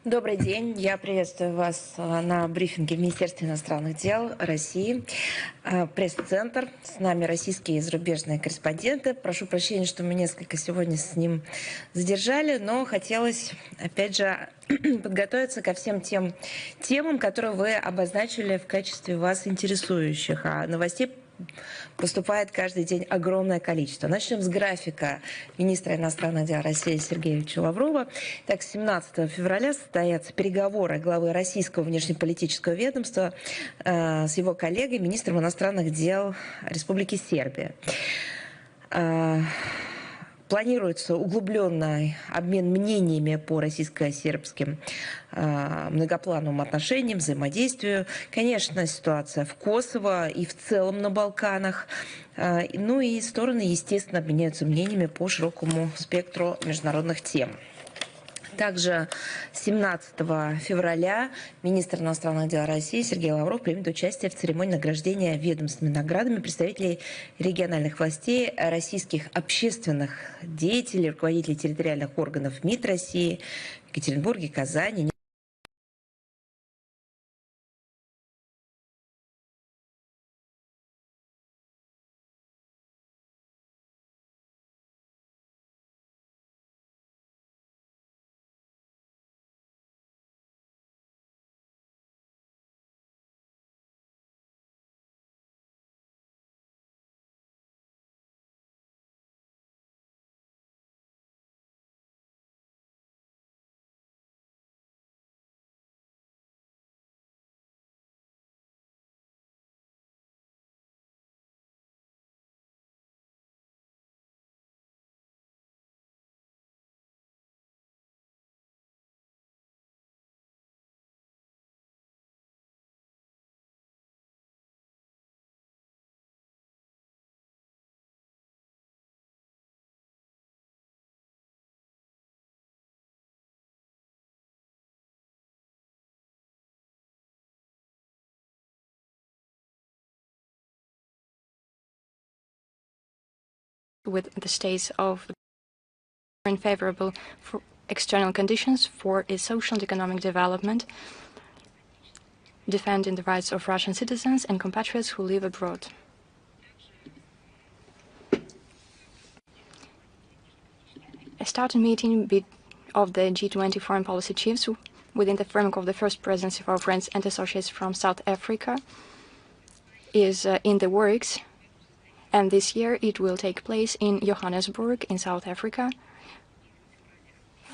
Добрый день. Я приветствую вас на брифинге в Министерстве иностранных дел России. Пресс-центр. С нами российские и зарубежные корреспонденты. Прошу прощения, что мы несколько сегодня с ним задержали, но хотелось, опять же, подготовиться ко всем тем темам, которые вы обозначили в качестве вас интересующих. А новостей поступает каждый день огромное количество. Начнем с графика министра иностранных дел России Сергеевича Лаврова. Так, 17 февраля состоятся переговоры главы российского внешнеполитического ведомства с его коллегой, министром иностранных дел Республики Сербия. Планируется углубленный обмен мнениями по российско-сербским многоплановым отношениям, взаимодействию. Конечно, ситуация в Косово и в целом на Балканах. Ну и стороны, естественно, обменяются мнениями по широкому спектру международных тем. Также 17 февраля министр иностранных дел России Сергей Лавров примет участие в церемонии награждения ведомственными наградами представителей региональных властей, российских общественных деятелей, руководителей территориальных органов МИД России в Екатеринбурге, Казани. With the states of unfavorable for external conditions for its social and economic development, defending the rights of Russian citizens and compatriots who live abroad. A starting meeting of the G20 foreign policy chiefs within the framework of the first presidency of our friends and associates from South Africa is in the works. And this year it will take place in Johannesburg in South Africa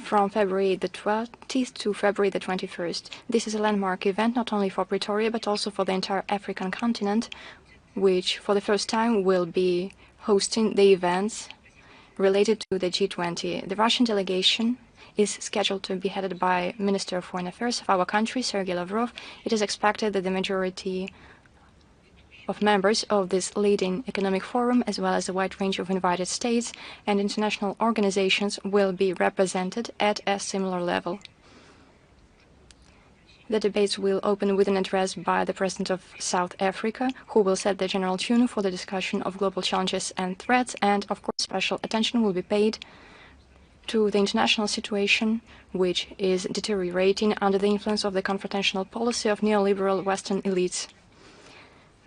from February the 20th to February the 21st. This is a landmark event not only for Pretoria but also for the entire African continent, which for the first time will be hosting the events related to the G20. The Russian delegation is scheduled to be headed by Minister of Foreign Affairs of our country, Sergei Lavrov. It is expected that the majority of members of this leading economic forum, as well as a wide range of invited states and international organizations, will be represented at a similar level. The debates will open with an address by the President of South Africa, who will set the general tune for the discussion of global challenges and threats, and of course special attention will be paid to the international situation, which is deteriorating under the influence of the confrontational policy of neoliberal Western elites.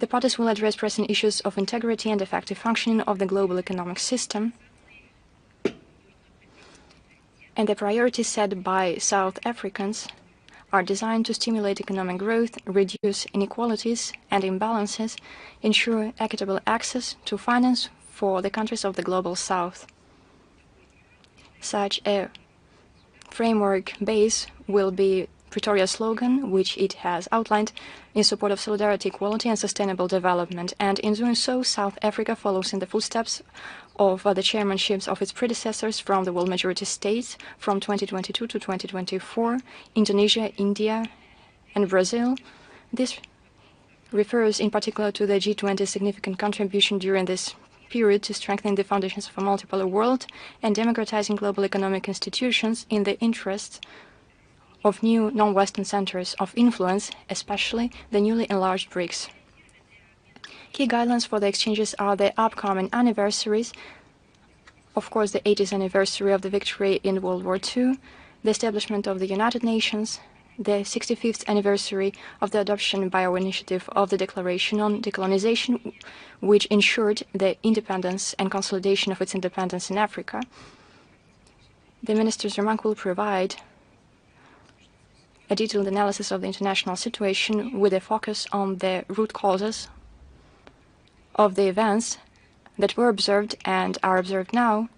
The parties will address pressing issues of integrity and effective functioning of the global economic system, and the priorities set by South Africans are designed to stimulate economic growth, reduce inequalities and imbalances, ensure equitable access to finance for the countries of the Global South. Such a framework base will be Pretoria's slogan, which it has outlined in support of solidarity, equality and sustainable development. And in doing so, South Africa follows in the footsteps of the chairmanships of its predecessors from the world majority states from 2022 to 2024, Indonesia, India and Brazil. This refers in particular to the G20's significant contribution during this period to strengthening the foundations of a multipolar world and democratizing global economic institutions in the interests of new non-Western centers of influence, especially the newly enlarged BRICS. Key guidelines for the exchanges are the upcoming anniversaries, of course the 80th anniversary of the victory in World War II, the establishment of the United Nations, the 65th anniversary of the adoption by our initiative of the Declaration on Decolonization, which ensured the independence and consolidation of its independence in Africa. The Minister's remark will provide a detailed analysis of the international situation with a focus on the root causes of the events that were observed and are observed now.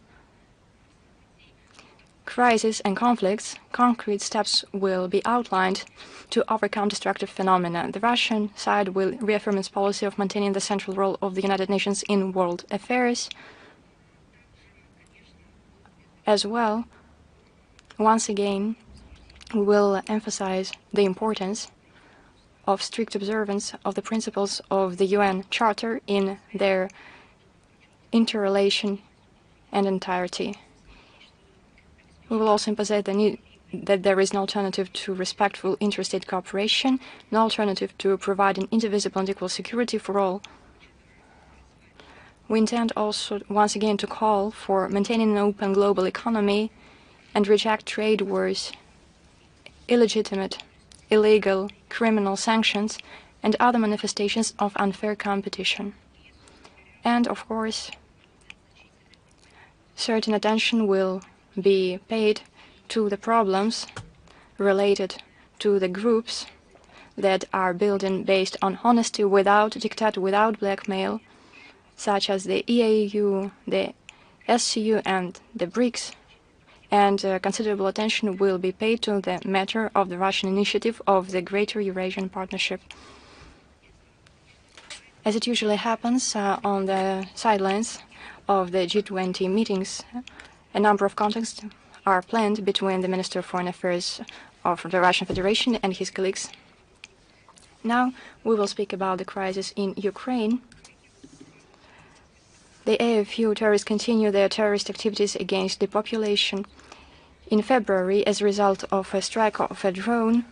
Crises and conflicts, concrete steps will be outlined to overcome destructive phenomena. The Russian side will reaffirm its policy of maintaining the central role of the United Nations in world affairs. As well, once again, we will emphasize the importance of strict observance of the principles of the UN Charter in their interrelation and entirety. We will also emphasize the need that there is no alternative to respectful interstate cooperation, no alternative to providing indivisible and equal security for all. We intend also once again to call for maintaining an open global economy and reject trade wars, illegitimate, illegal, criminal sanctions, and other manifestations of unfair competition. And, of course, certain attention will be paid to the problems related to the groups that are building based on honesty without diktat, without blackmail, such as the EAU, the SCU, and the BRICS. And considerable attention will be paid to the matter of the Russian initiative of the Greater Eurasian Partnership. As it usually happens on the sidelines of the G20 meetings, a number of contacts are planned between the Minister of Foreign Affairs of the Russian Federation and his colleagues. Now we will speak about the crisis in Ukraine. The AFU terrorists continue their terrorist activities against the population. In February, as a result of a strike of a drone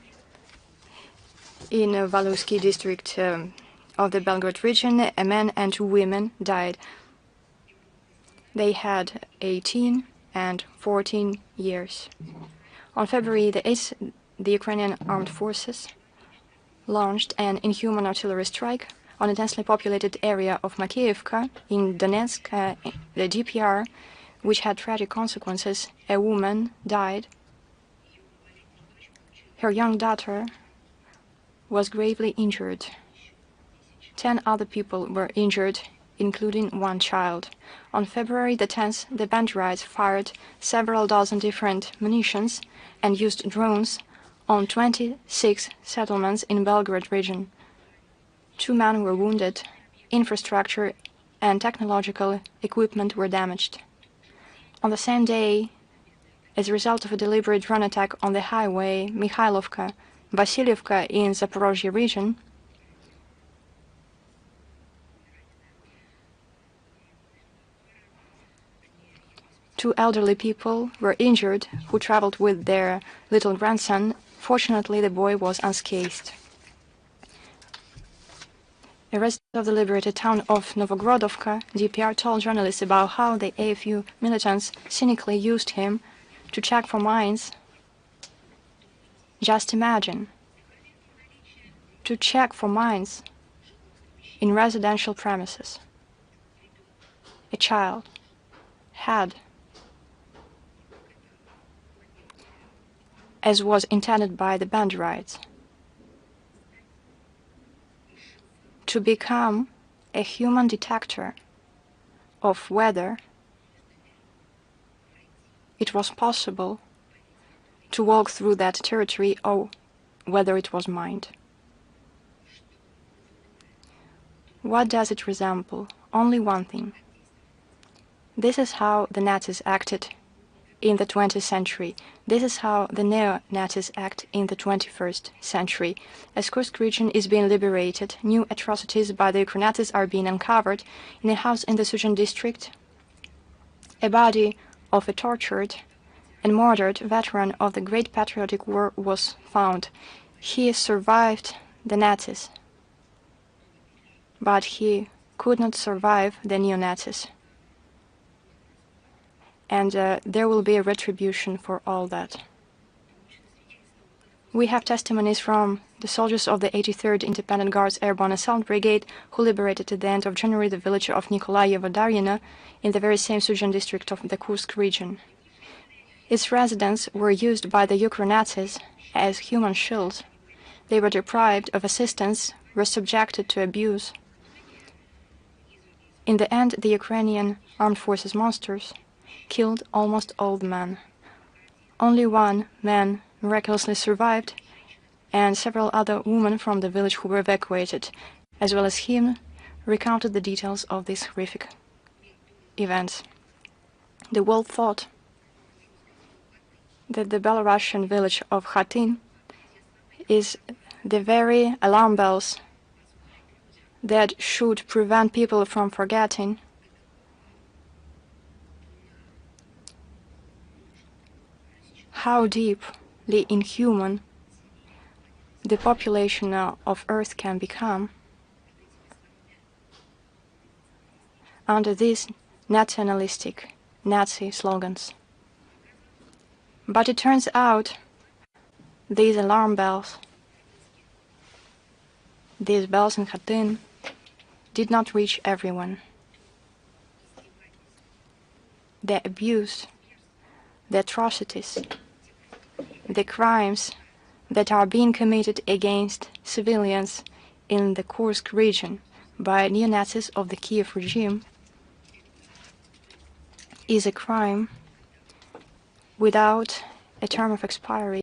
in Valuski district of the Belgrade region, a man and 2 women died. They had 18 and 14 years. On February the 8th, the Ukrainian armed forces launched an inhuman artillery strike on a densely populated area of Makiivka in Donetsk, the DPR, which had tragic consequences. A woman died. Her young daughter was gravely injured. 10 other people were injured, including 1 child. On February the 10th, the bandits fired several dozen different munitions and used drones on 26 settlements in Belgrade region. 2 men were wounded. Infrastructure and technological equipment were damaged. On the same day, as a result of a deliberate drone attack on the highway Mikhailovka-Vasilievka in Zaporozhye region, two elderly people were injured who traveled with their little grandson. Fortunately, the boy was unscathed. A resident of the liberated town of Novogrodovka, DPR, told journalists about how the AFU militants cynically used him to check for mines. Just imagine, to check for mines in residential premises. A child had, as was intended by the bandits, to become a human detector of whether it was possible to walk through that territory or whether it was mined. What does it resemble? Only one thing. This is how the Nazis acted in the 20th century. This is how the neo-Nazis act in the 21st century. As Kursk region is being liberated, new atrocities by the Ukrainians are being uncovered. In a house in the Sudzhan district, a body of a tortured and murdered veteran of the Great Patriotic War was found. He survived the Nazis, but he could not survive the neo-Nazis. And there will be a retribution for all that. We have testimonies from the soldiers of the 83rd Independent Guards Airborne Assault Brigade who liberated at the end of January the village of Nikolaevo-Daryino in the very same Sudzhan district of the Kursk region. Its residents were used by the Ukraine Nazis as human shields. They were deprived of assistance, were subjected to abuse. In the end, the Ukrainian armed forces monsters killed almost all the men. Only one man miraculously survived, and several other women from the village who were evacuated, as well as him, recounted the details of these horrific events. The world thought that the Belarusian village of Khatyn is the very alarm bells that should prevent people from forgetting how deeply inhuman the population of Earth can become under these nationalistic Nazi slogans. But it turns out these alarm bells, these bells in Khatyn, did not reach everyone. The abuse, the atrocities, the crimes that are being committed against civilians in the Kursk region by neo-Nazis of the Kiev regime is a crime without a term of expiry.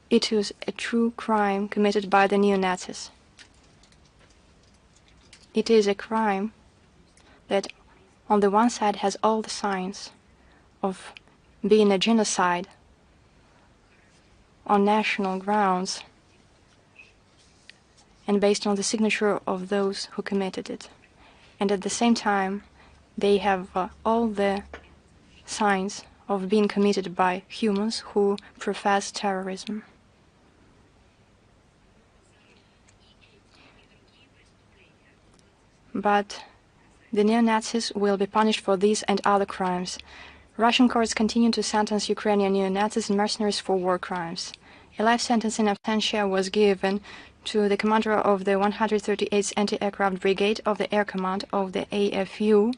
It is a true crime committed by the neo-Nazis. It is a crime that on the one side has all the signs of being a genocide on national grounds and based on the signature of those who committed it. And at the same time, they have all the signs of being committed by humans who profess terrorism. But the neo-Nazis will be punished for these and other crimes. Russian courts continue to sentence Ukrainian neo-Nazis and mercenaries for war crimes. A life sentence in absentia was given to the commander of the 138th Anti-Aircraft Brigade of the Air Command of the AFU,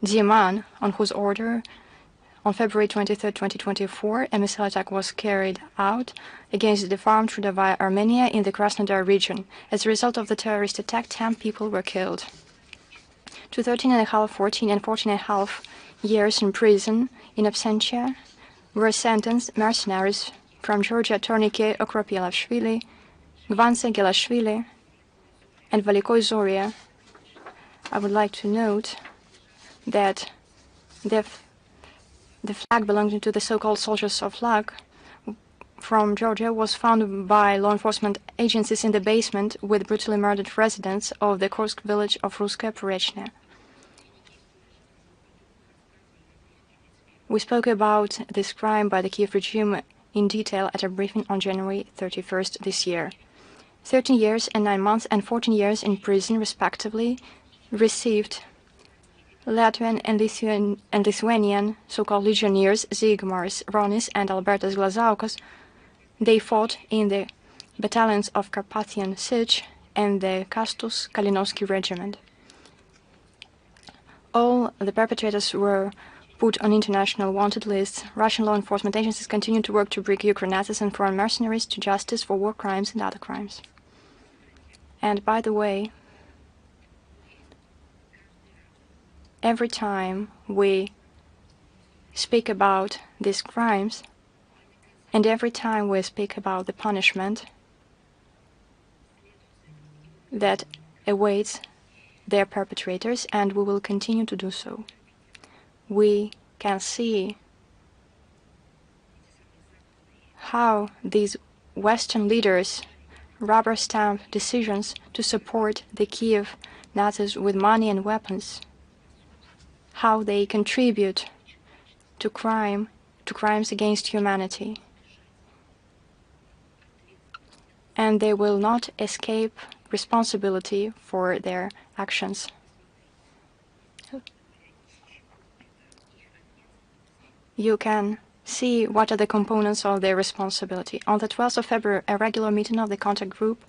Dieman, on whose order on February 23, 2024, a missile attack was carried out against the farm Trudovaya Armenia in the Krasnodar region. As a result of the terrorist attack, 10 people were killed. To 13.5, 14, and 14.5 years in prison in absentia were sentenced mercenaries from Georgia Tornike Okropyelashvili, Gvanse Gelashvili, and Valikoy Zoria. I would like to note that the flag belonging to the so-called soldiers of flag from Georgia was found by law enforcement agencies in the basement with brutally murdered residents of the Kursk village of Ruskaya Porechnya. We spoke about this crime by the Kiev regime in detail at a briefing on January 31st this year. 13 years and 9 months and 14 years in prison, respectively, received Latvian and Lithuanian so-called legionnaires Zygmars Ronis and Albertas Glazaukas. They fought in the battalions of Carpathian Sich and the Kastus Kalinowski Regiment. All the perpetrators were put on international wanted lists. Russian law enforcement agencies continue to work to bring Ukraine Nazis and foreign mercenaries to justice for war crimes and other crimes. And by the way, every time we speak about these crimes, and every time we speak about the punishment that awaits their perpetrators, and we will continue to do so, we can see how these Western leaders rubber stamp decisions to support the Kiev Nazis with money and weapons, how they contribute to crimes against humanity. And they will not escape responsibility for their actions. You can see what are the components of their responsibility. On the 12th of February, a regular meeting of the contact group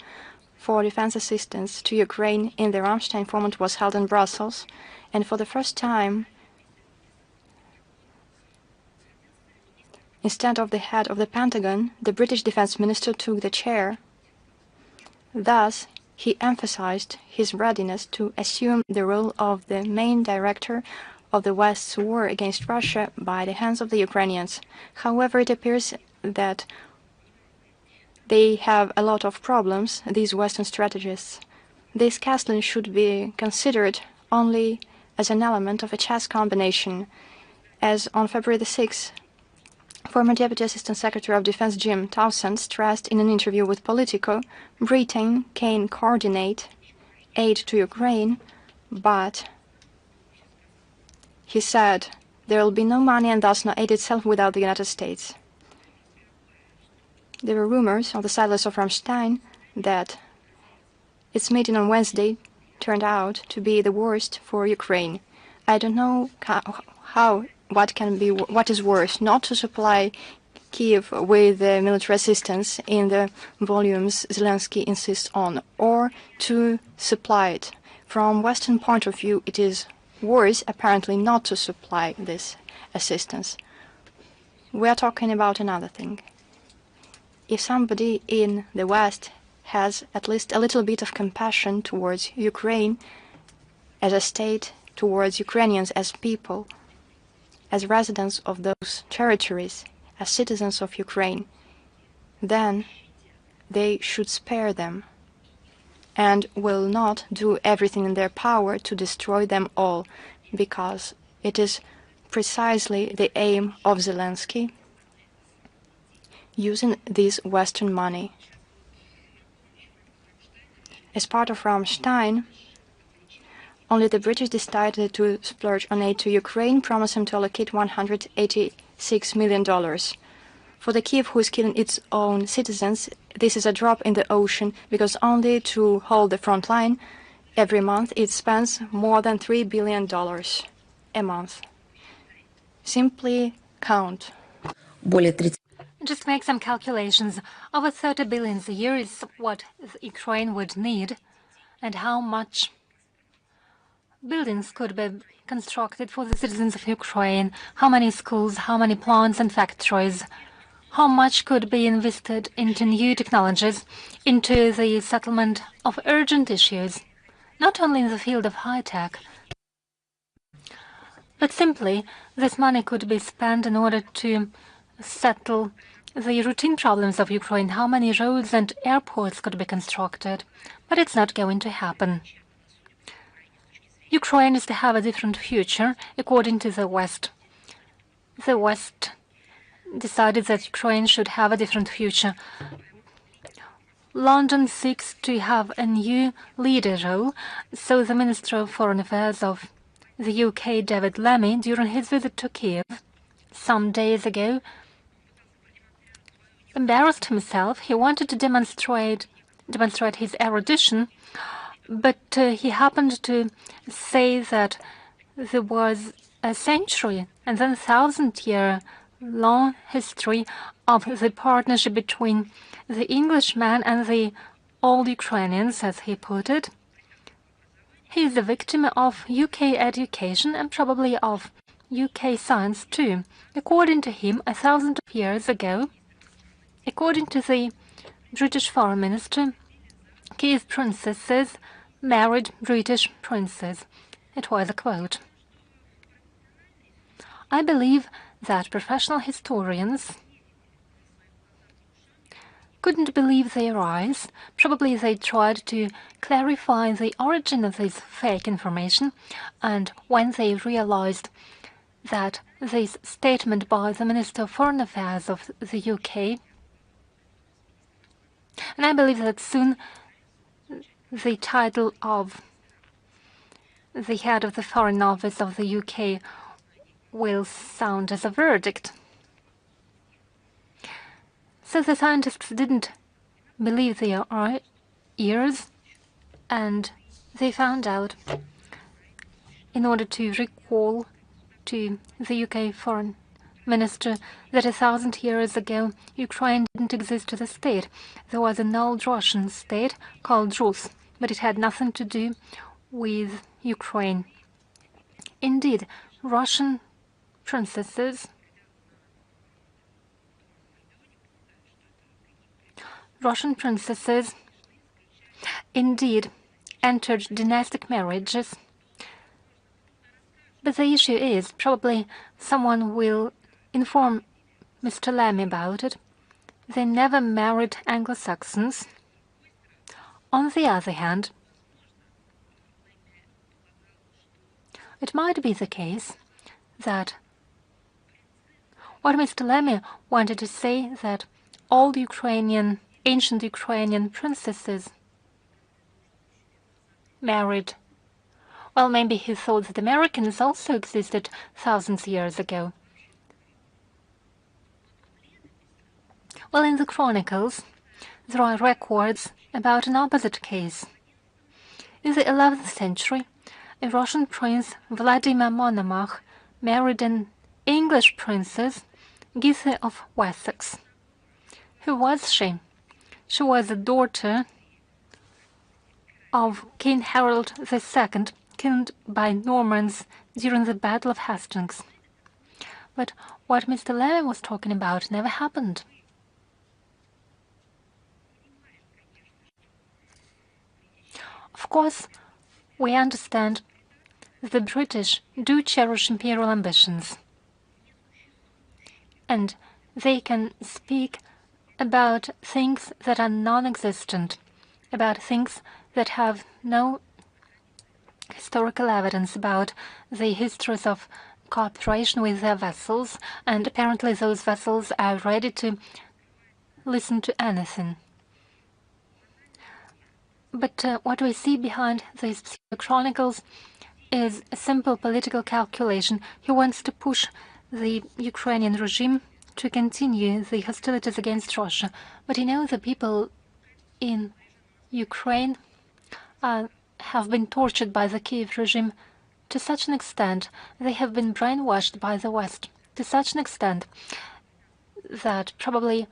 for defense assistance to Ukraine in the Ramstein format was held in Brussels, and for the first time, instead of the head of the Pentagon, the British defense minister took the chair. Thus, he emphasized his readiness to assume the role of the main director of the West's war against Russia by the hands of the Ukrainians. However, it appears that they have a lot of problems, these Western strategists. This castling should be considered only as an element of a chess combination, as on February the 6th, former Deputy Assistant Secretary of Defense Jim Townsend stressed in an interview with Politico, Britain can coordinate aid to Ukraine, but he said there will be no money and thus no aid itself without the United States. There were rumors on the sidelines of Ramstein that its meeting on Wednesday turned out to be the worst for Ukraine. I don't know what is worse, not to supply Kiev with military assistance in the volumes Zelensky insists on, or to supply it. From Western point of view, it is worse, apparently, not to supply this assistance. We are talking about another thing. If somebody in the West has at least a little bit of compassion towards Ukraine as a state, towards Ukrainians as people, as residents of those territories, as citizens of Ukraine, then they should spare them and will not do everything in their power to destroy them all, because it is precisely the aim of Zelensky using this Western money. As part of Ramstein, only the British decided to splurge on aid to Ukraine, promising to allocate $186 million. For the Kiev, who is killing its own citizens, this is a drop in the ocean, because only to hold the front line every month it spends more than $3 billion a month. Simply count. Just make some calculations. Over 30 billion a year is what Ukraine would need, and how much buildings could be constructed for the citizens of Ukraine, how many schools, how many plants and factories, how much could be invested into new technologies, into the settlement of urgent issues, not only in the field of high-tech, but simply this money could be spent in order to settle the routine problems of Ukraine, how many roads and airports could be constructed. But it's not going to happen. Ukraine is to have a different future, according to the West. The West decided that Ukraine should have a different future. London seeks to have a new leader role, so the Minister of Foreign Affairs of the UK, David Lammy, during his visit to Kiev some days ago, embarrassed himself. He wanted to demonstrate his erudition, but he happened to say that there was a century and then 1,000-year long history of the partnership between the Englishman and the old Ukrainians, as he put it. He is a victim of UK education and probably of UK science too. According to him, 1,000 years ago, according to the British Foreign Minister, Kiev princesses married British princes. It was a quote. I believe that professional historians couldn't believe their eyes. Probably they tried to clarify the origin of this fake information, and when they realized that this statement by the Minister of Foreign Affairs of the UK, and I believe that soon the title of the head of the Foreign Office of the UK will sound as a verdict. So the scientists didn't believe their ears, and they found out, in order to recall to the UK Foreign Minister that 1,000 years ago Ukraine didn't exist as a state. There was an old Russian state called Rus, but it had nothing to do with Ukraine. Indeed, Russian princesses indeed entered dynastic marriages. But the issue is, probably someone will inform Mr. Lammy about it, they never married Anglo-Saxons. On the other hand, it might be the case that what Mr. Lammy wanted to say, that all ancient Ukrainian princesses married. Well, maybe he thought that Americans also existed thousands of years ago. Well, in the chronicles, there are records about an opposite case. In the 11th century, a Russian prince, Vladimir Monomach, married an English princess, Githa of Wessex. Who was she? She was the daughter of King Harold II, killed by Normans during the Battle of Hastings. But what Mr. Lammy was talking about never happened. Of course, we understand that the British do cherish imperial ambitions, and they can speak about things that are non-existent, about things that have no historical evidence, about the histories of cooperation with their vessels, and apparently those vessels are ready to listen to anything. But what we see behind these chronicles is a simple political calculation. He wants to push the Ukrainian regime to continue the hostilities against Russia. But the people in Ukraine have been tortured by the Kiev regime to such an extent, they have been brainwashed by the West to such an extent that probably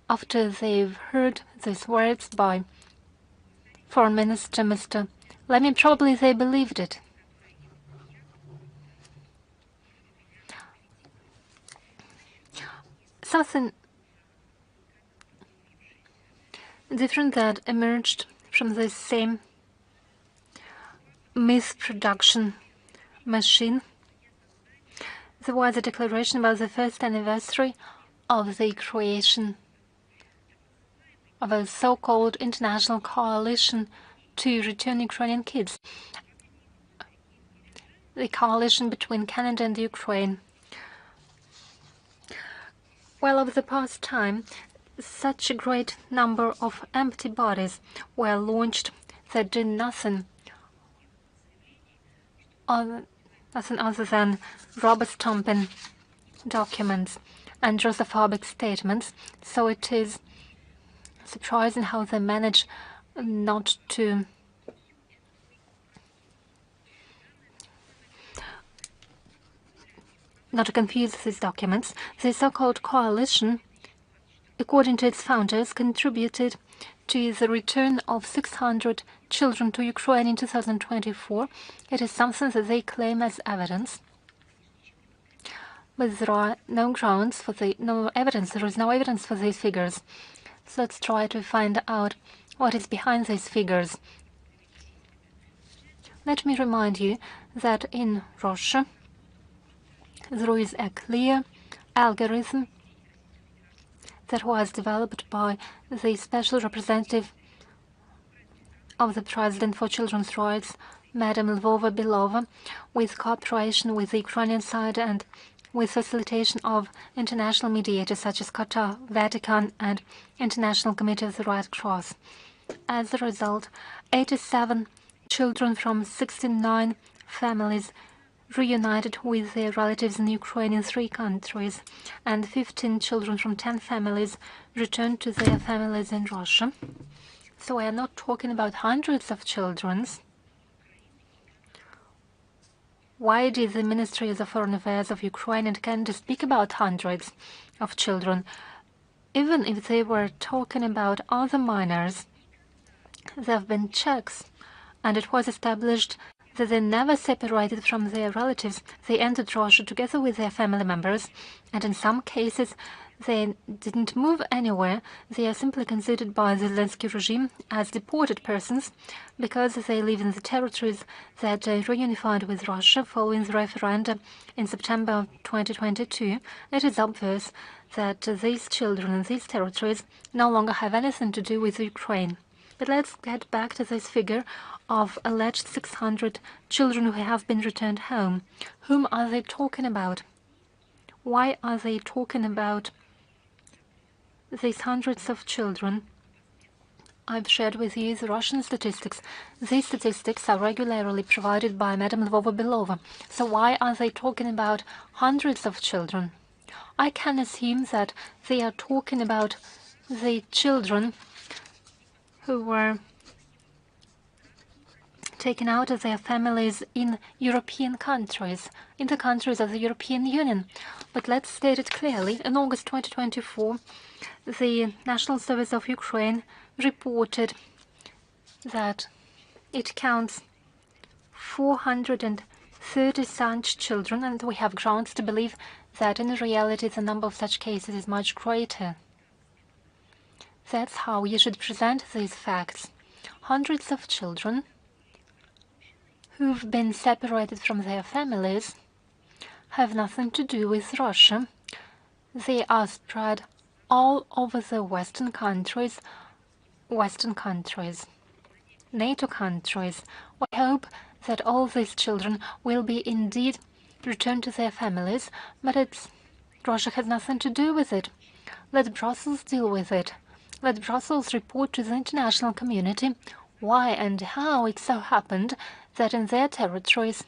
after they've heard these words by Foreign Minister Mr. Lammy, probably they believed it. Something different that emerged from this same myth production machine. There was a declaration about the first anniversary of the creation of a so-called international coalition to return Ukrainian kids. The coalition between Canada and Ukraine. Well, over the past time, such a great number of empty bodies were launched that did nothing other than rubber-stamping documents and Josephobik statements. So it is surprising how they manage not to confuse these documents. The so-called coalition, according to its founders, contributed to the return of 600 children to Ukraine in 2024. It is something that they claim as evidence. But there are no grounds for no evidence. There is no evidence for these figures. So let's try to find out what is behind these figures. Let me remind you that in Russia there is a clear algorithm that was developed by the special representative of the President for Children's Rights, Madam Lvova Belova, with cooperation with the Ukrainian side and with facilitation of international mediators such as Qatar, Vatican, and International Committee of the Red Cross. As a result, 87 children from 69 families reunited with their relatives in Ukraine in 3 countries, and 15 children from 10 families returned to their families in Russia. So we are not talking about hundreds of children. Why did the Ministry of Foreign Affairs of Ukraine intend to speak about hundreds of children? Even if they were talking about other minors, there have been checks, and it was established that they never separated from their relatives. They entered Russia together with their family members, and in some cases they didn't move anywhere. They are simply considered by the Zelensky regime as deported persons because they live in the territories that reunified with Russia following the referendum in September 2022. It is obvious that these children in these territories no longer have anything to do with Ukraine. But let's get back to this figure of alleged 600 children who have been returned home. Whom are they talking about? Why are they talking about these hundreds of children? I've shared with you the Russian statistics. These statistics are regularly provided by Madam Lvova-Belova. So why are they talking about hundreds of children? I can assume that they are talking about the children who were taken out of their families in European countries, in the countries of the European Union. But let's state it clearly. In August 2024, the National Service of Ukraine reported that it counts 430 such children, and we have grounds to believe that in reality the number of such cases is much greater. That's how you should present these facts. Hundreds of children who've been separated from their families have nothing to do with Russia. They are spread all over the Western countries, NATO countries. We hope that all these children will be indeed returned to their families, but Russia has nothing to do with it. Let Brussels deal with it. Let Brussels report to the international community why and how it so happened that in their territories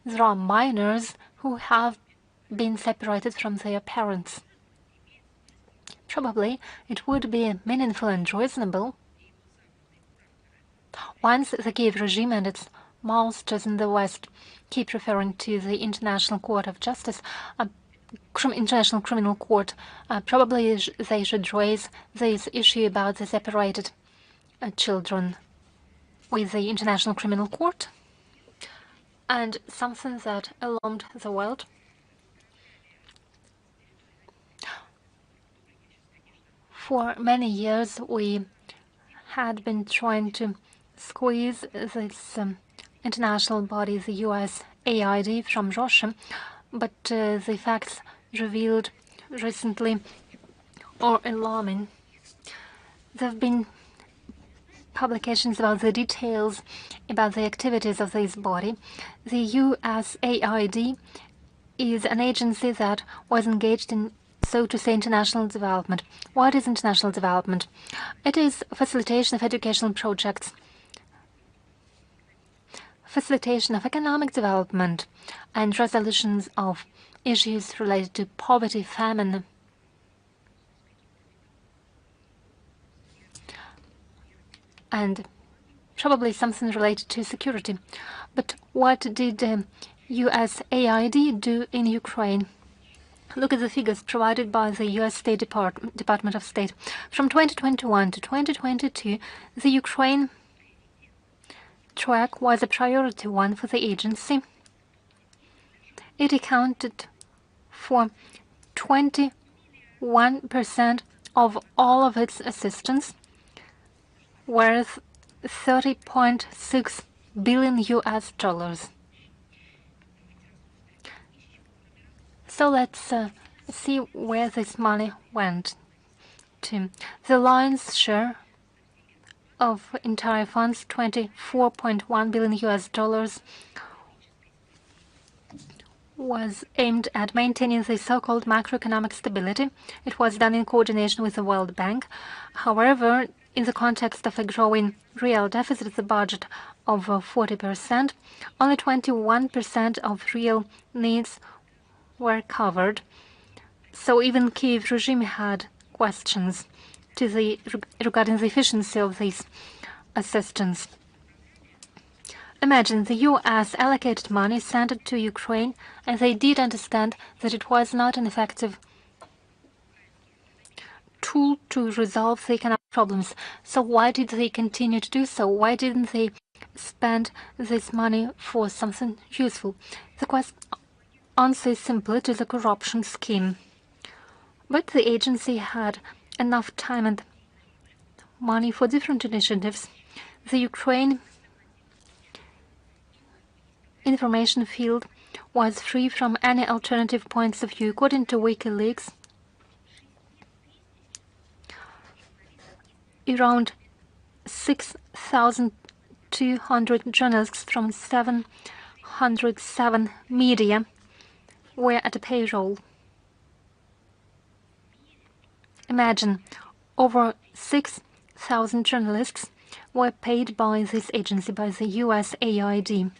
there are minors who have been separated from their parents. Probably it would be meaningful and reasonable once the Kiev regime and its masters in the West keep referring to the International Court of Justice, International Criminal Court, probably they should raise this issue about the separated children with the International Criminal Court. And something that alarmed the world. For many years we had been trying to squeeze this international body, the USAID, from Russia, but the facts revealed recently are alarming. There have been publications about the details about the activities of this body. The USAID is an agency that was engaged in, so to say, international development. What is international development? It is facilitation of educational projects, facilitation of economic development, and resolutions of issues related to poverty, famine, and probably something related to security. But what did USAID do in Ukraine? Look at the figures provided by the U.S. Department of State. From 2021 to 2022, the Ukraine track was a priority one for the agency. It accounted for 21% of all of its assistance, worth $30.6 billion US. So let's see where this money went to. The lion's share of entire funds, $24.1 billion US, was aimed at maintaining the so-called macroeconomic stability. It was done in coordination with the World Bank. However, in the context of a growing real deficit of the budget of 40%, only 21% of real needs were covered. So even Kiev regime had questions regarding the efficiency of this assistance. Imagine the US allocated money, sent it to Ukraine, and they did understand that it was not an effective tool to resolve the economic problems. So why did they continue to do so? Why didn't they spend this money for something useful? The answer is simple: it is a corruption scheme. But the agency had enough time and money for different initiatives. The Ukraine information field was free from any alternative points of view. According to WikiLeaks, around 6,200 journalists from 707 media were at a payroll. Imagine, over 6,000 journalists were paid by this agency, by the USAID,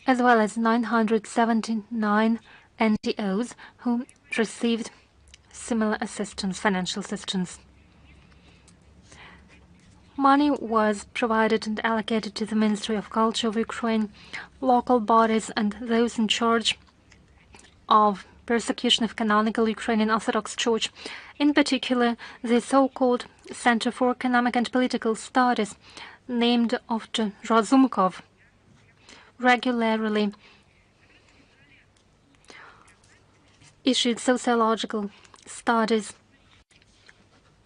as well as 979 NGOs who received similar assistance, financial assistance. Money was provided and allocated to the Ministry of Culture of Ukraine, local bodies, and those in charge of persecution of canonical Ukrainian Orthodox Church, in particular the so-called Center for Economic and Political Studies, named after Razumkov, regularly issued sociological studies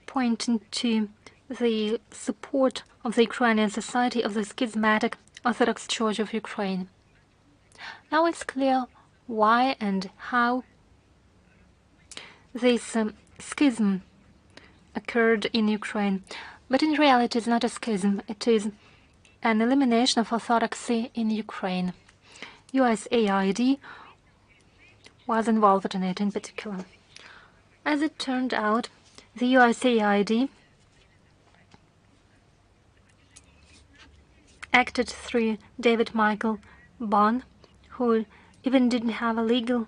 pointing to the support of the Ukrainian society of the schismatic Orthodox Church of Ukraine. Now it's clear why and how this schism occurred in Ukraine. But in reality, it's not a schism. It is an elimination of orthodoxy in Ukraine. USAID was involved in it in particular. As it turned out, the USAID acted through David Michael Bonn, who even didn't have a legal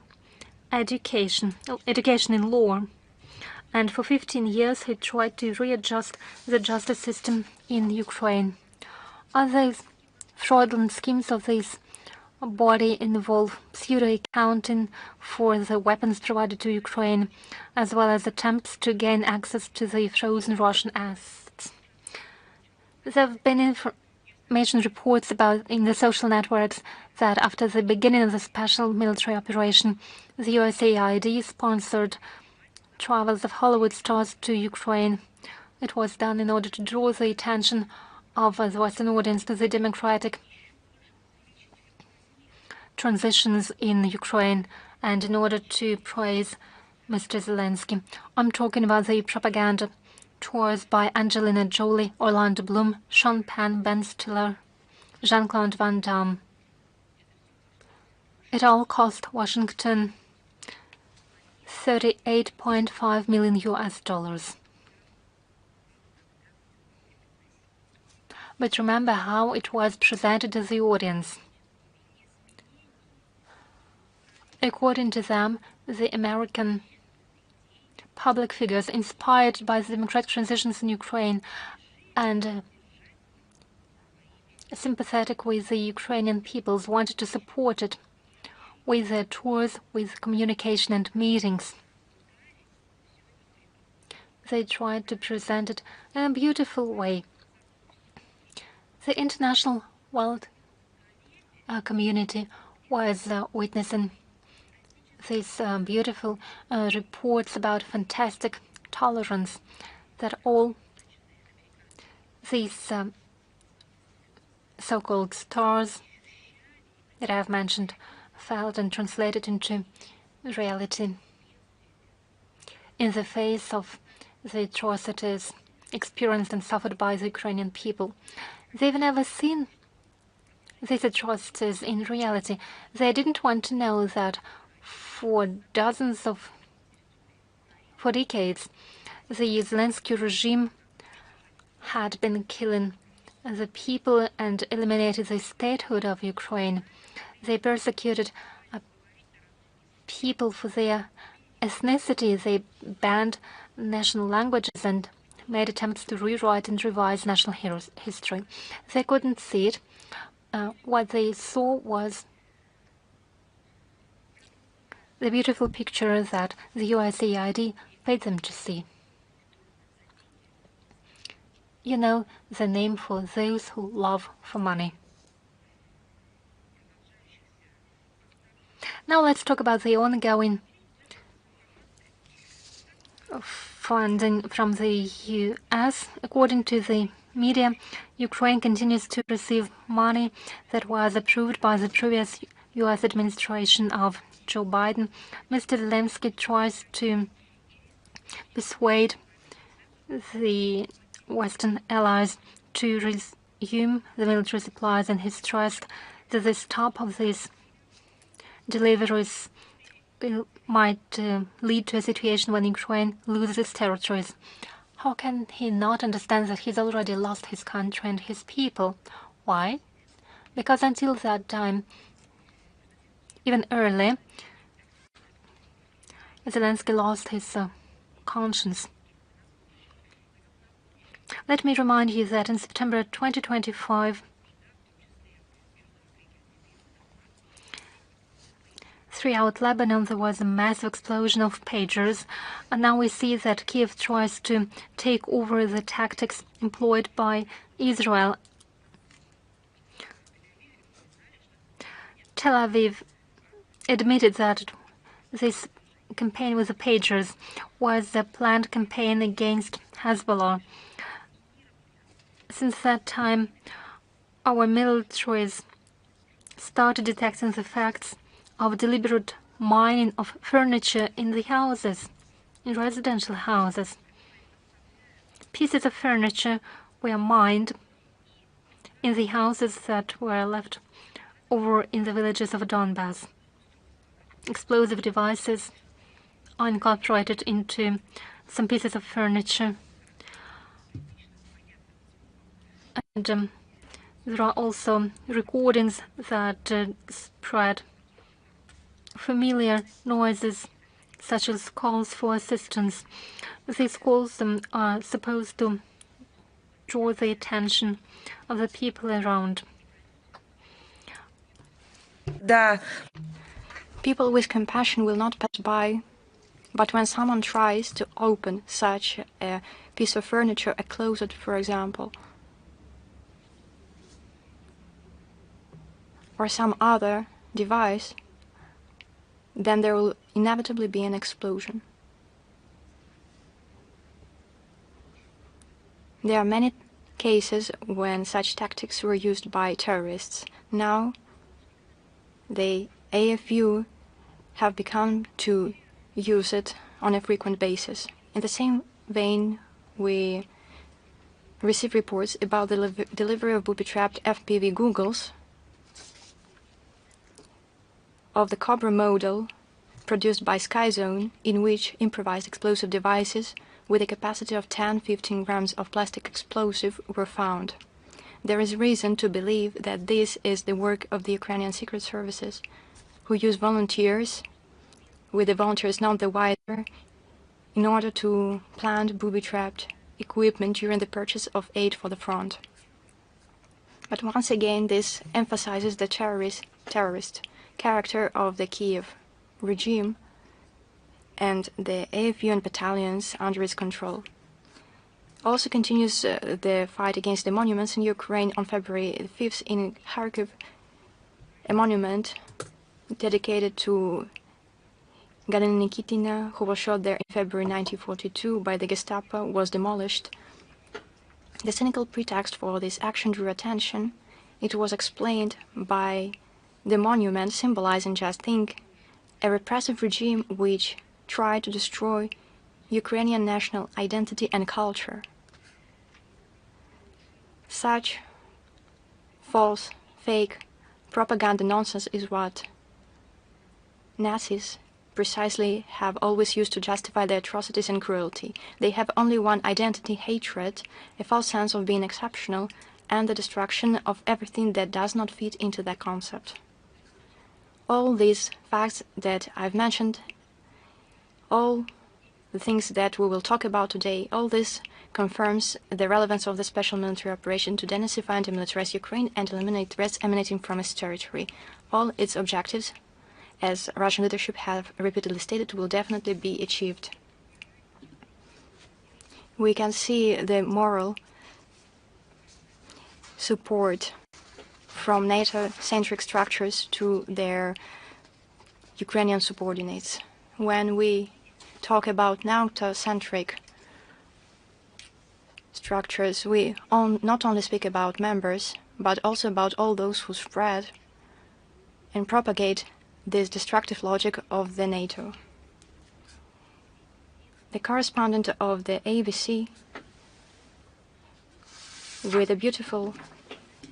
education in law. And for 15 years, he tried to readjust the justice system in Ukraine. Other fraudulent schemes of this body involve pseudo-accounting for the weapons provided to Ukraine, as well as attempts to gain access to the frozen Russian assets. There have been information reports about in the social networks that after the beginning of the special military operation, the USAID sponsored travels of Hollywood stars to Ukraine. It was done in order to draw the attention of the Western audience to the democratic transitions in Ukraine and in order to praise Mr. Zelensky. I'm talking about the propaganda tours by Angelina Jolie, Orlando Bloom, Sean Penn, Ben Stiller, Jean-Claude Van Damme. It all cost Washington $38.5 million US. But remember how it was presented to the audience. According to them, the American public figures inspired by the democratic transitions in Ukraine and sympathetic with the Ukrainian peoples wanted to support it with their tours, with communication and meetings. They tried to present it in a beautiful way. The international world community was witnessing these beautiful reports about fantastic tolerance that all these so-called stars that I have mentioned felt and translated into reality in the face of the atrocities experienced and suffered by the Ukrainian people. They've never seen these atrocities in reality. They didn't want to know that for decades, the Zelensky regime had been killing the people and eliminated the statehood of Ukraine. They persecuted people for their ethnicity. They banned national languages and made attempts to rewrite and revise national history. They couldn't see it. What they saw was the beautiful picture that the USAID paid them to see. You know, the name for those who love for money. Now let's talk about the ongoing funding from the US. According to the media, Ukraine continues to receive money that was approved by the previous US administration of Joe Biden. Mr. Zelensky tries to persuade the Western allies to resume the military supplies, and he stressed that the stop of these deliveries might lead to a situation when Ukraine loses its territories. How can he not understand that he's already lost his country and his people? Why? Because until that time, even early, Zelensky lost his conscience. Let me remind you that in September 2025, throughout Lebanon there was a massive explosion of pagers, and now we see that Kiev tries to take over the tactics employed by Israel. Tel Aviv admitted that this campaign with the pagers was a planned campaign against Hezbollah. Since that time, our militaries started detecting the facts of deliberate mining of furniture in the houses, in residential houses. Pieces of furniture were mined in the houses that were left over in the villages of Donbass. Explosive devices are incorporated into some pieces of furniture. And there are also recordings that spread familiar noises, such as calls for assistance. These calls are supposed to draw the attention of the people around. People with compassion will not pass by, but when someone tries to open such a piece of furniture, a closet, for example, or some other device, then there will inevitably be an explosion. There are many cases when such tactics were used by terrorists. Now, the AFU have become to use it on a frequent basis. In the same vein, we receive reports about the delivery of booby-trapped FPV goggles of the Cobra model produced by Skyzone, in which improvised explosive devices with a capacity of 10-15 grams of plastic explosive were found. There is reason to believe that this is the work of the Ukrainian secret services, who use volunteers, with the volunteers none the wiser, in order to plant booby-trapped equipment during the purchase of aid for the front. But once again, this emphasizes the terrorist character of the Kiev regime and the AFU and battalions under its control. Also continues the fight against the monuments in Ukraine. On February 5th in Kharkiv, a monument dedicated to Galina Nikitina, who was shot there in February 1942 by the Gestapo, was demolished. The cynical pretext for this action drew attention. It was explained by the monument symbolizing, just think, a repressive regime which tried to destroy Ukrainian national identity and culture. Such false, fake propaganda nonsense is what Nazis precisely have always used to justify their atrocities and cruelty. They have only one identity: hatred, a false sense of being exceptional, and the destruction of everything that does not fit into that concept. All these facts that I've mentioned all the things that we will talk about today, all this confirms the relevance of the special military operation to denazify and demilitarize Ukraine and eliminate threats emanating from its territory. All its objectives, as Russian leadership have repeatedly stated, will definitely be achieved. We can see the moral support from NATO-centric structures to their Ukrainian subordinates. When we talk about NATO-centric structures, we not only speak about members, but also about all those who spread and propagate this destructive logic of the NATO. The correspondent of the ABC, with a beautiful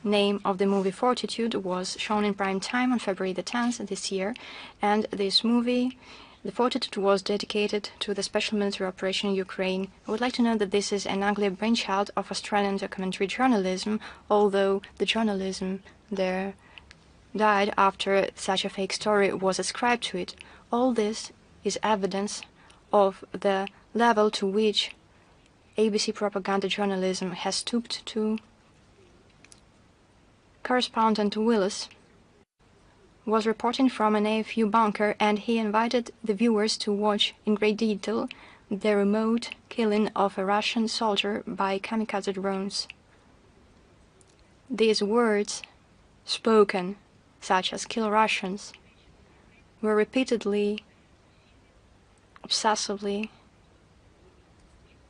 name of the movie Fortitude, was shown in prime time on February the 10th this year, and this movie, The Fortitude, was dedicated to the special military operation in Ukraine. I would like to note that this is an ugly brainchild of Australian documentary journalism, although the journalism there died after such a fake story was ascribed to it. All this is evidence of the level to which ABC propaganda journalism has stooped to. Correspondent Willis was reporting from an AFU bunker, and he invited the viewers to watch in great detail the remote killing of a Russian soldier by kamikaze drones. These words, spoken, such as "kill Russians," were repeatedly, obsessively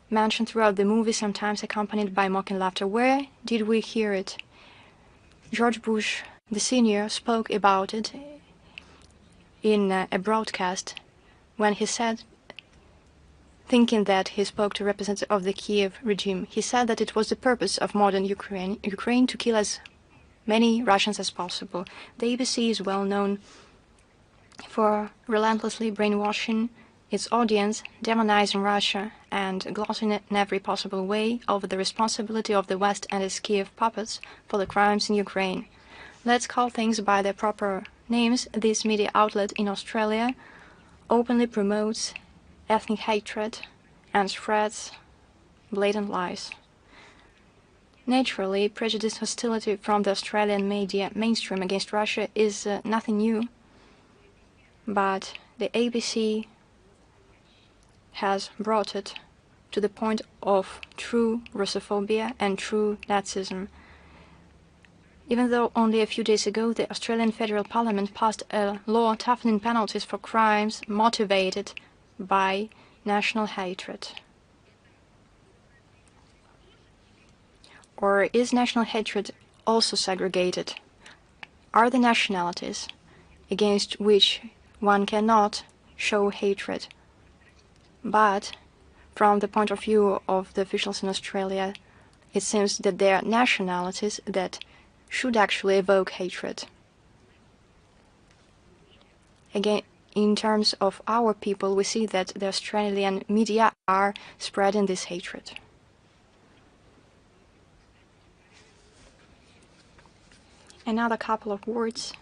mentioned throughout the movie, sometimes accompanied by mocking laughter. Where did we hear it? George Bush, the senior, spoke about it in a broadcast when he said, thinking that he spoke to representatives of the Kiev regime, he said that it was the purpose of modern Ukraine to kill as many Russians as possible. The ABC is well known for relentlessly brainwashing its audience, demonizing Russia, and glossing in every possible way over the responsibility of the West and its Kiev puppets for the crimes in Ukraine. Let's call things by their proper names. This media outlet in Australia openly promotes ethnic hatred and spreads blatant lies. Naturally, prejudiced hostility from the Australian media mainstream against Russia is nothing new, but the ABC has brought it to the point of true Russophobia and true Nazism. Even though only a few days ago the Australian Federal Parliament passed a law toughening penalties for crimes motivated by national hatred. Or is national hatred also segregated? Are the nationalities against which one cannot show hatred? But from the point of view of the officials in Australia, it seems that there are nationalities that should actually evoke hatred. Again, in terms of our people, we see that the Australian media are spreading this hatred. Another couple of words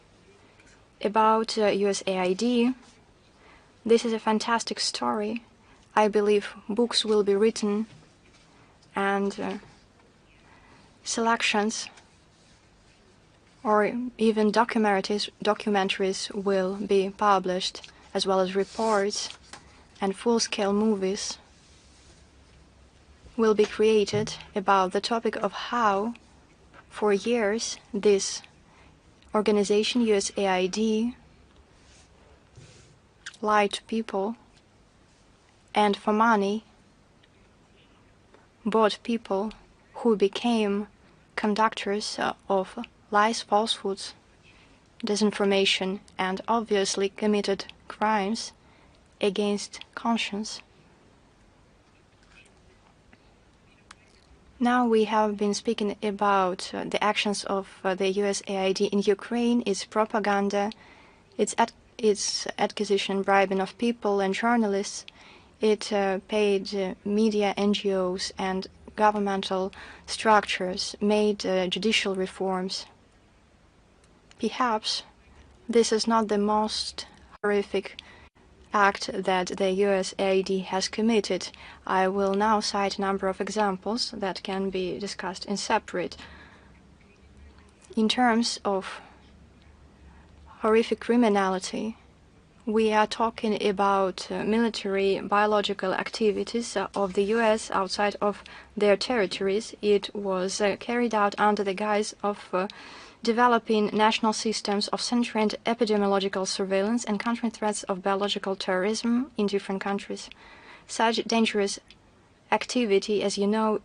about USAID. This is a fantastic story. I believe books will be written and selections or even documentaries will be published, as well as reports and full-scale movies will be created about the topic of how, for years, this organization, USAID, lied to people and for money bought people who became conductors of lies, falsehoods, disinformation, and obviously committed crimes against conscience. Now we have been speaking about the actions of the USAID in Ukraine, its propaganda, its acquisition, bribing of people and journalists. It paid media, NGOs, and governmental structures, made judicial reforms. Perhaps this is not the most horrific act that the USAID has committed. I will now cite a number of examples that can be discussed in separate. In terms of horrific criminality, we are talking about military biological activities of the US outside of their territories. It was carried out under the guise of developing national systems of sanitary and epidemiological surveillance and countering threats of biological terrorism in different countries. Such dangerous activity, as you know,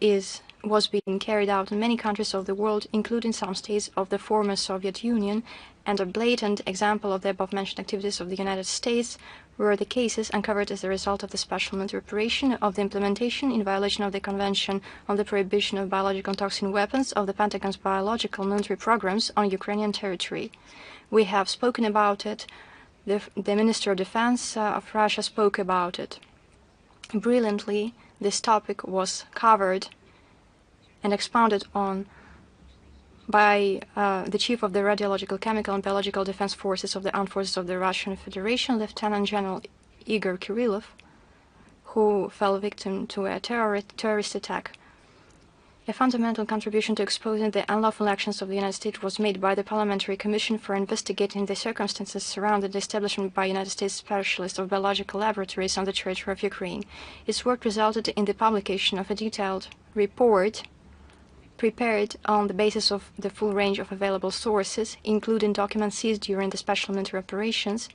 was being carried out in many countries of the world, including some states of the former Soviet Union, and a blatant example of the above-mentioned activities of the United States were the cases uncovered as a result of the special military operation of the implementation in violation of the Convention on the Prohibition of Biological and Toxin Weapons of the Pentagon's biological military programs on Ukrainian territory. We have spoken about it. The Minister of Defense of Russia spoke about it. Brilliantly, this topic was covered and expounded on by the Chief of the Radiological, Chemical and Biological Defense Forces of the Armed Forces of the Russian Federation, Lieutenant General Igor Kirillov, who fell victim to a terrorist attack. A fundamental contribution to exposing the unlawful actions of the United States was made by the Parliamentary Commission for investigating the circumstances surrounding the establishment by United States specialists of biological laboratories on the territory of Ukraine. Its work resulted in the publication of a detailed report prepared on the basis of the full range of available sources, including documents seized during the special military operations,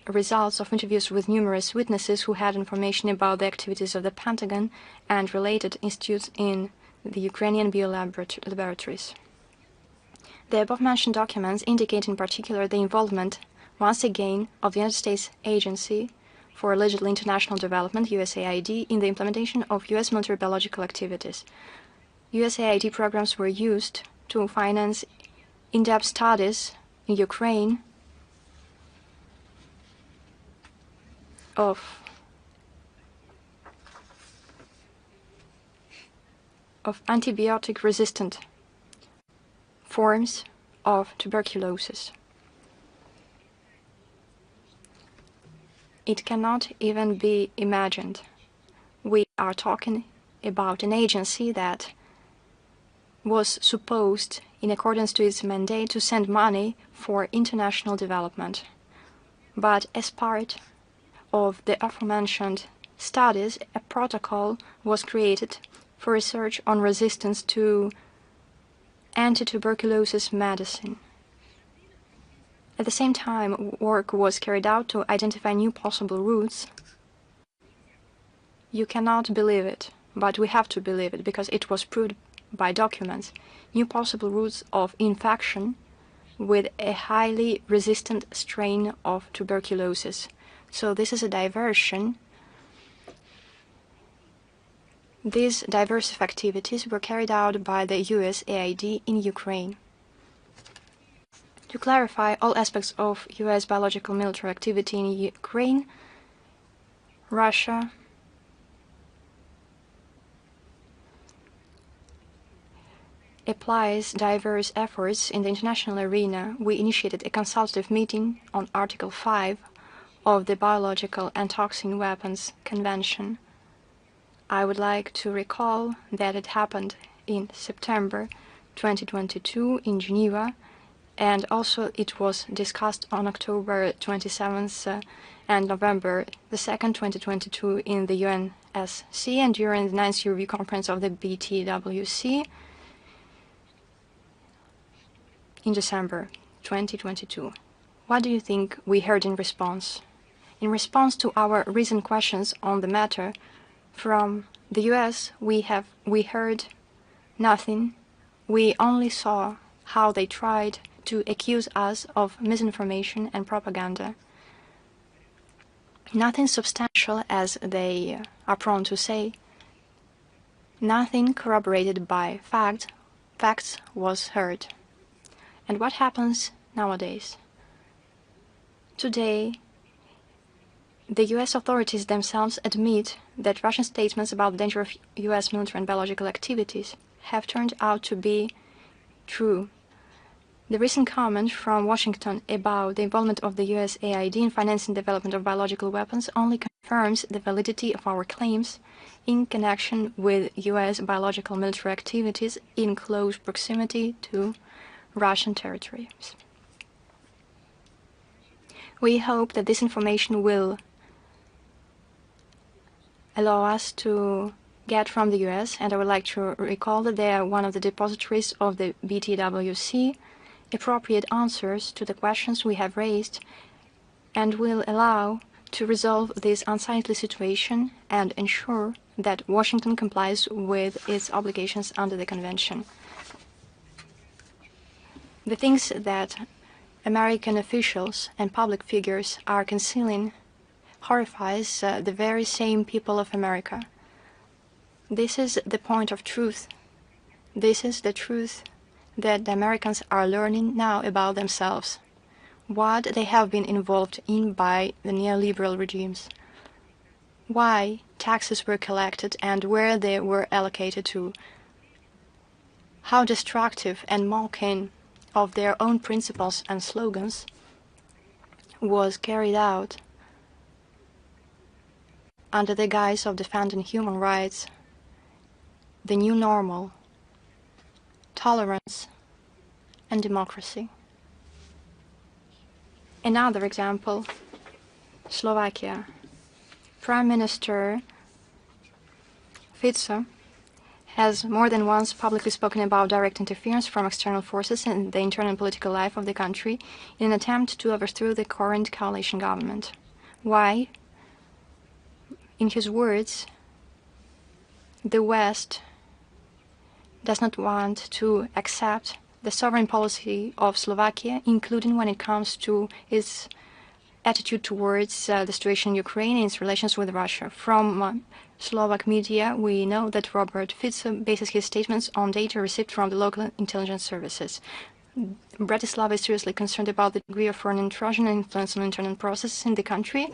results of interviews with numerous witnesses who had information about the activities of the Pentagon and related institutes in the Ukrainian biolaboratories. The above-mentioned documents indicate in particular the involvement, once again, of the United States Agency for Allegedly International Development, USAID, in the implementation of U.S. military biological activities. USAID programs were used to finance in-depth studies in Ukraine of antibiotic-resistant forms of tuberculosis. It cannot even be imagined. We are talking about an agency that was supposed, in accordance to its mandate, to send money for international development. But as part of the aforementioned studies, a protocol was created for research on resistance to anti-tuberculosis medicine. At the same time, work was carried out to identify new possible routes. You cannot believe it, but we have to believe it because it was proved by documents. New possible routes of infection with a highly resistant strain of tuberculosis. So this is a diversion. These diversive activities were carried out by the USAID in Ukraine. To clarify all aspects of U.S. biological military activity in Ukraine, Russia applies diverse efforts in the international arena. We initiated a consultative meeting on Article 5 of the Biological and Toxin Weapons Convention. I would like to recall that it happened in September 2022 in Geneva, and also it was discussed on October 27th and November 2nd, 2022 in the UNSC and during the 9th Review Conference of the BTWC in December 2022. What do you think we heard in response? In response to our recent questions on the matter from the US, we heard nothing. We only saw how they tried to accuse us of misinformation and propaganda. Nothing substantial, as they are prone to say. Nothing corroborated by facts was heard. And what happens nowadays? Today, the US authorities themselves admit that Russian statements about the danger of US military and biological activities have turned out to be true. The recent comment from Washington about the involvement of the USAID in financing development of biological weapons only confirms the validity of our claims in connection with US biological military activities in close proximity to Russian territories. We hope that this information will allow us to get from the US, and I would like to recall that they are one of the depositories of the BTWC, appropriate answers to the questions we have raised, and will allow to resolve this unsightly situation and ensure that Washington complies with its obligations under the Convention. The things that American officials and public figures are concealing horrifies the very same people of America. This is the point of truth. This is the truth that the Americans are learning now about themselves, what they have been involved in by the neoliberal regimes, why taxes were collected and where they were allocated to, how destructive and mocking of their own principles and slogans was carried out under the guise of defending human rights, the new normal, tolerance, and democracy. Another example, Slovakia. Prime Minister Fico has more than once publicly spoken about direct interference from external forces in the internal political life of the country in an attempt to overthrow the current coalition government. Why? In his words, the West does not want to accept the sovereign policy of Slovakia, including when it comes to its attitude towards the situation in Ukraine and its relations with Russia. From Slovak media, we know that Robert Fico bases his statements on data received from the local intelligence services. Bratislava is seriously concerned about the degree of foreign intrusion and influence on internal processes in the country.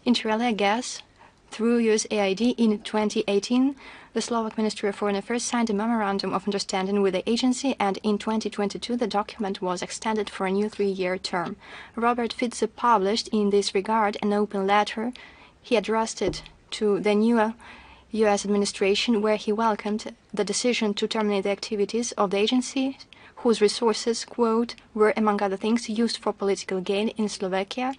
Inter alia, I guess, through USAID in 2018, the Slovak Ministry of Foreign Affairs signed a memorandum of understanding with the agency, and in 2022 the document was extended for a new 3-year term. Robert Fico published in this regard an open letter he addressed it to the new U.S. administration, where he welcomed the decision to terminate the activities of the agency, whose resources, quote, were, among other things, used for political gain in Slovakia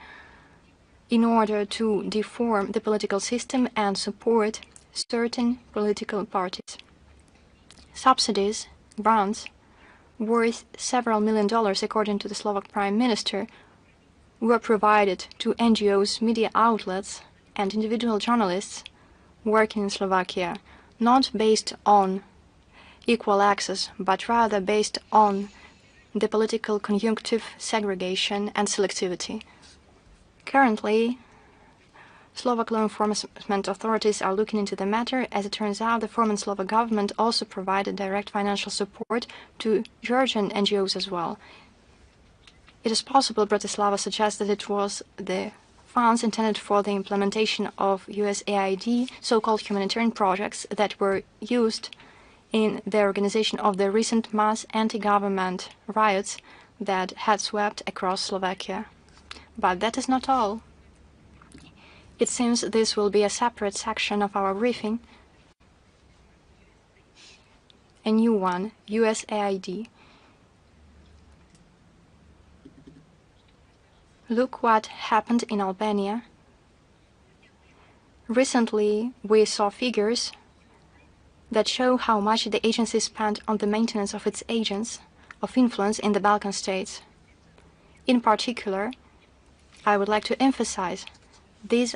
in order to deform the political system and support certain political parties. Subsidies, grants, worth several $million, according to the Slovak Prime Minister, were provided to NGOs, media outlets, and individual journalists working in Slovakia, not based on equal access, but rather based on the political conjunctive segregation and selectivity. Currently, Slovak law enforcement authorities are looking into the matter. As it turns out, the former Slovak government also provided direct financial support to Georgian NGOs as well. It is possible Bratislava suggests that it was the funds intended for the implementation of USAID so-called humanitarian projects that were used in the organization of the recent mass anti-government riots that had swept across Slovakia. But that is not all. It seems this will be a separate section of our briefing. A new one, USAID. Look what happened in Albania. Recently, we saw figures that show how much the agency spent on the maintenance of its agents of influence in the Balkan states. In particular, I would like to emphasize, these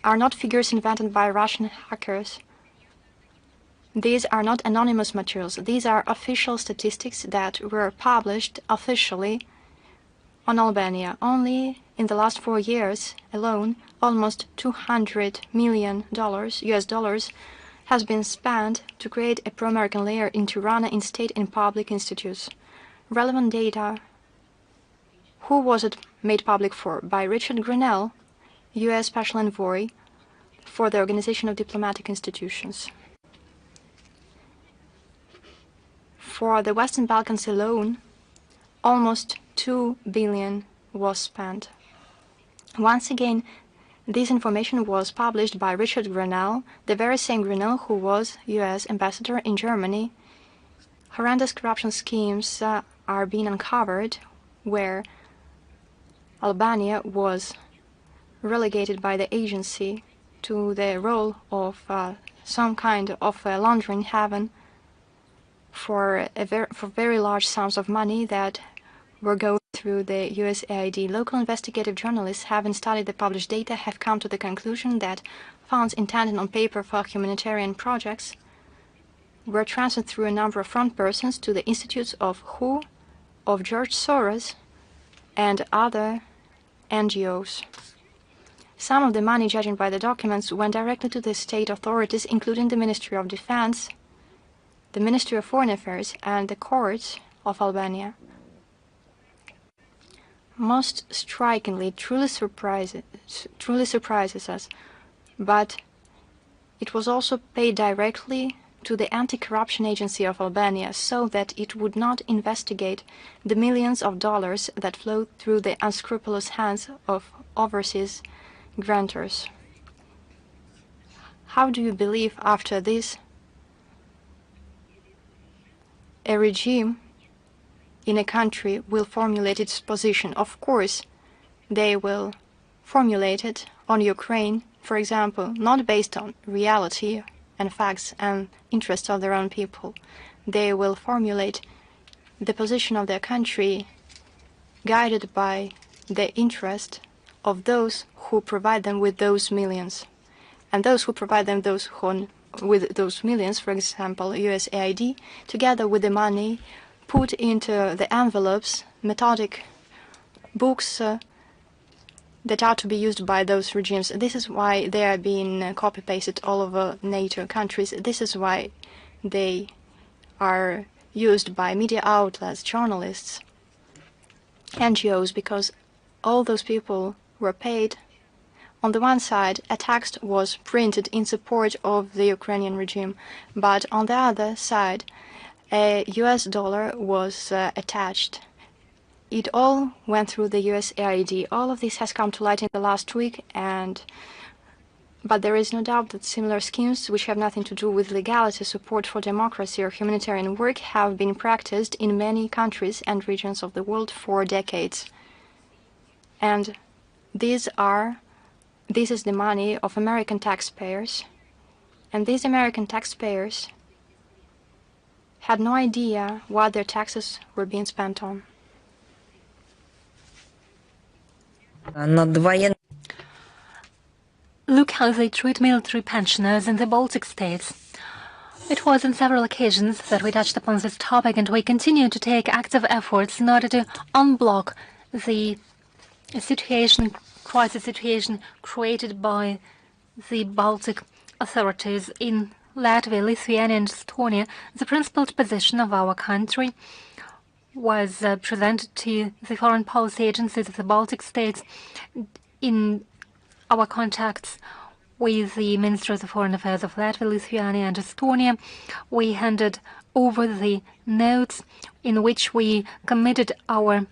are not figures invented by Russian hackers. These are not anonymous materials. These are official statistics that were published officially on Albania. Only in the last 4 years alone, almost $200 million US dollars has been spent to create a pro-American layer in Tirana in state and public institutes. Relevant data. Who was it made public for? By Richard Grenell, U.S. Special Envoy for the Organization of Diplomatic Institutions. For the Western Balkans alone, almost 2 billion was spent. Once again, this information was published by Richard Grenell, the very same Grenell who was US ambassador in Germany. Horrendous corruption schemes are being uncovered where Albania was relegated by the agency to the role of some kind of a laundering haven for very large sums of money that were going through the USAID. Local investigative journalists, having studied the published data, have come to the conclusion that funds intended on paper for humanitarian projects were transferred through a number of front persons to the institutes of WHO, of George Soros, and other NGOs. Some of the money, judging by the documents, went directly to the state authorities, including the Ministry of Defense, the Ministry of Foreign Affairs, and the courts of Albania. Most strikingly, truly surprises us, but it was also paid directly to the Anti-Corruption Agency of Albania so that it would not investigate the millions of dollars that flowed through the unscrupulous hands of overseas grantors. How do you believe after this a regime in a country will formulate its position? Of course, they will formulate it on Ukraine, for example, not based on reality and facts and interests of their own people. They will formulate the position of their country guided by the interest of those who provide them with those millions. And those who provide them with those millions, for example, USAID, together with the money put into the envelopes, methodic books that are to be used by those regimes. This is why they are being copy-pasted all over NATO countries. This is why they are used by media outlets, journalists, NGOs, because all those people were paid. On the one side, a text was printed in support of the Ukrainian regime, but on the other side, a US dollar was attached. It all went through the USAID. All of this has come to light in the last week, but there is no doubt that similar schemes, which have nothing to do with legality, support for democracy, or humanitarian work, have been practiced in many countries and regions of the world for decades. And this is the money of American taxpayers, and these American taxpayers had no idea what their taxes were being spent on. Look how they treat military pensioners in the Baltic states. It was on several occasions that we touched upon this topic, and we continue to take active efforts in order to unblock the crisis situation created by the Baltic authorities in Latvia, Lithuania, and Estonia. The principled position of our country was presented to the foreign policy agencies of the Baltic states in our contacts with the Ministers of Foreign Affairs of Latvia, Lithuania, and Estonia. We handed over the notes in which we committed our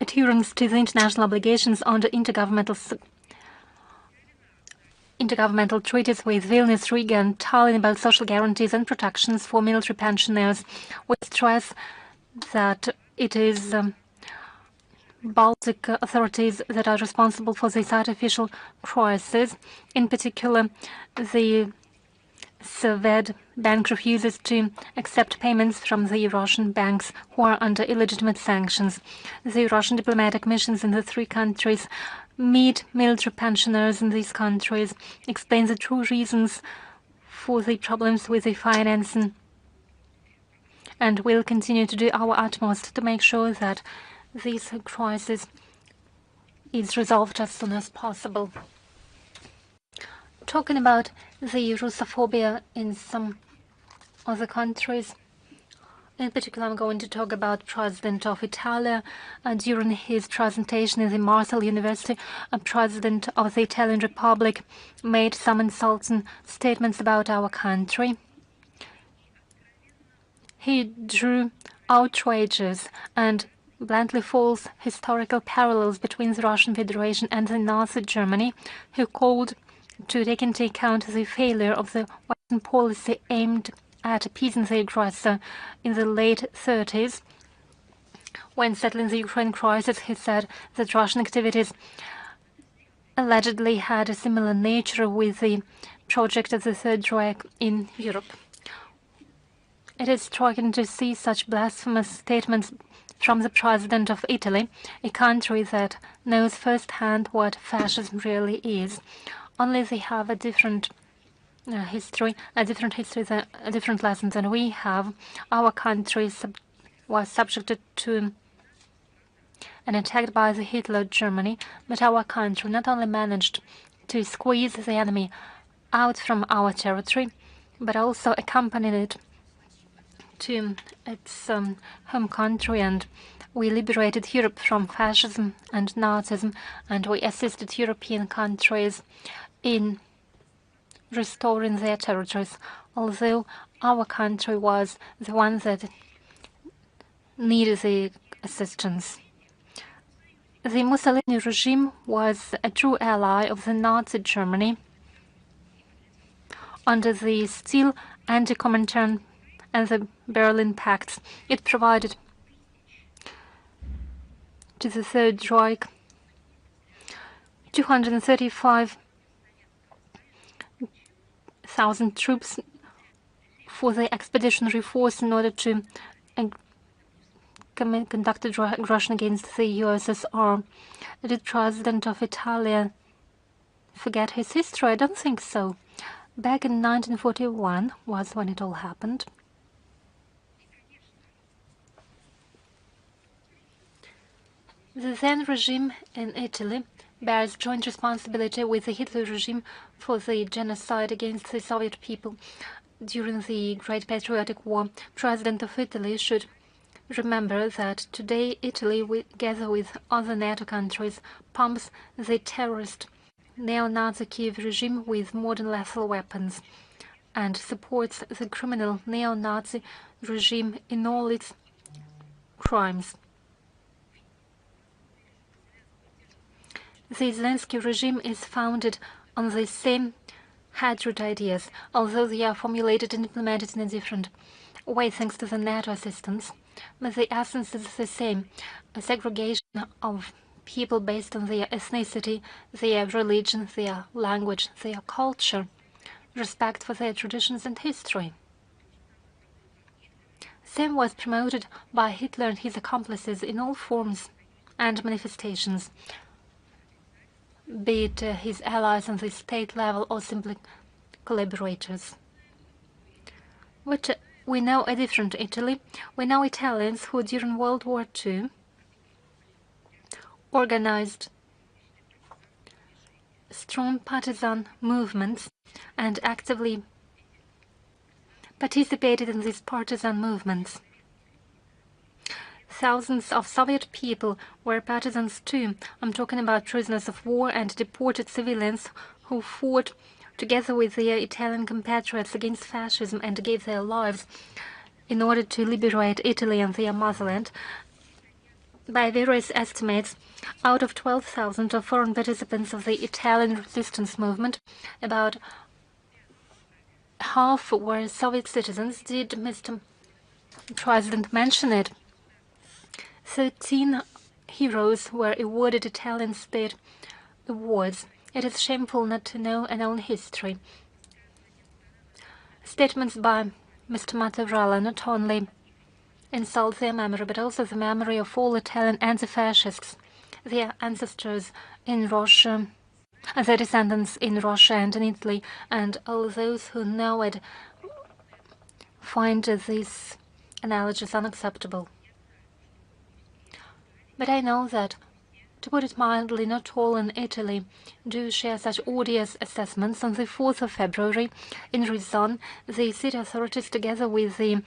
adherence to the international obligations under intergovernmental treaties with Vilnius, Riga, and Tallinn about social guarantees and protections for military pensioners. We stress that it is Baltic authorities that are responsible for this artificial crisis. In particular, the Swed Bank refuses to accept payments from the Russian banks who are under illegitimate sanctions. The Russian diplomatic missions in the three countries meet military pensioners in these countries, explain the true reasons for the problems with the financing, and will continue to do our utmost to make sure that this crisis is resolved as soon as possible. Talking about the Russophobia in some other countries, in particular, I'm going to talk about President of Italy. During his presentation in the Limassol University, a President of the Italian Republic made some insulting statements about our country. He drew outrageous and bluntly false historical parallels between the Russian Federation and the Nazi Germany, who called to take into account the failure of the Western policy aimed at appeasing the aggressor in the late 30s. When settling the Ukraine crisis, he said that Russian activities allegedly had a similar nature with the project of the Third Reich in Europe. It is striking to see such blasphemous statements from the President of Italy, a country that knows firsthand what fascism really is. Only they have a different history, a different lesson than we have. Our country was subjected to and attacked by the Hitler Germany, but our country not only managed to squeeze the enemy out from our territory, but also accompanied it to its home country, and we liberated Europe from fascism and Nazism, and we assisted European countries in restoring their territories, although our country was the one that needed the assistance. The Mussolini regime was a true ally of the Nazi Germany under the still anti-Comintern and the Berlin Pacts. It provided to the Third Reich 235,000 troops for the expeditionary force in order to conduct aggression against the USSR. Did President of Italy forget his history? I don't think so. Back in 1941 was when it all happened. The then regime in Italy bears joint responsibility with the Hitler regime for the genocide against the Soviet people during the Great Patriotic War. President of Italy should remember that today Italy, together with other NATO countries, pumps the terrorist neo-Nazi Kiev regime with modern lethal weapons and supports the criminal neo-Nazi regime in all its crimes. The Zelensky regime is founded on the same hatred ideas, although they are formulated and implemented in a different way thanks to the NATO assistance. But the essence is the same: a segregation of people based on their ethnicity, their religion, their language, their culture, respect for their traditions and history. Same was promoted by Hitler and his accomplices in all forms and manifestations, be it his allies on the state level or simply collaborators. But we know a different Italy. We know Italians who, during World War II, organized strong partisan movements and actively participated in these partisan movements. Thousands of Soviet people were partisans too. I'm talking about prisoners of war and deported civilians who fought together with their Italian compatriots against fascism and gave their lives in order to liberate Italy and their motherland. By various estimates, out of 12,000 of foreign participants of the Italian resistance movement, about half were Soviet citizens. Did Mr. President mention it? 13 heroes were awarded Italian state awards. It is shameful not to know an own history. Statements by Mr. Mattarella not only insult their memory, but also the memory of all Italian anti-fascists, their ancestors in Russia, their descendants in Russia and in Italy, and all those who know it find these analogies unacceptable. But I know that, to put it mildly, not all in Italy do share such odious assessments. On the 4th of February, in Rizon, the city authorities, together with the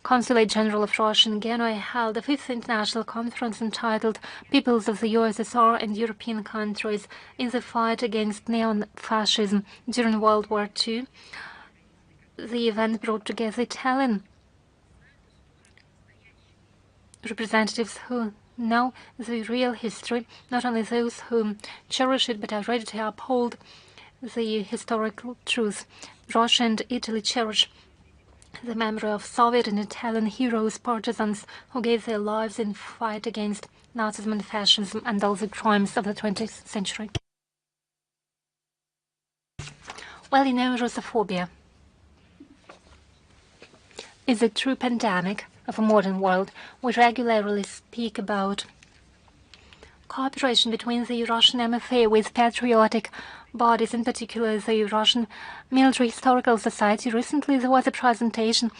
Consulate General of Russia in Genoa, held a 5th international conference entitled Peoples of the USSR and European Countries in the Fight Against Neo-Fascism during World War II. The event brought together Italian representatives who know the real history, not only those who cherish it but are ready to uphold the historical truth. Russia and Italy cherish the memory of Soviet and Italian heroes, partisans who gave their lives in fight against Nazism and fascism and all the crimes of the 20th century. Well, Russophobia is a true pandemic of a modern world. We regularly speak about cooperation between the Russian MFA with patriotic bodies, in particular the Russian Military Historical Society. Recently, there was a presentation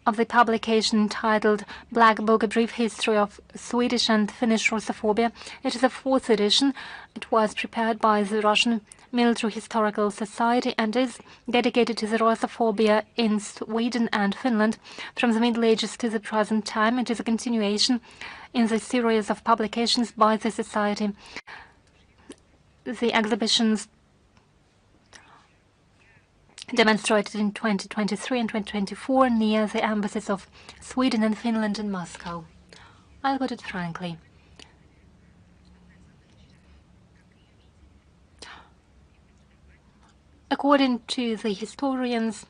of the publication entitled Black Book, A Brief History of Swedish and Finnish Russophobia. It is the 4th edition. It was prepared by the Russian Military Historical Society and is dedicated to the Russophobia in Sweden and Finland from the Middle Ages to the present time. It is a continuation in the series of publications by the Society. The exhibitions demonstrated in 2023 and 2024 near the embassies of Sweden and Finland in Moscow. I'll put it frankly. According to the historians,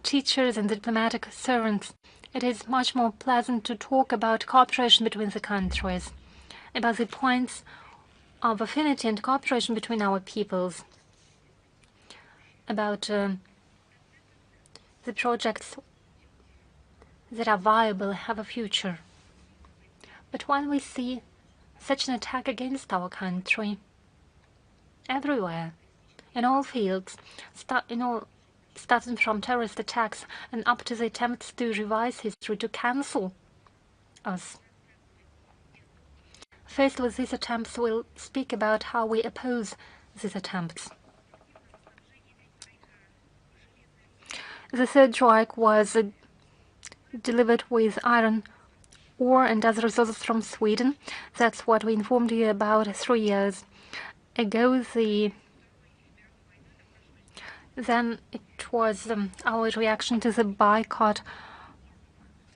teachers and diplomatic servants, it is much more pleasant to talk about cooperation between the countries, about the points of affinity and cooperation between our peoples, about the projects that are viable, have a future. But when we see such an attack against our country, everywhere, in all fields, starting from terrorist attacks and up to the attempts to revise history, to cancel us. Faced with these attempts, we'll speak about how we oppose these attempts. The Third Reich was delivered with iron ore and other resources from Sweden. That's what we informed you about 3 years ago. Then it was our reaction to the boycott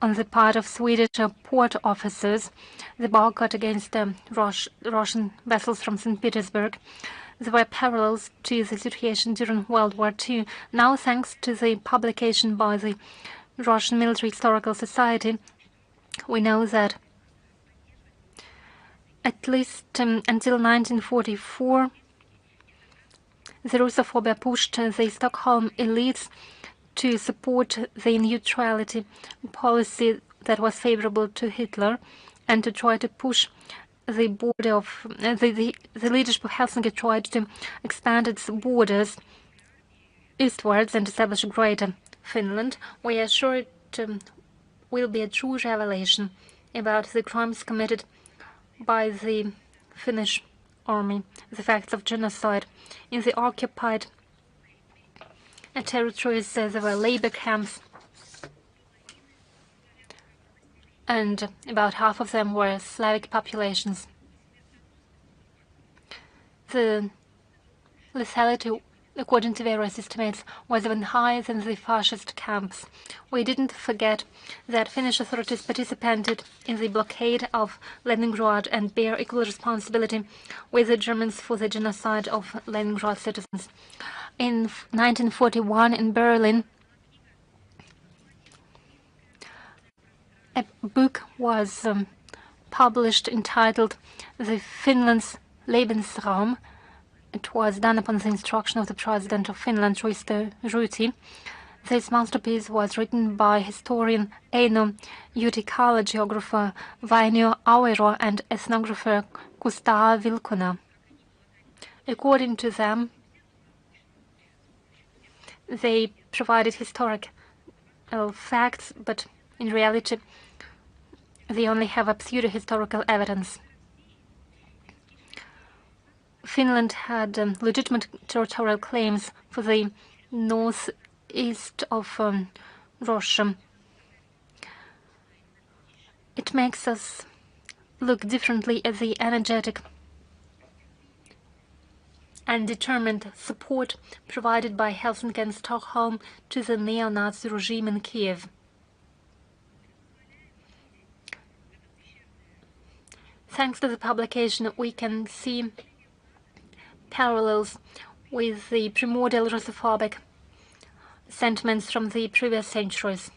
on the part of Swedish port officers, the boycott against Russian vessels from St. Petersburg. There were parallels to the situation during World War II. Now, thanks to the publication by the Russian Military Historical Society, we know that at least until 1944, the Russophobia pushed the Stockholm elites to support the neutrality policy that was favorable to Hitler and to try to push the border of the leadership of Helsinki tried to expand its borders eastwards and establish a greater Finland. We are sure it will be a true revelation about the crimes committed by the Finnish army, the facts of genocide. In the occupied territories, there were labor camps, and about half of them were Slavic populations. The lethality, according to various estimates, was even higher than the fascist camps. We didn't forget that Finnish authorities participated in the blockade of Leningrad and bear equal responsibility with the Germans for the genocide of Leningrad citizens. In 1941 in Berlin, a book was published entitled The Finland's Lebensraum. It was done upon the instruction of the President of Finland, Risto Ryti. This masterpiece was written by historian Eino Jutikala, geographer Vainio Auero, and ethnographer Kustaa Vilkuna. According to them, they provided historic facts, but in reality, they only have a pseudo-historical evidence. Finland had legitimate territorial claims for the northeast of Russia. It makes us look differently at the energetic and determined support provided by Helsinki and Stockholm to the neo-Nazi regime in Kiev. Thanks to the publication, we can see parallels with the primordial Russophobic sentiments from the previous centuries.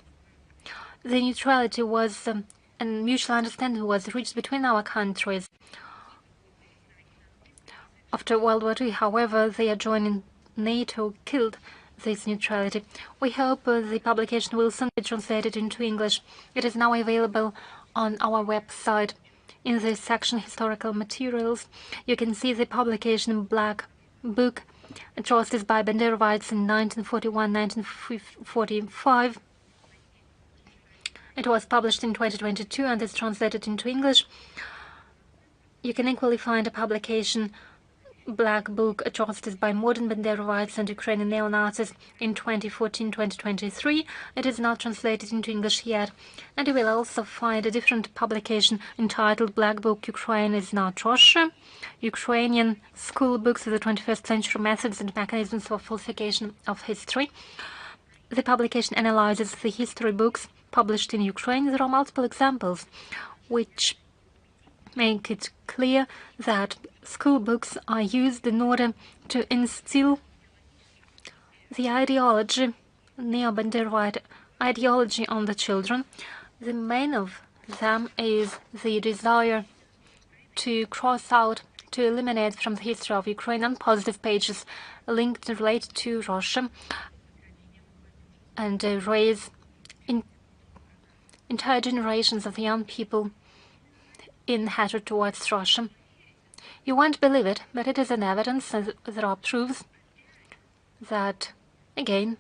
The neutrality was and mutual understanding was reached between our countries. After World War II, however, the adjoining NATO killed this neutrality. We hope the publication will soon be translated into English. It is now available on our website. In this section, Historical Materials, you can see the publication Black Book, Atrocities by Banderovites in 1941-1945. It was published in 2022 and is translated into English. You can equally find a publication Black Book, Atrocities by Modern Banderovites and Ukrainian Neo-Nazis in 2014-2023. It is not translated into English yet. And you will also find a different publication entitled Black Book, Ukraine is not Russia, Ukrainian School Books of the 21st Century Methods and Mechanisms for Falsification of History. The publication analyzes the history books published in Ukraine. There are multiple examples which make it clear that school books are used in order to instill the ideology, neo-Banderovite ideology, on the children. The main of them is the desire to cross out, to eliminate from the history of Ukraine unpositive pages linked and related to Russia, and raise entire generations of young people in hatred towards Russia. You won't believe it, but it is an evidence, and there are proofs that, again,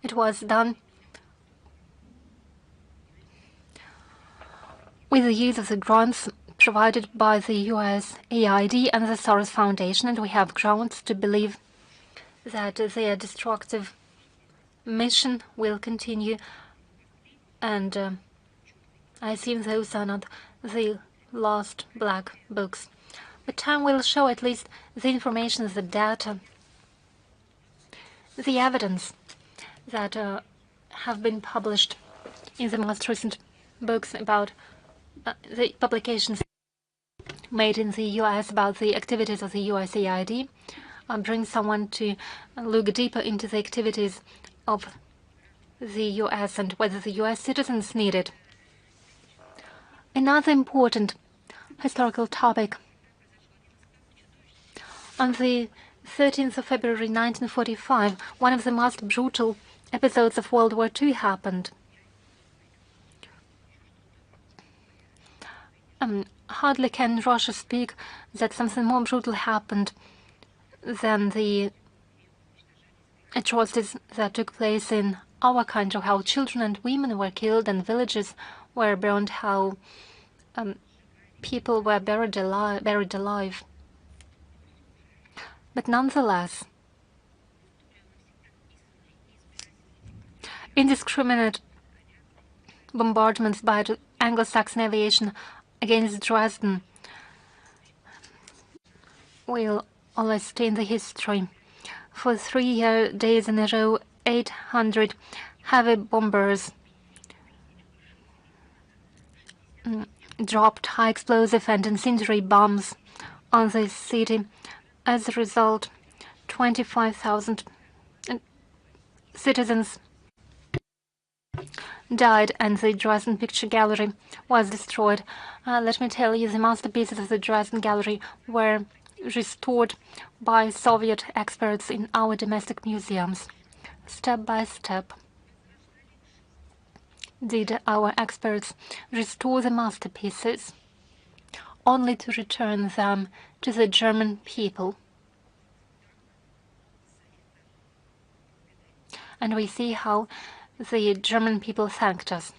it was done with the use of the grants provided by the USAID and the Soros Foundation, and we have grounds to believe that their destructive mission will continue, and I assume those are not the last black books. But time will show at least the information, the data, the evidence that have been published in the most recent books about the publications made in the US about the activities of the USAID, bring someone to look deeper into the activities of the US and whether the US citizens need it. Another important historical topic. On the 13th of February 1945, one of the most brutal episodes of World War II happened. Hardly can Russia speak that something more brutal happened than the atrocities that took place in our country, how children and women were killed and villages were burned, how people were buried alive. But nonetheless, indiscriminate bombardments by Anglo-Saxon aviation against Dresden will always stay in the history. For 3 days in a row, 800 heavy bombers dropped high explosive and incendiary bombs on the city. As a result, 25,000 citizens died and the Dresden Picture Gallery was destroyed. Let me tell you, the masterpieces of the Dresden Gallery were restored by Soviet experts in our domestic museums. Step by step did our experts restore the masterpieces, only to return them to the German people. And we see how the German people thanked us.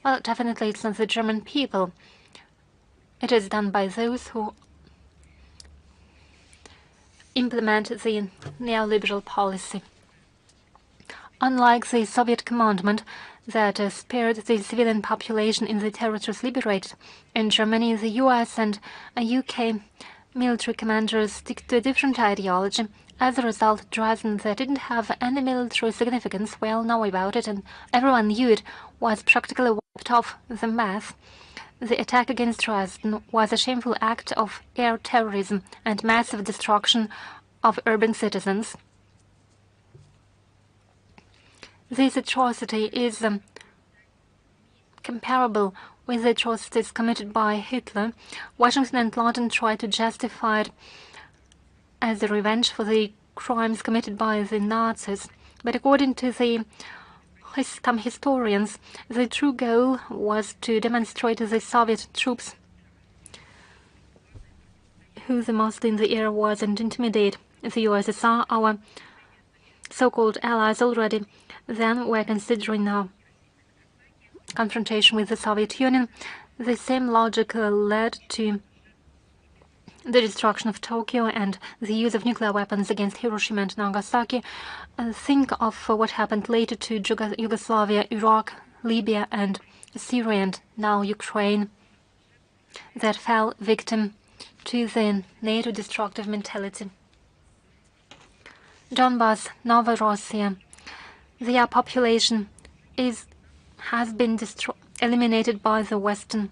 Well, definitely it's not the German people. It is done by those who implement the neoliberal policy. Unlike the Soviet commandment that spared the civilian population in the territories liberated, in Germany, the US and UK military commanders stick to a different ideology. As a result, Dresden, that didn't have any military significance, we all know about it and everyone knew it, was practically of the math, the attack against Dresden was a shameful act of air terrorism and massive destruction of urban citizens. This atrocity is comparable with the atrocities committed by Hitler. Washington and London tried to justify it as a revenge for the crimes committed by the Nazis. But according to some historians, the true goal was to demonstrate to the Soviet troops who the muscle in the air was and intimidate the USSR. Our so-called allies already then were considering now confrontation with the Soviet Union. The same logic led to the destruction of Tokyo and the use of nuclear weapons against Hiroshima and Nagasaki. Think of what happened later to Yugoslavia, Iraq, Libya and Syria, and now Ukraine, that fell victim to the NATO destructive mentality. Donbass, Novorossiya, their population has been eliminated by the Western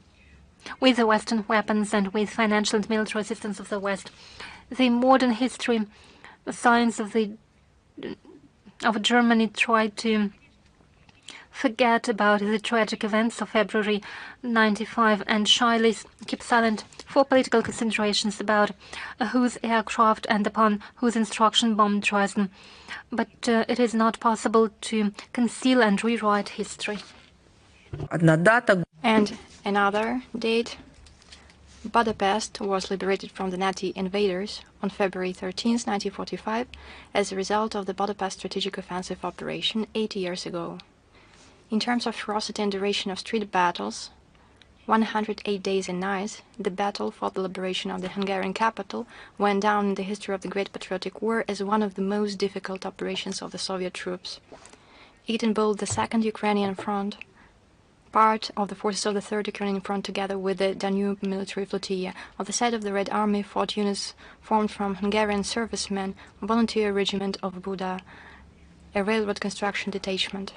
weapons and with financial and military assistance of the West. The modern history science of Germany tried to forget about the tragic events of February 95 and shyly keep silent for political considerations about whose aircraft and upon whose instruction bombed Dresden. But it is not possible to conceal and rewrite history. And another date, Budapest was liberated from the Nazi invaders on February 13, 1945, as a result of the Budapest Strategic Offensive Operation 80 years ago. In terms of ferocity and duration of street battles, 108 days and nights, the battle for the liberation of the Hungarian capital went down in the history of the Great Patriotic War as one of the most difficult operations of the Soviet troops. It involved the Second Ukrainian Front, part of the forces of the Third Ukrainian Front together with the Danube military flotilla. On the side of the Red Army fought units formed from Hungarian servicemen, a volunteer regiment of Buda, a railroad construction detachment.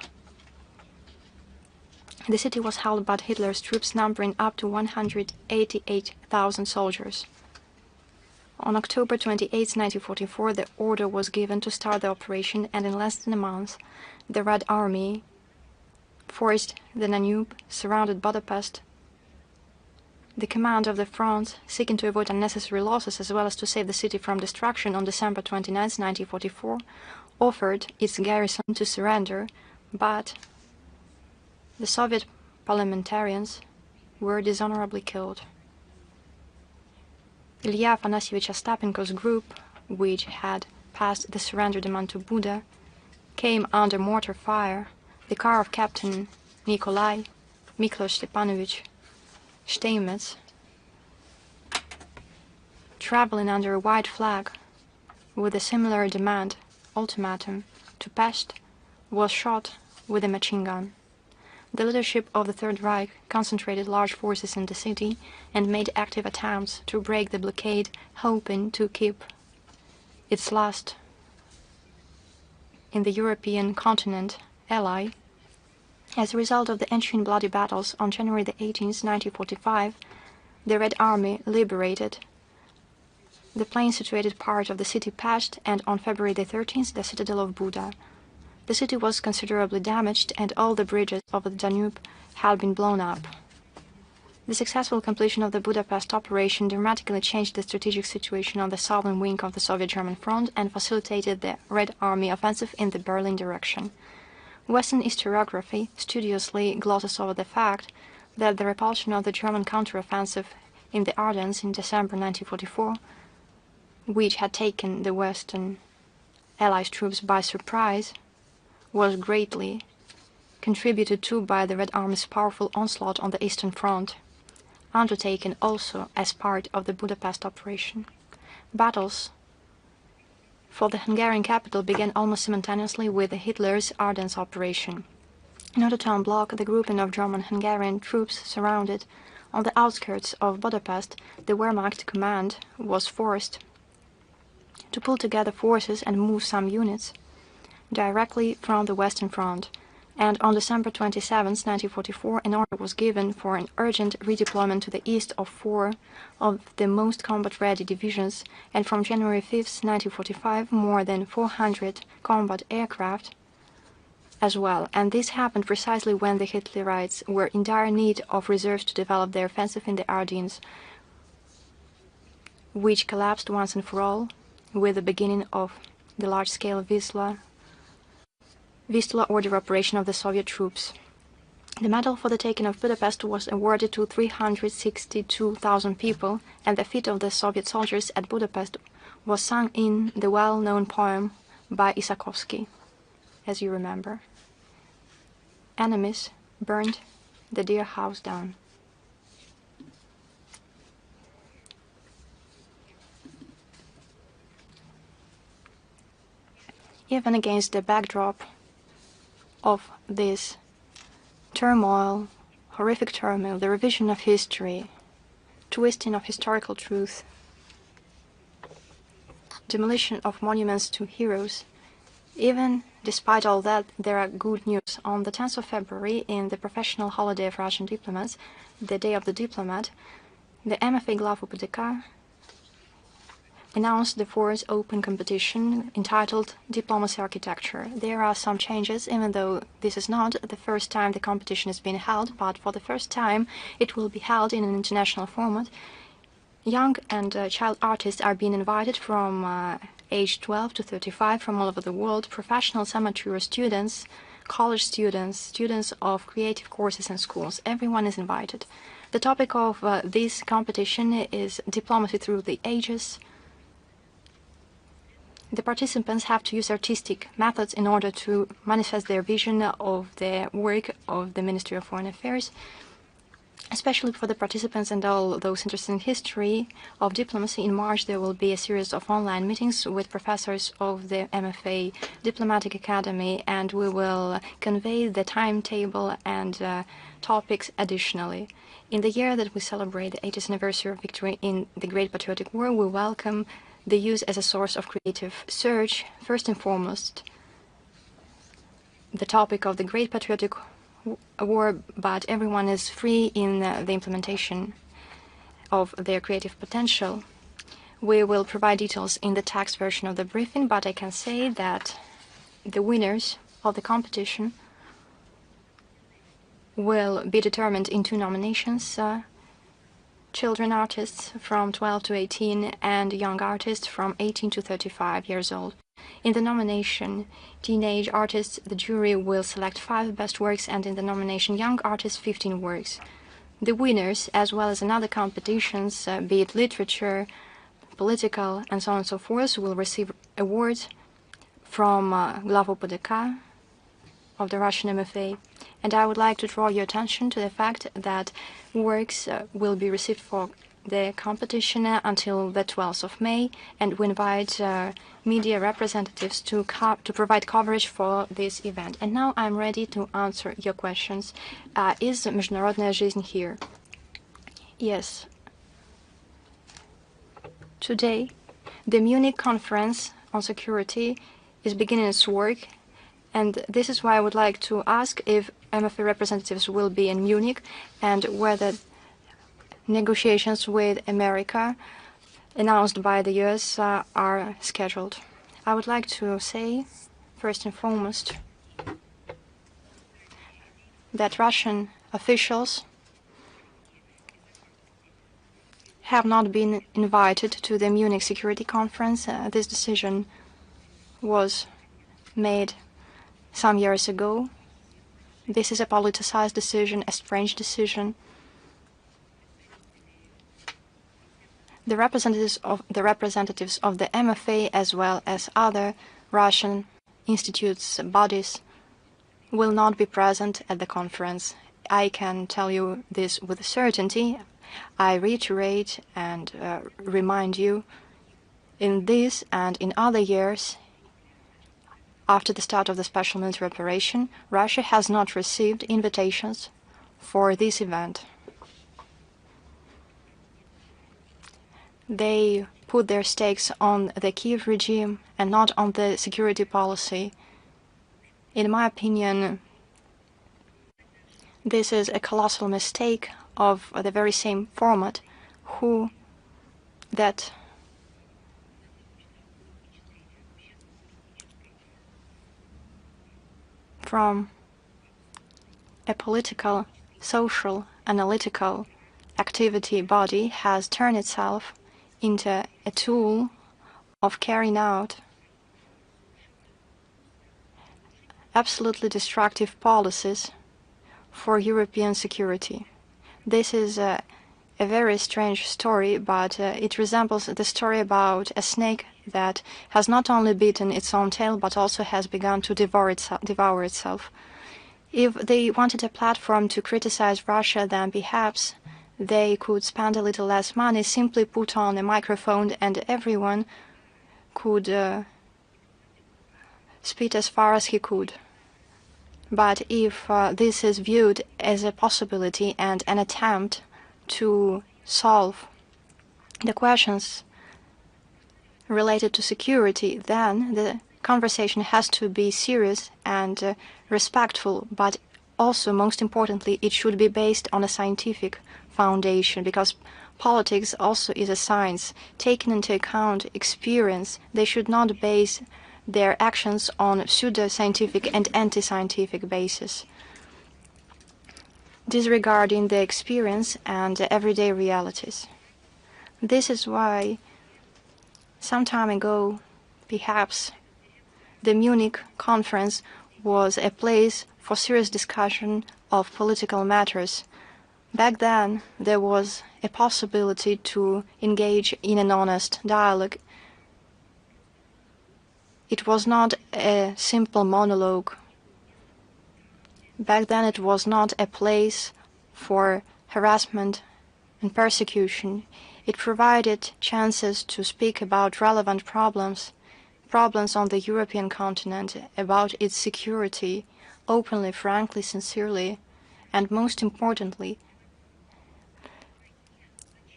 The city was held by Hitler's troops numbering up to 188,000 soldiers. On October 28, 1944, the order was given to start the operation, and in less than a month, the Red Army forced the Danube, surrounded Budapest. The command of the front, seeking to avoid unnecessary losses as well as to save the city from destruction, on December 29, 1944, offered its garrison to surrender, but the Soviet parliamentarians were dishonorably killed. Ilya Afanasyevich Ostapenko's group, which had passed the surrender demand to Buda, came under mortar fire. The car of Captain Nikolai Miklos Stepanovich Steinmetz, traveling under a white flag with a similar ultimatum to Pest, was shot with a machine gun. The leadership of the Third Reich concentrated large forces in the city and made active attempts to break the blockade, hoping to keep its last in the European continent ally. As a result of the ensuing bloody battles, on January 18, 1945, the Red Army liberated the plain-situated part of the city Pest, and on February 13th, the citadel of Buda. The city was considerably damaged, and all the bridges of the Danube had been blown up. The successful completion of the Budapest operation dramatically changed the strategic situation on the southern wing of the Soviet-German front and facilitated the Red Army offensive in the Berlin direction. Western historiography studiously glosses over the fact that the repulsion of the German counteroffensive in the Ardennes in December 1944, which had taken the Western Allies troops by surprise, was greatly contributed to by the Red Army's powerful onslaught on the Eastern Front, undertaken also as part of the Budapest operation. Battles for the Hungarian capital began almost simultaneously with Hitler's Ardennes operation. In order to unblock the grouping of German-Hungarian troops surrounded on the outskirts of Budapest, the Wehrmacht command was forced to pull together forces and move some units directly from the Western Front. And on December 27, 1944, an order was given for an urgent redeployment to the east of 4 of the most combat-ready divisions, and from January 5, 1945, more than 400 combat aircraft as well. And this happened precisely when the Hitlerites were in dire need of reserves to develop their offensive in the Ardennes, which collapsed once and for all with the beginning of the large-scale Vistula order operation of the Soviet troops. The medal for the taking of Budapest was awarded to 362,000 people, and the feat of the Soviet soldiers at Budapest was sung in the well-known poem by Isakovsky, as you remember. Enemies burned the dear house down. Even against the backdrop of this turmoil, horrific turmoil, the revision of history, twisting of historical truth, demolition of monuments to heroes, even despite all that, there are good news. On the 10th of February, in the professional holiday of Russian diplomats, the Day of the Diplomat, the MFA Glava announced the fourth open competition entitled Diplomacy Architecture. There are some changes, even though this is not the first time the competition has been held, but for the first time it will be held in an international format. Young and child artists are being invited from age 12 to 35 from all over the world, professional amateur students, college students, students of creative courses and schools. Everyone is invited. The topic of this competition is diplomacy through the ages. The participants have to use artistic methods in order to manifest their vision of the work of the Ministry of Foreign Affairs. Especially for the participants and all those interested in history of diplomacy, in March there will be a series of online meetings with professors of the MFA Diplomatic Academy, and we will convey the timetable and topics additionally. In the year that we celebrate the 80th anniversary of victory in the Great Patriotic War, we welcome the use as a source of creative search, first and foremost, the topic of the Great Patriotic War, but everyone is free in the implementation of their creative potential. We will provide details in the text version of the briefing, but I can say that the winners of the competition will be determined in 2 nominations. Children artists from 12 to 18 and young artists from 18 to 35 years old. In the nomination Teenage Artists, the jury will select 5 best works, and in the nomination Young Artists, 15 works. The winners, as well as in other competitions, be it literature, political, and so on and so forth, will receive awards from Glava UPDK of the Russian MFA. And I would like to draw your attention to the fact that works will be received for the competition until the 12th of May, and we invite media representatives to provide coverage for this event. And now I'm ready to answer your questions. Is Международная жизнь here? Yes. Today, the Munich Conference on Security is beginning its work, and this is why I would like to ask if MFA representatives will be in Munich and whether negotiations with America announced by the US are scheduled. I would like to say, first and foremost, that Russian officials have not been invited to the Munich Security Conference. This decision was made some years ago. This is a politicized decision, a strange decision. The representatives of the MFA, as well as other Russian institutes, bodies, will not be present at the conference. I can tell you this with certainty. I reiterate and remind you, in this and in other years, after the start of the special military operation, Russia has not received invitations for this event. They put their stakes on the Kiev regime and not on the security policy. In my opinion, This is a colossal mistake of the very same format that from a political, social, analytical activity body has turned itself into a tool of carrying out absolutely destructive policies for European security. This is a very strange story, but it resembles the story about a snake that has not only bitten its own tail, but also has begun to devour itself. If they wanted a platform to criticize Russia, then perhaps they could spend a little less money, simply put on a microphone, and everyone could spit as far as he could. But if this is viewed as a possibility and an attempt to solve the questions related to security, then the conversation has to be serious and respectful, but also, most importantly, it should be based on a scientific foundation, because politics also is a science. Taking into account experience, they should not base their actions on pseudo-scientific and anti-scientific basis, disregarding the experience and everyday realities. This is why some time ago, perhaps, the Munich conference was a place for serious discussion of political matters. Back then, there was a possibility to engage in an honest dialogue. It was not a simple monologue. Back then, it was not a place for harassment and persecution. It provided chances to speak about relevant problems on the European continent, about its security, openly, frankly, sincerely, and most importantly,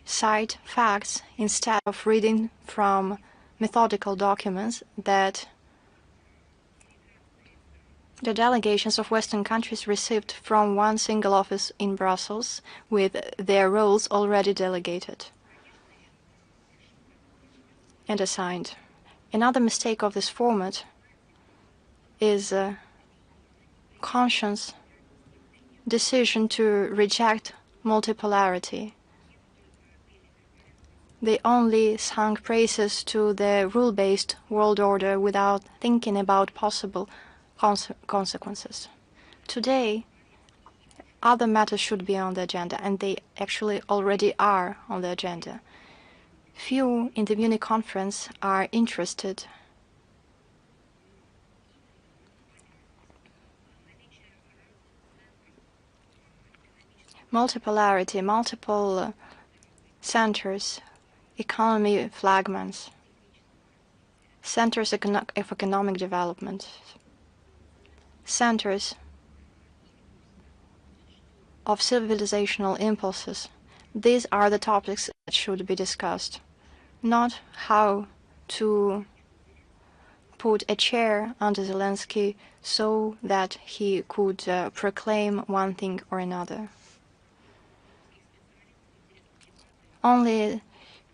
cite facts instead of reading from methodical documents that the delegations of Western countries received from one single office in Brussels with their roles already delegated and assigned. Another mistake of this format is a conscious decision to reject multipolarity. They only sang praises to the rule-based world order without thinking about possible consequences. Today, other matters should be on the agenda, and they actually already are on the agenda. Few in the Munich conference are interested multipolarity, multiple centers, economy flagmans, centers of economic development, centers of civilizational impulses. These are the topics that should be discussed, not how to put a chair under Zelensky so that he could proclaim one thing or another. Only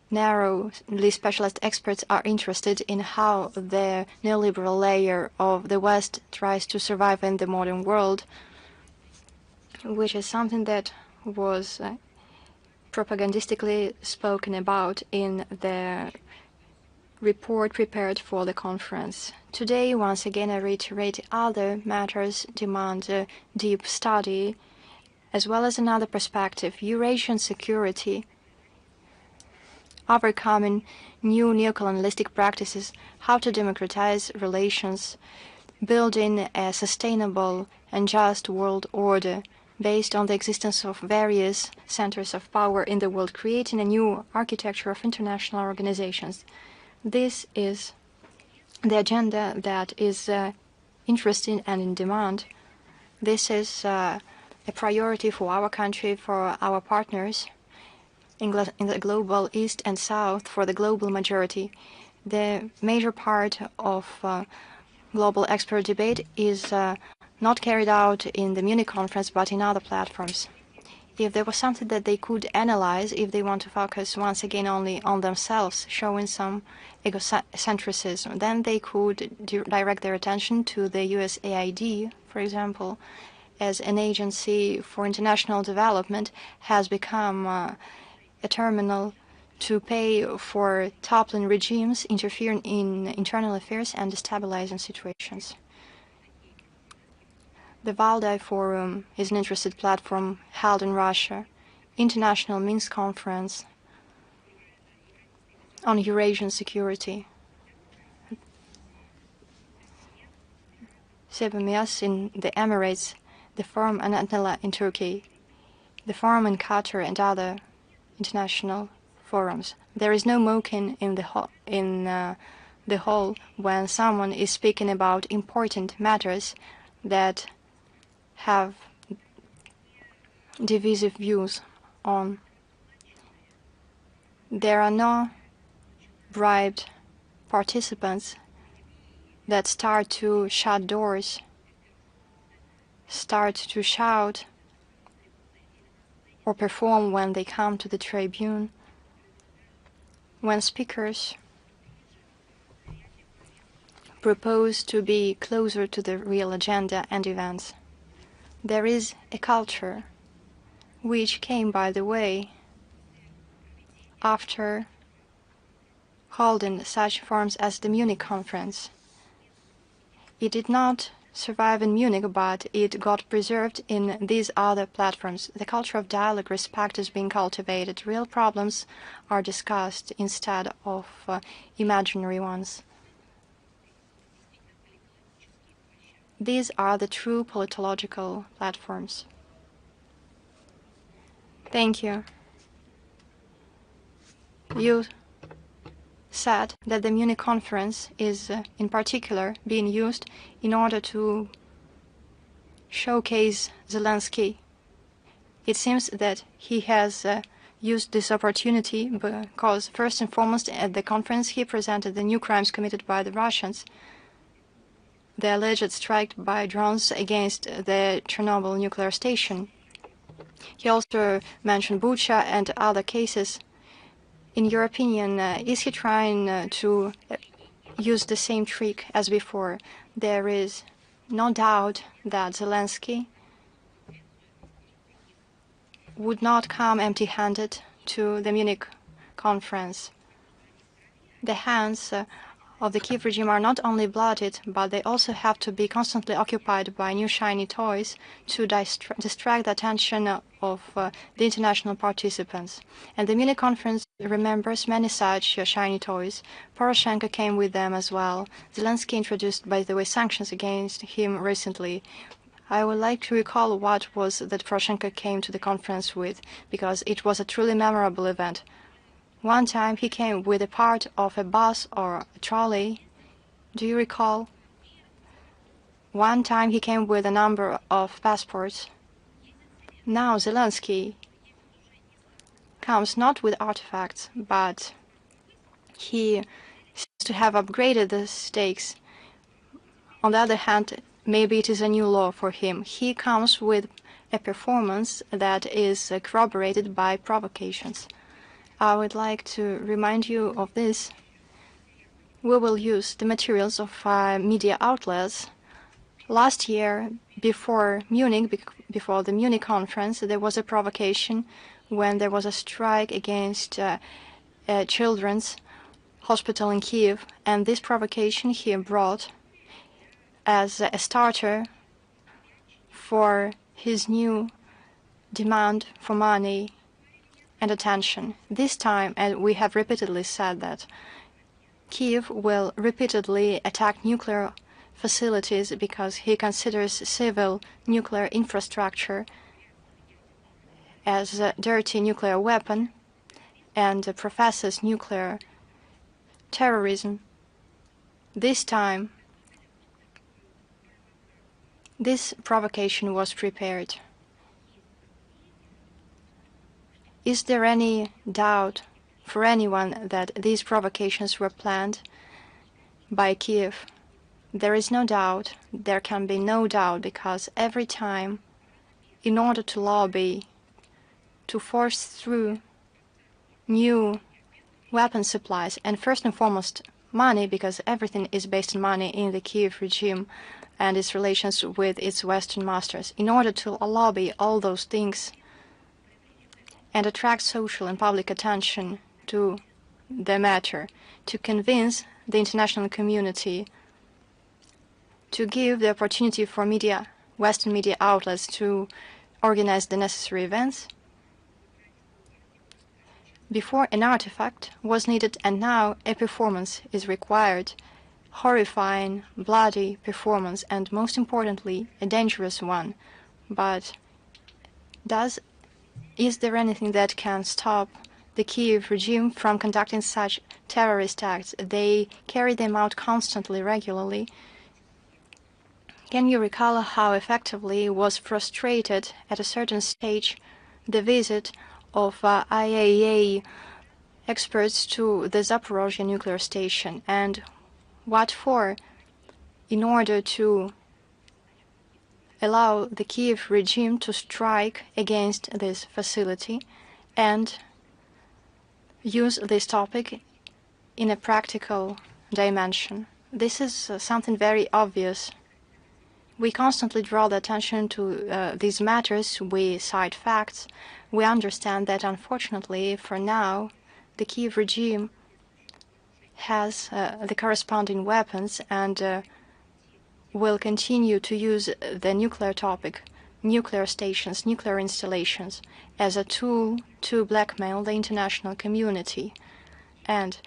narrowly specialized experts are interested in how the neoliberal layer of the West tries to survive in the modern world, which is something that was propagandistically spoken about in the report prepared for the conference. Today, once again, I reiterate, other matters demand deep study, as well as another perspective: Eurasian security, overcoming new neocolonialistic practices, how to democratize relations, building a sustainable and just world order based on the existence of various centers of power in the world, creating a new architecture of international organizations. This is the agenda that is interesting and in demand. This is a priority for our country, for our partners in the global East and South, for the global majority. The major part of global expert debate is not carried out in the Munich conference, but in other platforms. If there was something that they could analyze, if they want to focus once again only on themselves, showing some egocentrism, then they could direct their attention to the USAID, for example, as an agency for international development, has become a terminal to pay for toppling regimes, interfering in internal affairs, and destabilizing situations. The Valdai Forum is an interested platform held in Russia, International Minsk Conference on Eurasian Security. Sebamias in the Emirates, the Forum in Antalya in Turkey, the Forum in Qatar, and other international forums. There is no smoking in the hall when someone is speaking about important matters that have divisive views on. There are no bribed participants that start to shut doors, start to shout or perform when they come to the tribune, when speakers propose to be closer to the real agenda and events. There is a culture which came, by the way, after holding such forums as the Munich conference. It did not survive in Munich, but it got preserved in these other platforms. The culture of dialogue, respect is being cultivated. Real problems are discussed instead of imaginary ones. These are the true politological platforms. Thank you. You said that the Munich conference is, in particular, being used in order to showcase Zelensky. It seems that he has used this opportunity because, first and foremost, at the conference he presented the new crimes committed by the Russians, the alleged strike by drones against the Chernobyl nuclear station. He also mentioned Bucha and other cases. In your opinion, is he trying to use the same trick as before? There is no doubt that Zelensky would not come empty-handed to the Munich conference. The hands of the Kiev regime are not only blooded, but they also have to be constantly occupied by new shiny toys to distract the attention of the international participants. And the Munich conference remembers many such shiny toys. Poroshenko came with them as well. Zelensky introduced, by the way, sanctions against him recently. I would like to recall what was that Poroshenko came to the conference with, because it was a truly memorable event. One time he came with a part of a bus or a trolley. Do you recall? One time he came with a number of passports. Now Zelensky comes not with artifacts, but he seems to have upgraded the stakes. On the other hand, maybe it is a new law for him. He comes with a performance that is corroborated by provocations. I would like to remind you of this. We will use the materials of media outlets. Last year, before Munich, before the Munich conference, there was a provocation when there was a strike against a children's hospital in Kiev, and this provocation he brought as a starter for his new demand for money and attention. This time, and we have repeatedly said that, Kiev will repeatedly attack nuclear facilities because he considers civil nuclear infrastructure as a dirty nuclear weapon and professes nuclear terrorism. This time, this provocation was prepared. Is there any doubt for anyone that these provocations were planned by Kiev? there is no doubt, there can be no doubt, because every time, in order to lobby, to force through new weapon supplies, and first and foremost money, because everything is based on money in the Kiev regime and its relations with its Western masters, in order to lobby all those things and attract social and public attention to the matter, to convince the international community, to give the opportunity for media, Western media outlets to organize the necessary events. Before an artifact was needed, and now a performance is required, horrifying, bloody performance, and most importantly, a dangerous one. But is there anything that can stop the Kiev regime from conducting such terrorist acts? They carry them out constantly, regularly. Can you recall how effectively was frustrated at a certain stage the visit of IAEA experts to the Zaporozhye nuclear station, and what for? In order to allow the Kiev regime to strike against this facility and use this topic in a practical dimension. This is something very obvious. We constantly draw the attention to these matters. We cite facts. We understand that, unfortunately, for now, the Kiev regime has the corresponding weapons and will continue to use the nuclear topic, nuclear stations, nuclear installations, as a tool to blackmail the international community. And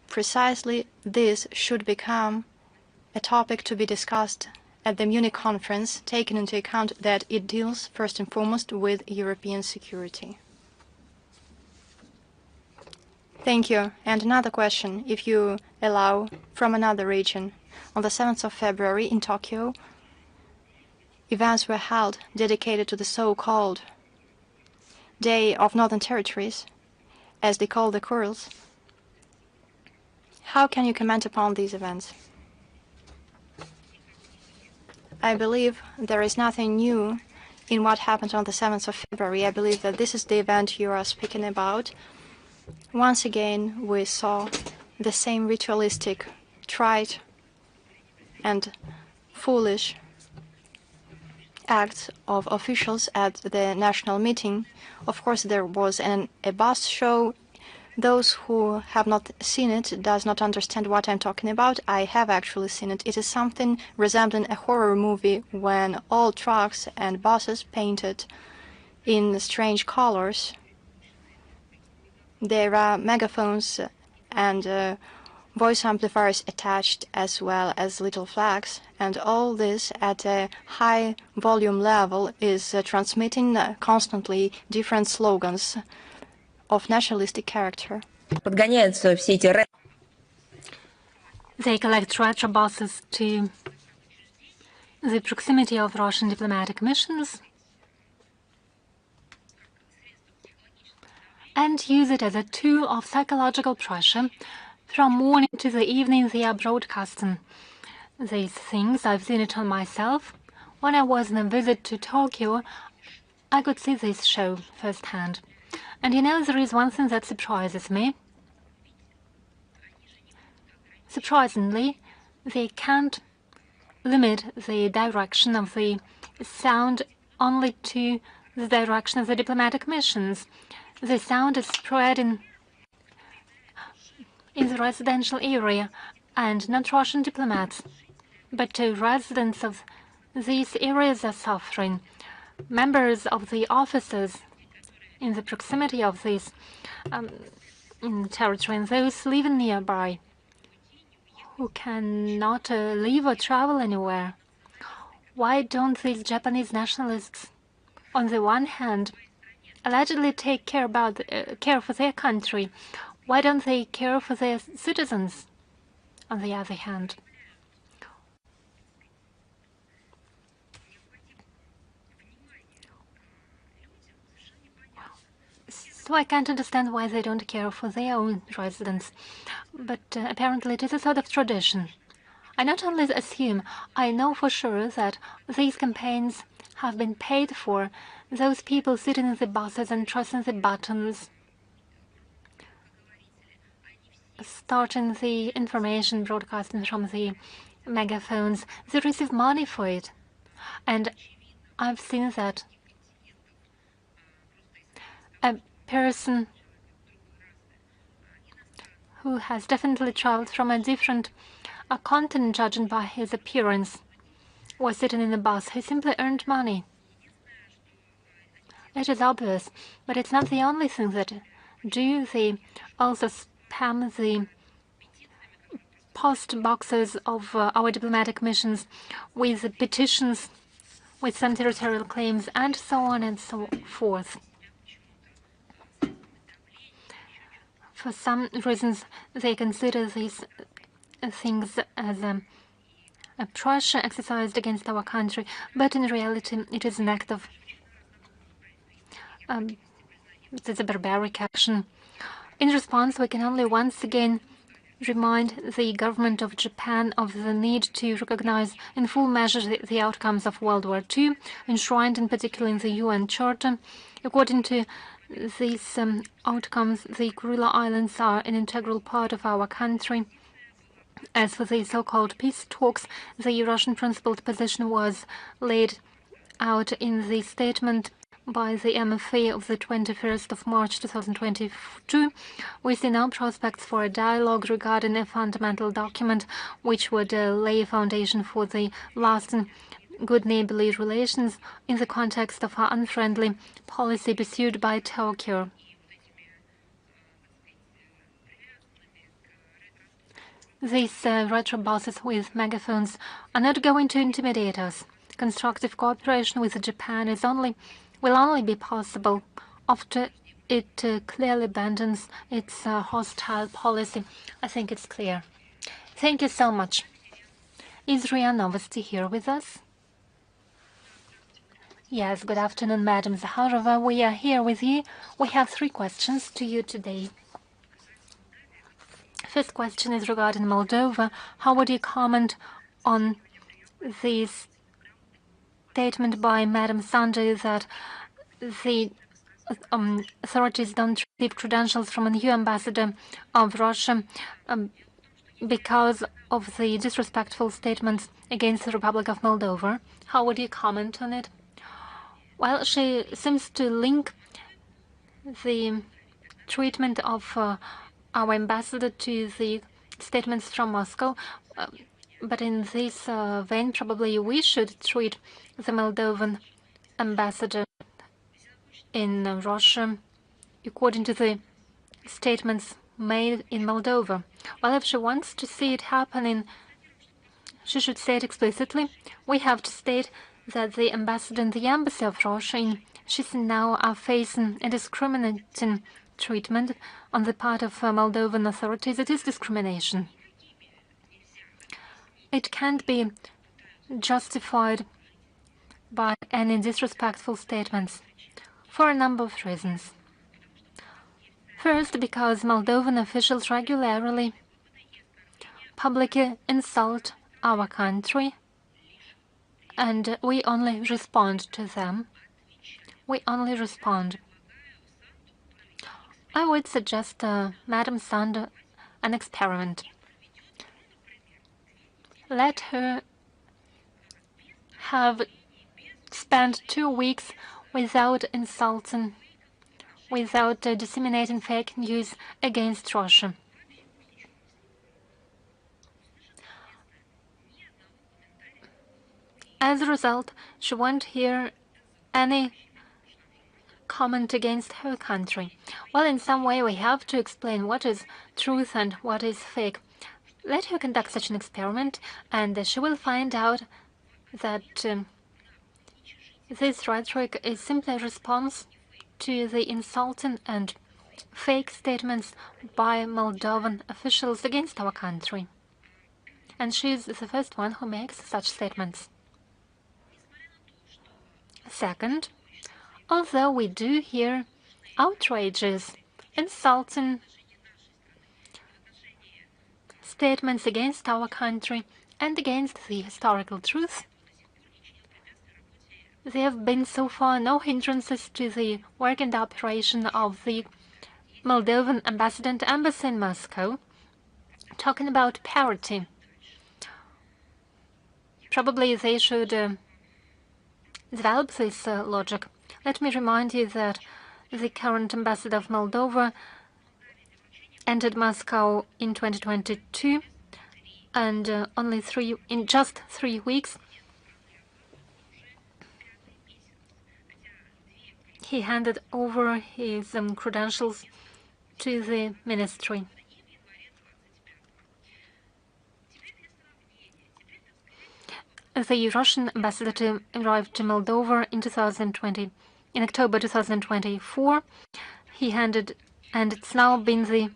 precisely this should become a topic to be discussed at the Munich conference, taking into account that it deals first and foremost with European security. Thank you. And another question, if you allow, from another region. On the 7th of February in Tokyo, events were held dedicated to the so-called Day of Northern Territories, as they call the Kurils. How can you comment upon these events? I believe there is nothing new in what happened on the 7th of February. I believe that this is the event you are speaking about. Once again, we saw the same ritualistic, trite, and foolish acts of officials at the national meeting. Of course, there was a bus show. Those who have not seen it does not understand what I'm talking about. I have actually seen it. It is something resembling a horror movie when all trucks and buses painted in strange colors. There are megaphones and voice amplifiers attached, as well as little flags, and all this at a high volume level is transmitting constantly different slogans of nationalistic character. They collect retro buses to the proximity of Russian diplomatic missions and use it as a tool of psychological pressure. From morning to the evening, they are broadcasting these things. I've seen it on myself. When I was on a visit to Tokyo, I could see this show firsthand. And you know, there is one thing that surprises me. Surprisingly, they can't limit the direction of the sound only to the direction of the diplomatic missions. The sound is spreading in the residential area, and not Russian diplomats, but residents of these areas are suffering. Members of the officers in the proximity of this territory and those living nearby who cannot leave or travel anywhere. Why don't these Japanese nationalists, on the one hand, allegedly take care for their country? Why don't they care for their citizens, on the other hand? So I can't understand why they don't care for their own residents. But apparently it is a sort of tradition. I not only assume, I know for sure that these campaigns have been paid for. Those people sitting in the buses and pressing the buttons, starting the information broadcasting from the megaphones, they receive money for it. And I've seen that a person who has definitely traveled from a different continent, judging by his appearance, was sitting in a bus. He simply earned money. It is obvious, but it's not the only thing that do. They also spam the post boxes of our diplomatic missions with petitions, with some territorial claims, and so on and so forth. For some reasons, they consider these things as a pressure exercised against our country, but in reality, it is an act of it's a barbaric action. In response, we can only once again remind the government of Japan of the need to recognize in full measure the outcomes of World War II, enshrined in particular in the UN Charter. According to these outcomes, the Kurila Islands are an integral part of our country. As for the so-called peace talks, the Russian principled position was laid out in the statement by the MFA of the 21st of March 2022. We see no prospects for a dialogue regarding a fundamental document which would lay a foundation for the lasting good neighborly relations in the context of our unfriendly policy pursued by Tokyo. These retro buses with megaphones are not going to intimidate us. Constructive cooperation with Japan will only be possible after it clearly abandons its hostile policy. I think it's clear. Thank you so much. Is Ria Novosti here with us? Yes, good afternoon, Madam Zakharova. We are here with you. We have 3 questions to you today. First question is regarding Moldova. How would you comment on this statement by Madam Sanjay that the authorities don't receive credentials from a new ambassador of Russia because of the disrespectful statements against the Republic of Moldova? How would you comment on it? Well, she seems to link the treatment of our ambassador to the statements from Moscow. But in this vein, probably we should treat the Moldovan ambassador in Russia according to the statements made in Moldova. Well, if she wants to see it happening, she should say it explicitly. We have to state that the ambassador and the embassy of Russia in Chisinau are facing a discriminating treatment on the part of Moldovan authorities. It is discrimination. It can't be justified by any disrespectful statements for a number of reasons. First, because Moldovan officials regularly publicly insult our country, and we only respond to them. We only respond. I would suggest Madam Sand an experiment. Let her have spent 2 weeks without insulting, without disseminating fake news against Russia. As a result, she won't hear any comment against her country. Well, in some way we have to explain what is truth and what is fake. Let her conduct such an experiment, and she will find out that this rhetoric is simply a response to the insulting and fake statements by Moldovan officials against our country. And she is the first one who makes such statements. Second, although we do hear outrageous, insulting statements against our country and against the historical truth. There have been so far no hindrances to the work and operation of the Moldovan ambassador and embassy in Moscow. Talking about parity, probably they should develop this logic. Let me remind you that the current ambassador of Moldova entered Moscow in 2022, and in just 3 weeks, he handed over his credentials to the ministry. The Russian ambassador arrived to Moldova in October 2024. And it's now been the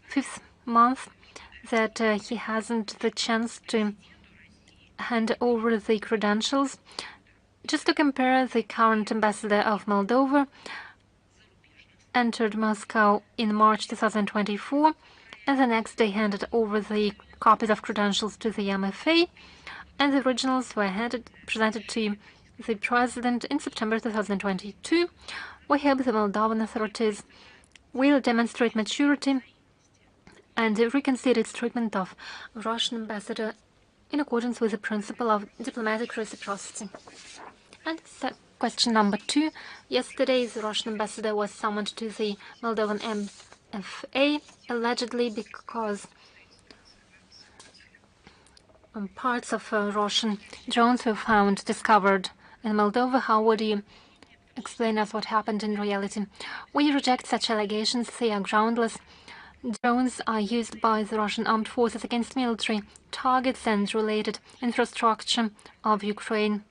5th month that he hasn't the chance to hand over the credentials. Just to compare, the current ambassador of Moldova entered Moscow in March 2024, and the next day handed over the copies of credentials to the MFA, and the originals were presented to the president in September 2022. We hope the Moldovan authorities will demonstrate maturity and reconsider its treatment of Russian ambassador in accordance with the principle of diplomatic reciprocity. And question number 2. Yesterday, the Russian ambassador was summoned to the Moldovan MFA, allegedly because parts of Russian drones were discovered in Moldova. How would you explain us what happened in reality? We reject such allegations. They are groundless. Drones are used by the Russian armed forces against military targets and related infrastructure of Ukraine.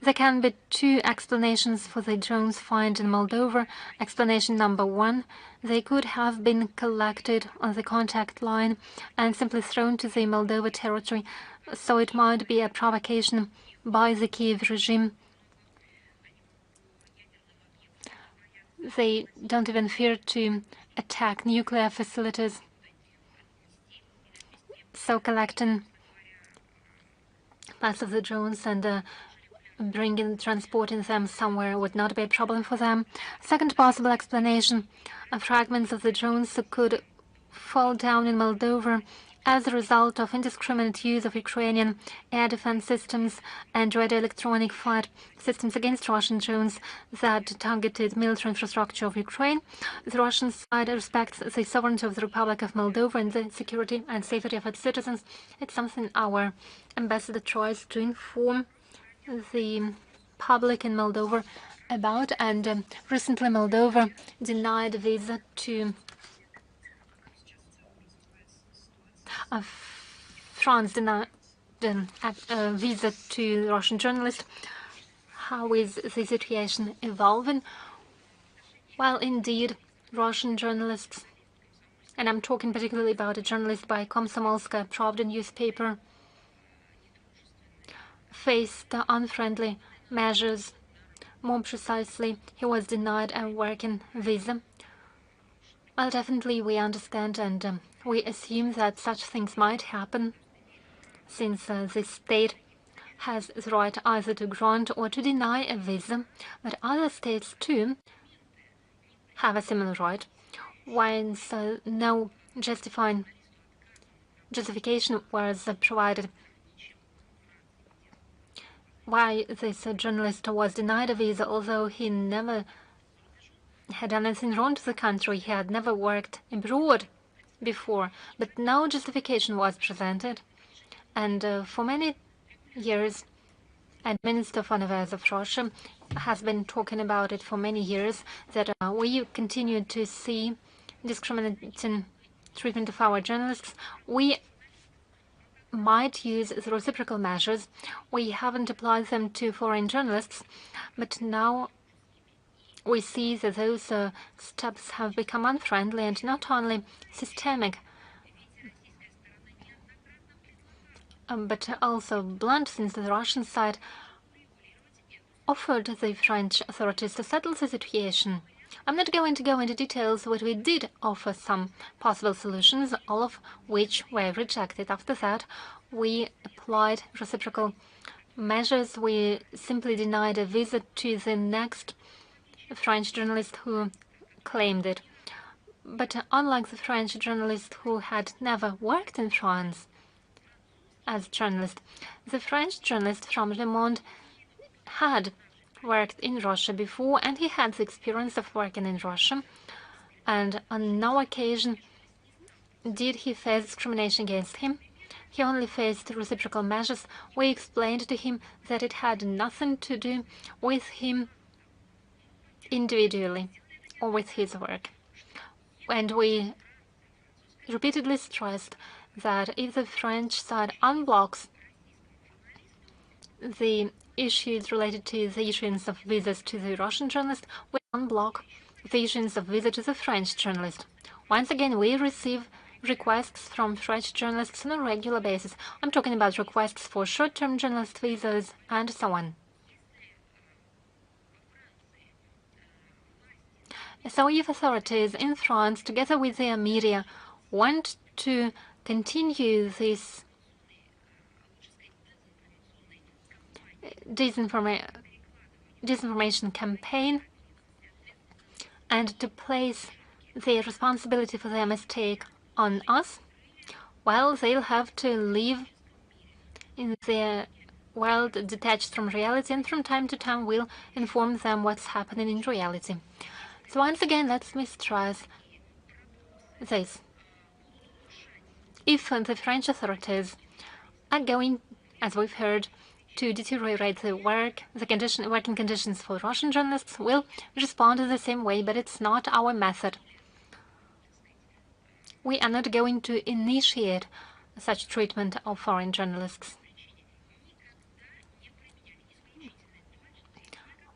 There can be 2 explanations for the drones found in Moldova. Explanation number 1, they could have been collected on the contact line and simply thrown to the Moldova territory, so it might be a provocation by the Kiev regime. They don't even fear to attack nuclear facilities, so collecting parts of the drones and transporting them somewhere would not be a problem for them. Second possible explanation, fragments of the drones could fall down in Moldova as a result of indiscriminate use of Ukrainian air defense systems and radio electronic flight systems against Russian drones that targeted military infrastructure of Ukraine. The Russian side respects the sovereignty of the Republic of Moldova and the security and safety of its citizens. It's something our ambassador tries to inform the public in Moldova about, and recently Moldova denied a visa to France denied a visa to Russian journalists. How is the situation evolving? Well, indeed, Russian journalists, and I'm talking particularly about a journalist by Komsomolskaya Pravda newspaper, faced unfriendly measures. More precisely, he was denied a working visa. Well, definitely we understand and we assume that such things might happen, since the state has the right either to grant or to deny a visa, but other states too have a similar right. Once no justification was provided why this journalist was denied a visa, although he never had done anything wrong to the country. He had never worked abroad before, but no justification was presented. And for many years, and Minister of Foreign Affairs of Russia has been talking about it for many years, that we continue to see discriminating treatment of our journalists. We might use the reciprocal measures. We haven't applied them to foreign journalists, but now we see that those steps have become unfriendly and not only systemic, but also blunt, since the Russian side offered the French authorities to settle the situation I'm not going to go into details, but we did offer some possible solutions, all of which were rejected. After that, we applied reciprocal measures. We simply denied a visa to the next French journalist who claimed it. But unlike the French journalist who had never worked in France as a journalist, the French journalist from Le Monde had worked in Russia before, and he had the experience of working in Russia. And on no occasion did he face discrimination against him. He only faced reciprocal measures. We explained to him that it had nothing to do with him individually or with his work. And we repeatedly stressed that if the French side unblocks the issues related to the issuance of visas to the Russian journalist, we unblock the issuance of visa to the French journalist. Once again, we receive requests from French journalists on a regular basis. I'm talking about requests for short-term journalist visas and so on. So if authorities in France, together with their media, want to continue this disinformation campaign and to place the responsibility for their mistake on us, well, they'll have to live in their world detached from reality, and from time to time we'll inform them what's happening in reality. So once again, let me stress this. If the French authorities are going, as we've heard, to deteriorate the working conditions for Russian journalists, we'll respond in the same way, but it's not our method. We are not going to initiate such treatment of foreign journalists.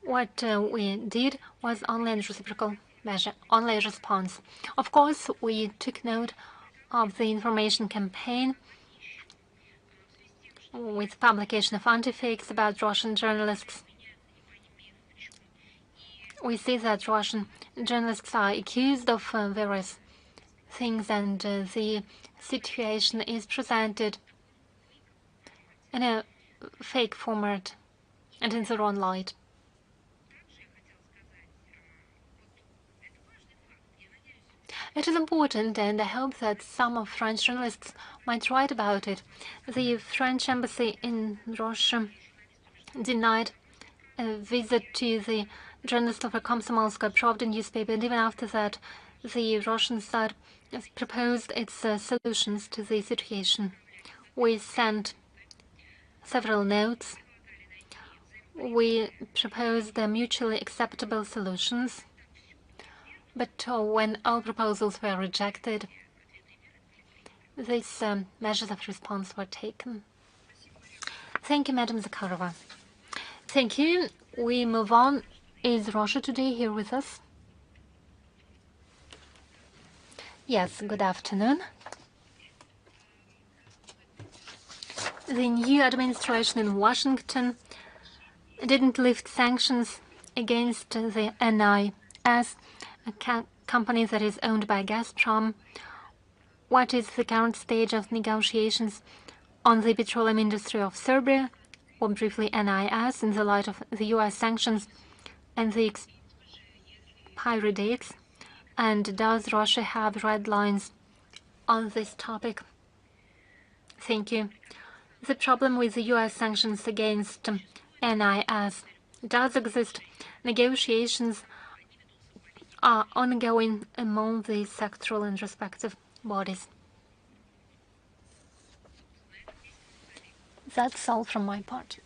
What we did was only a reciprocal measure, only a response. Of course, we took note of the information campaign with publication of anti-fakes about Russian journalists. We see that Russian journalists are accused of various things, and the situation is presented in a fake format and in the wrong light. It is important, and I hope that some of French journalists might write about it. The French embassy in Russia denied a visit to the journalist of a Komsomolskaya Pravda newspaper, and even after that, the Russian side proposed its solutions to the situation. We sent several notes. We proposed mutually acceptable solutions. But when all proposals were rejected, these measures of response were taken. Thank you, Madam Zakharova. Thank you. We move on. Is Russia Today here with us? Yes, good afternoon. The new administration in Washington didn't lift sanctions against the NIS, a company that is owned by Gazprom. What is the current stage of negotiations on the petroleum industry of Serbia, or briefly NIS, in the light of the US sanctions and the expiry dates? And does Russia have red lines on this topic? Thank you. The problem with the US sanctions against NIS does exist. Negotiations are ongoing among the sectoral and respective bodies. That's all from my part.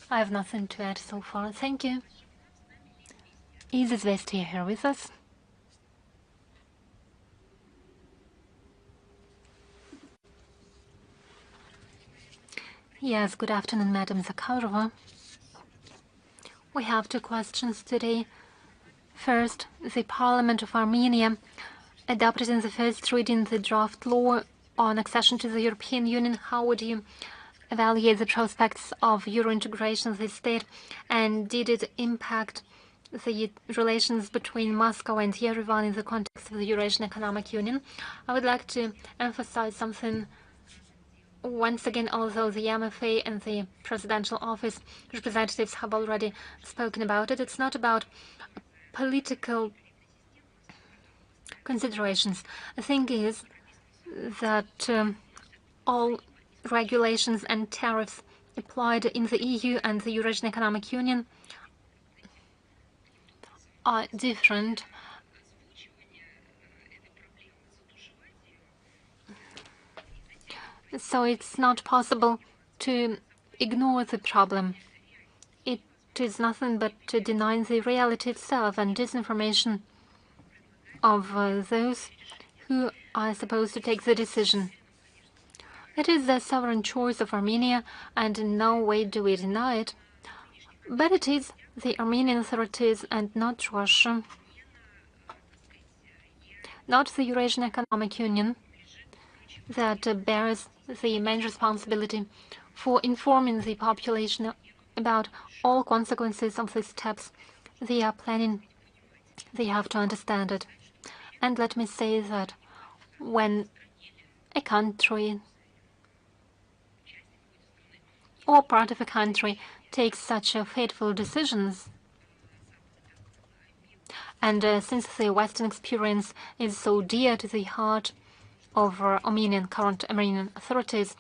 I have nothing to add so far. Thank you. Is Izvestia here with us? Yes, good afternoon, Madam Zakharova. We have two questions today. First, the Parliament of Armenia adopted in the first reading the draft law on accession to the European Union. How would you evaluate the prospects of Euro integration of the state, and did it impact the relations between Moscow and Yerevan in the context of the Eurasian Economic Union, I would like to emphasize something once again. Although the MFA and the presidential office representatives have already spoken about it, it's not about political considerations. The thing is that all regulations and tariffs applied in the EU and the Eurasian Economic Union are different. So it's not possible to ignore the problem. It is nothing but to deny the reality itself and disinformation of those who are supposed to take the decision. It is the sovereign choice of Armenia, and in no way do we deny it. But it is the Armenian authorities and not Russia, not the Eurasian Economic Union, that bears the main responsibility for informing the population about all consequences of the steps they are planning. They have to understand it. And let me say that when a country or part of a country takes such fateful decisions, and since the Western experience is so dear to the heart of current Armenian authorities,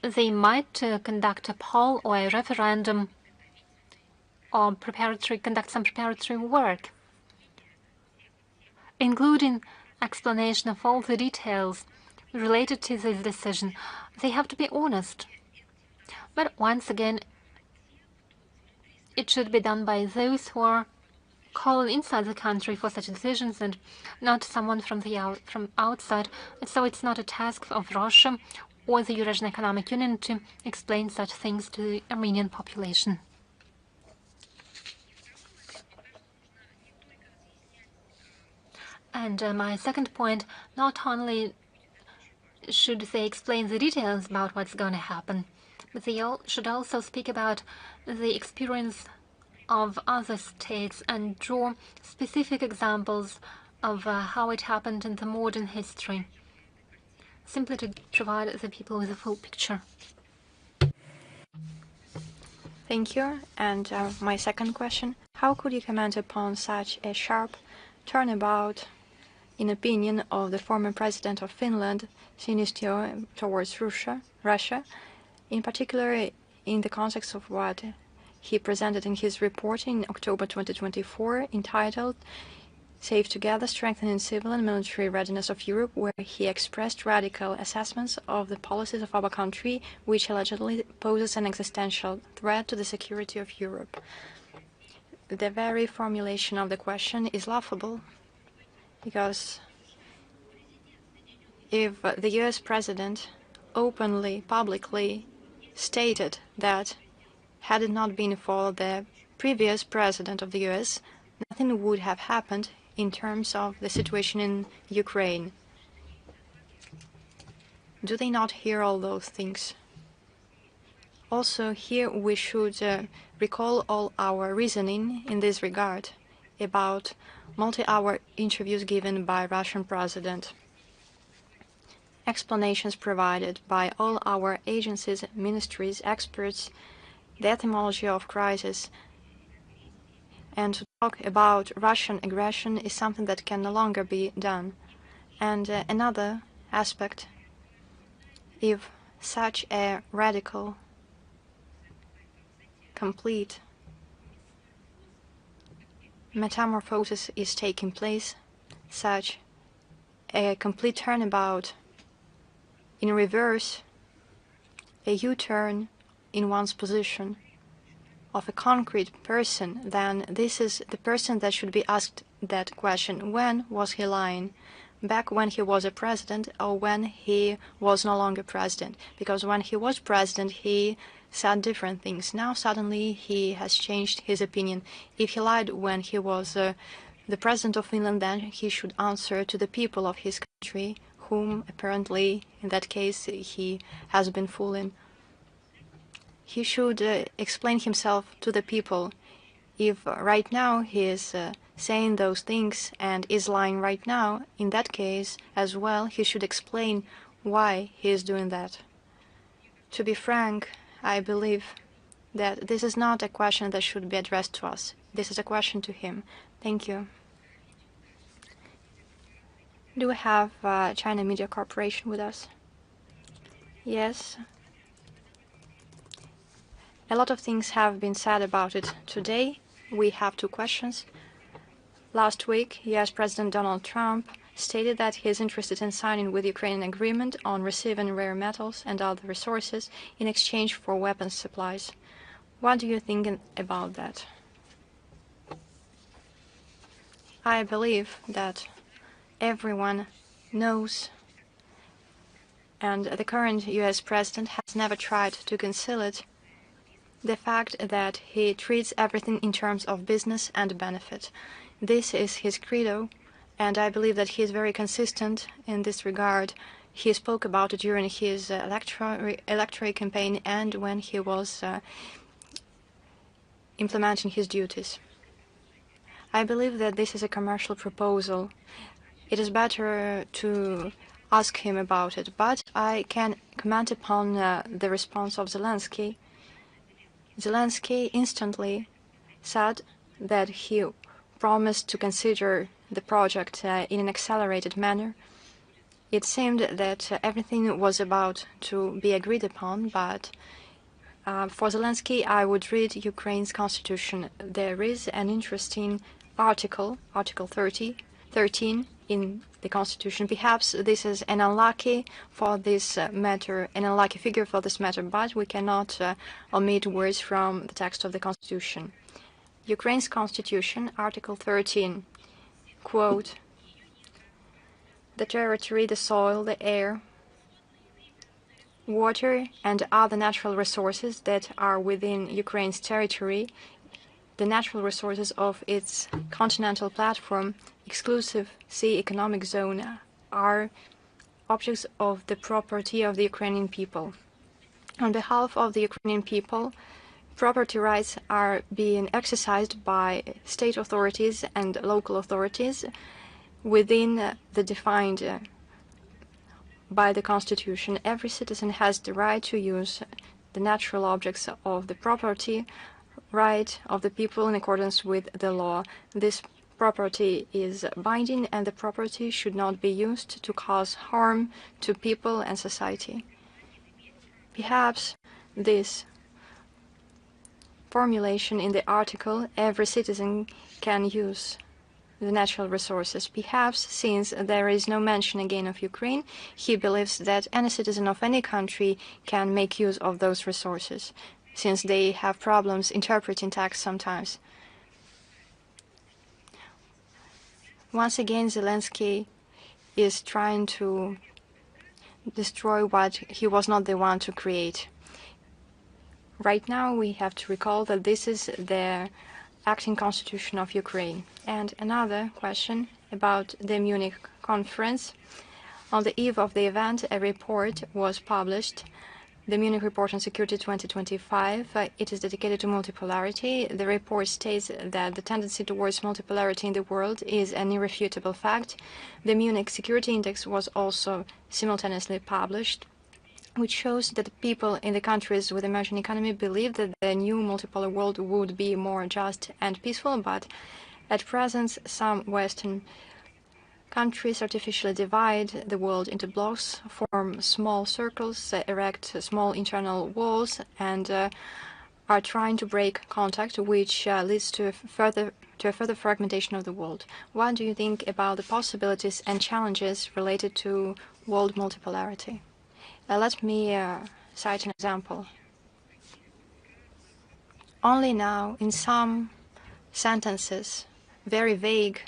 they might conduct a poll or a referendum or conduct some preparatory work, including explanation of all the details related to this decision. They have to be honest. But once again, it should be done by those who are called inside the country for such decisions and not someone from outside. So it's not a task of Russia or the Eurasian Economic Union to explain such things to the Armenian population. And my second point, not only should they explain the details about what's going to happen, but they should also speak about the experience of other states and draw specific examples of how it happened in the modern history, simply to provide the people with a full picture. Thank you. And my second question, how could you comment upon such a sharp turnabout in opinion of the former president of Finland, Sinistio, towards Russia, in particular in the context of what he presented in his report in October 2024, entitled Safe Together, Strengthening Civil and Military Readiness of Europe, where he expressed radical assessments of the policies of our country, which allegedly poses an existential threat to the security of Europe. The very formulation of the question is laughable, because if the US president openly, publicly stated that had it not been for the previous president of the US, nothing would have happened in terms of the situation in Ukraine. Do they not hear all those things? Also, here we should recall all our reasoning in this regard about multi-hour interviews given by Russian president, explanations provided by all our agencies, ministries, experts, the etymology of crisis, and to talk about Russian aggression is something that can no longer be done. And another aspect, if such a radical, complete metamorphosis is taking place, such a complete turnabout in reverse, a U-turn in one's position of a concrete person, then this is the person that should be asked that question. When was he lying? Back when he was a president or when he was no longer president? Because when he was president, he said different things. Now suddenly he has changed his opinion. If he lied when he was the president of Finland, then he should answer to the people of his country, whom apparently in that case he has been fooling. He should explain himself to the people. if right now he is saying those things and is lying right now, in that case as well, he should explain why he is doing that. To be frank, I believe that this is not a question that should be addressed to us. This is a question to him. Thank you. Do we have China Media Corporation with us? Yes. A lot of things have been said about it today. We have 2 questions. Last week, US President Donald Trump stated that he is interested in signing with Ukraine an agreement on receiving rare metals and other resources in exchange for weapons supplies. What do you think about that? I believe that everyone knows, and the current US president has never tried to conceal it, the fact that he treats everything in terms of business and benefit. This is his credo, and I believe that he is very consistent in this regard. He spoke about it during his electoral campaign and when he was implementing his duties. I believe that this is a commercial proposal. It is better to ask him about it, but I can comment upon the response of Zelensky. Zelensky instantly said that he promised to consider the project in an accelerated manner. It seemed that everything was about to be agreed upon, but for Zelensky, I would read Ukraine's constitution. There is an interesting article, Article 13 in the constitution. Perhaps this is an unlucky for this matter, an unlucky figure for this matter, but we cannot omit words from the text of the constitution. Ukraine's constitution, Article 13, quote, "The territory, the soil, the air, water, and other natural resources that are within Ukraine's territory, the natural resources of its continental platform, exclusive sea economic zone, are objects of the property of the Ukrainian people. On behalf of the Ukrainian people, property rights are being exercised by state authorities and local authorities within the defined by the Constitution. Every citizen has the right to use the natural objects of the property right of the people in accordance with the law. This property is binding, and the property should not be used to cause harm to people and society." Perhaps this formulation in the article, every citizen can use the natural resources. Perhaps, since there is no mention again of Ukraine, he believes that any citizen of any country can make use of those resources, since they have problems interpreting text sometimes. Once again, Zelensky is trying to destroy what he was not the one to create. Right now, we have to recall that this is the acting constitution of Ukraine. And another question about the Munich conference. On the eve of the event, a report was published, the Munich Report on Security 2025. It is dedicated to multipolarity. The report states that the tendency towards multipolarity in the world is an irrefutable fact. The Munich Security Index was also simultaneously published, which shows that the people in the countries with emerging economy believe that the new multipolar world would be more just and peaceful, but at present some Western countries artificially divide the world into blocks, form small circles, erect small internal walls, and are trying to break contact, which leads to a further fragmentation of the world. What do you think about the possibilities and challenges related to world multipolarity? Let me cite an example. Only now, in some sentences, very vague,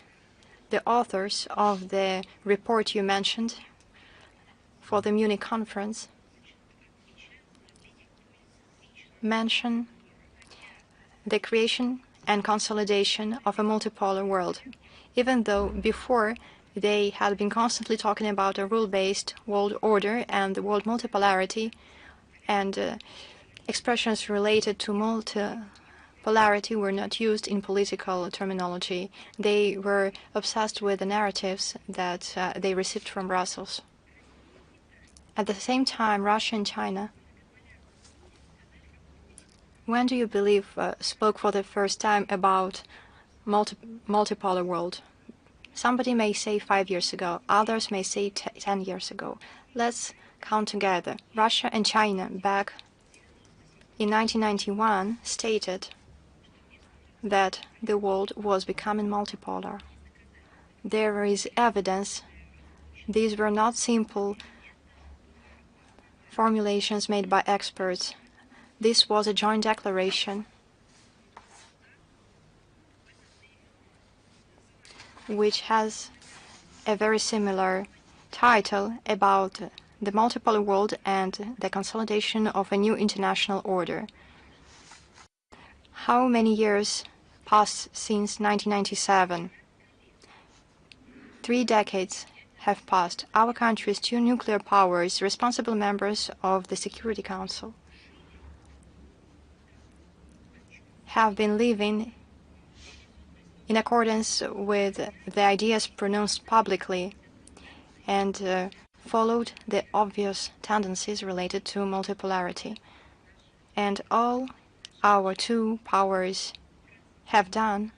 the authors of the report you mentioned for the Munich conference mention the creation and consolidation of a multipolar world, even though before they had been constantly talking about a rule-based world order and the world multipolarity, and expressions related to multipolarity were not used in political terminology. They were obsessed with the narratives that they received from Brussels. At the same time, Russia and China, when do you believe, spoke for the first time about multipolar world? Somebody may say 5 years ago, others may say 10 years ago. Let's count together. Russia and China back in 1991 stated that the world was becoming multipolar. There is evidence. These were not simple formulations made by experts. This was a joint declaration which has a very similar title about the multipolar world and the consolidation of a new international order. How many years passed since 1997? 3 decades have passed. Our country's 2 nuclear powers, responsible members of the Security Council, have been living in accordance with the ideas pronounced publicly and followed the obvious tendencies related to multipolarity. And all our 2 powers have done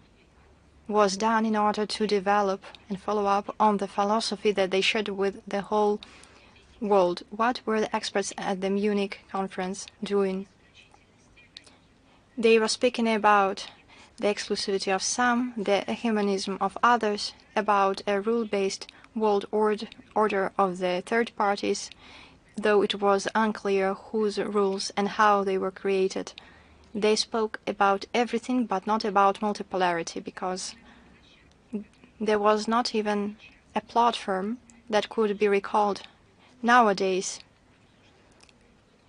was done in order to develop and follow up on the philosophy that they shared with the whole world. What were the experts at the Munich conference doing? They were speaking about the exclusivity of some, the hegemonism of others, about a rule-based world order of the third parties, though it was unclear whose rules and how they were created. They spoke about everything but not about multipolarity, because there was not even a platform that could be recalled nowadays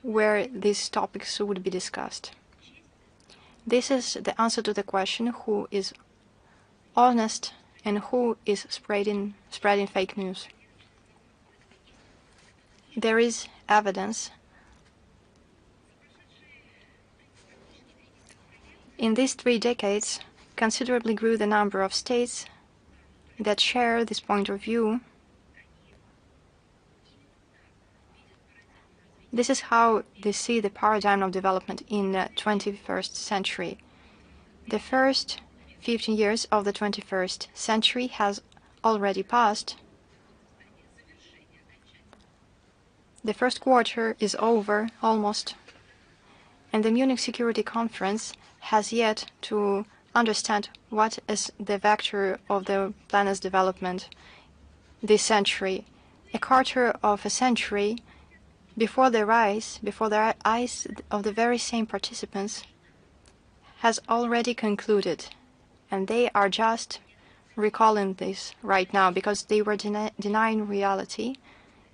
where these topics would be discussed. This is the answer to the question who is honest and who is spreading fake news. There is evidence. In these 3 decades, considerably grew the number of states that share this point of view. This is how they see the paradigm of development in the 21st century. The first 15 years of the 21st century has already passed. The first quarter is over, almost, and the Munich Security Conference has yet to understand what is the vector of the planet's development this century. A quarter of a century before the eyes of the very same participants has already concluded, and they are just recalling this right now because they were denying reality.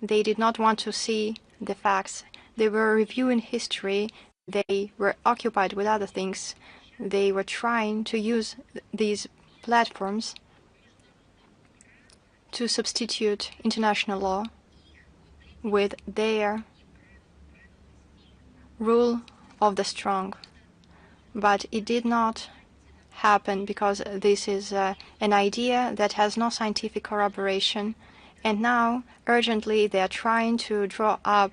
They did not want to see the facts. They were reviewing history. They were occupied with other things. They were trying to use these platforms to substitute international law with their rule of the strong. But it did not happen because this is an idea that has no scientific corroboration. And now, urgently, they are trying to draw up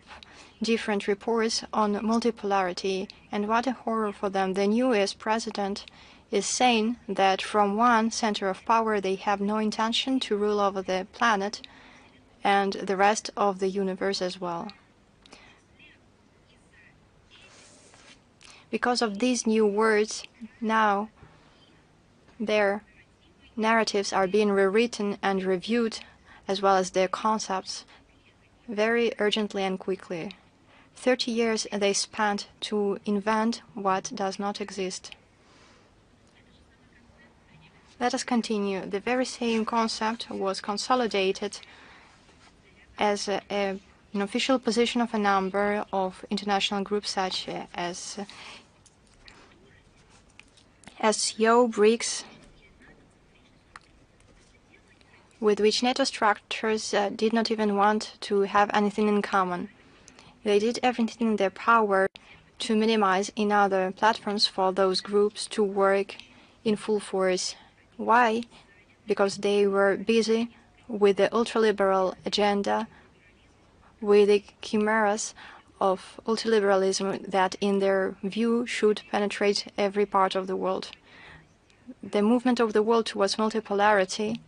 different reports on multipolarity. And what a horror for them. The new US president is saying that from one center of power, they have no intention to rule over the planet and the rest of the universe as well. Because of these new words, now their narratives are being rewritten and reviewed, as well as their concepts, very urgently and quickly. 30 years they spent to invent what does not exist. Let us continue. The very same concept was consolidated as an official position of a number of international groups such as SCO, BRICS, with which NATO structures did not even want to have anything in common. They did everything in their power to minimize in other platforms for those groups to work in full force. Why? Because they were busy with the ultraliberal agenda, with the chimeras of ultraliberalism that, in their view, should penetrate every part of the world. The movement of the world towards multipolarity,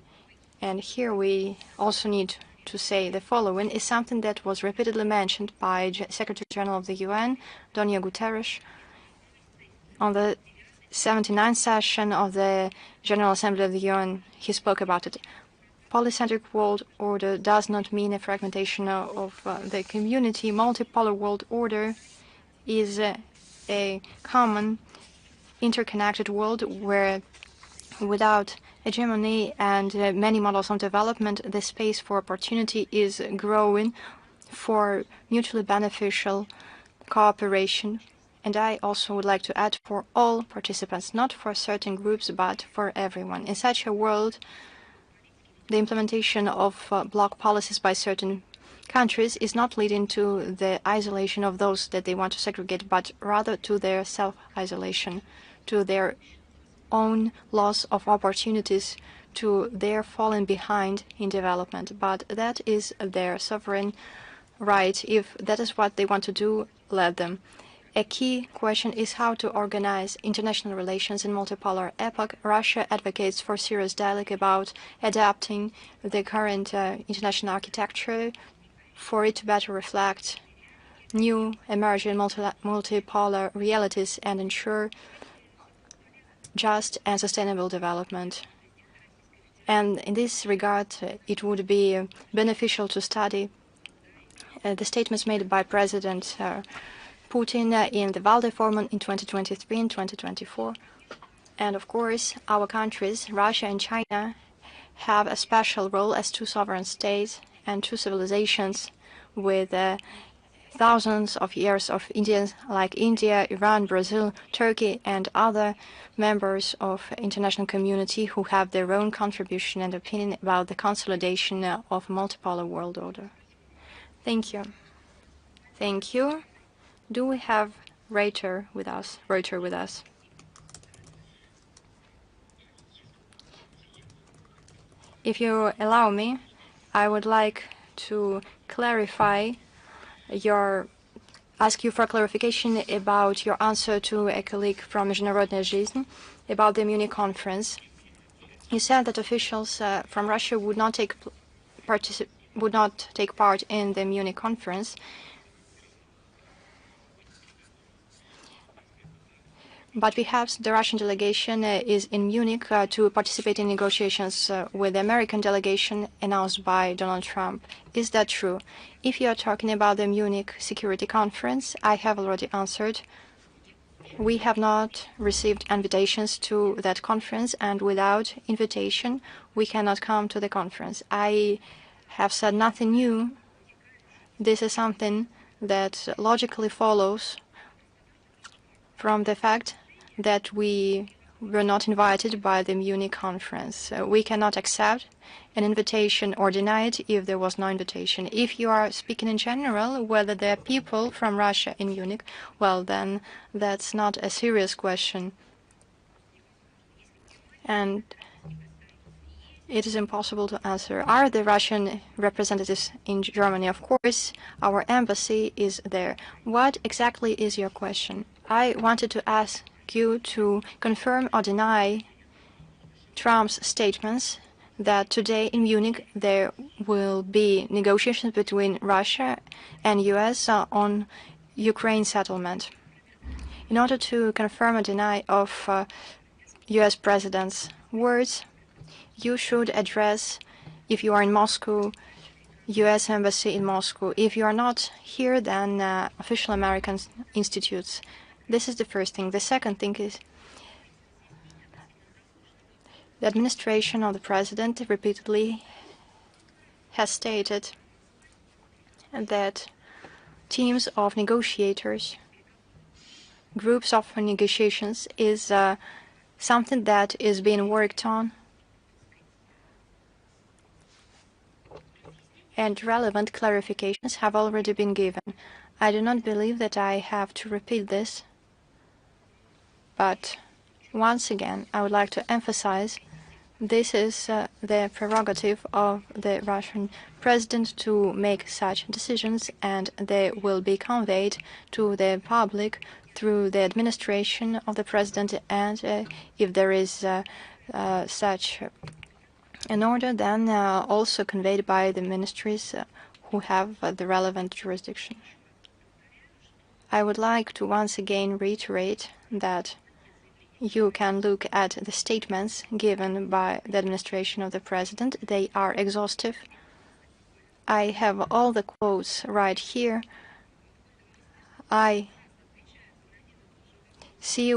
and here we also need to say the following, is something that was repeatedly mentioned by Secretary General of the UN, Antonio Guterres, on the 79th session of the General Assembly of the UN. He spoke about it. Polycentric world order does not mean a fragmentation of the community. Multipolar world order is a common interconnected world where, without hegemony and many models of development, the space for opportunity is growing for mutually beneficial cooperation. And I also would like to add, for all participants, not for certain groups, but for everyone. In such a world, the implementation of bloc policies by certain countries is not leading to the isolation of those that they want to segregate, but rather to their self-isolation, to their own loss of opportunities, to their falling behind in development. But that is their sovereign right. If that is what they want to do, let them. A key question is how to organize international relations in multipolar epoch. Russia advocates for serious dialogue about adapting the current international architecture for it to better reflect new emerging multipolar realities and ensure just and sustainable development. And in this regard, it would be beneficial to study the statements made by President Putin in the Valde Forum in 2023 and 2024. And of course, our countries, Russia and China, have a special role as two sovereign states and two civilizations with thousands of years of Indians like India, Iran, Brazil, Turkey, and other members of international community who have their own contribution and opinion about the consolidation of multipolar world order. Thank you. Thank you. Do we have Reuter with us? If you allow me, I would like to ask you for clarification about your answer to a colleague from Международная жизнь about the Munich conference. You said that officials from Russia would not take part in the Munich conference. But perhaps the Russian delegation is in Munich to participate in negotiations with the American delegation announced by Donald Trump. Is that true? If you are talking about the Munich Security Conference, I have already answered. We have not received invitations to that conference, and without invitation, we cannot come to the conference. I have said nothing new. This is something that logically follows from the fact that we were not invited by the Munich conference. We cannot accept an invitation or deny it if there was no invitation. If you are speaking in general, whether there are people from Russia in Munich, well, then that's not a serious question. And it is impossible to answer. Are the Russian representatives in Germany? Of course, our embassy is there. What exactly is your question? I wanted to ask you to confirm or deny Trump's statements that today in Munich there will be negotiations between Russia and US on Ukraine settlement. In order to confirm or deny of US President's words, you should address, if you are in Moscow, US Embassy in Moscow. If you are not here, then official American institutes. This is the first thing. The second thing is the administration of the president repeatedly has stated that teams of negotiators, groups of negotiations is something that is being worked on, and relevant clarifications have already been given. I do not believe that I have to repeat this, but once again, I would like to emphasize this is the prerogative of the Russian president to make such decisions, and they will be conveyed to the public through the administration of the president, and if there is such an order, then also conveyed by the ministries who have the relevant jurisdiction. I would like to once again reiterate that you can look at the statements given by the administration of the president. They are exhaustive. I have all the quotes right here. I see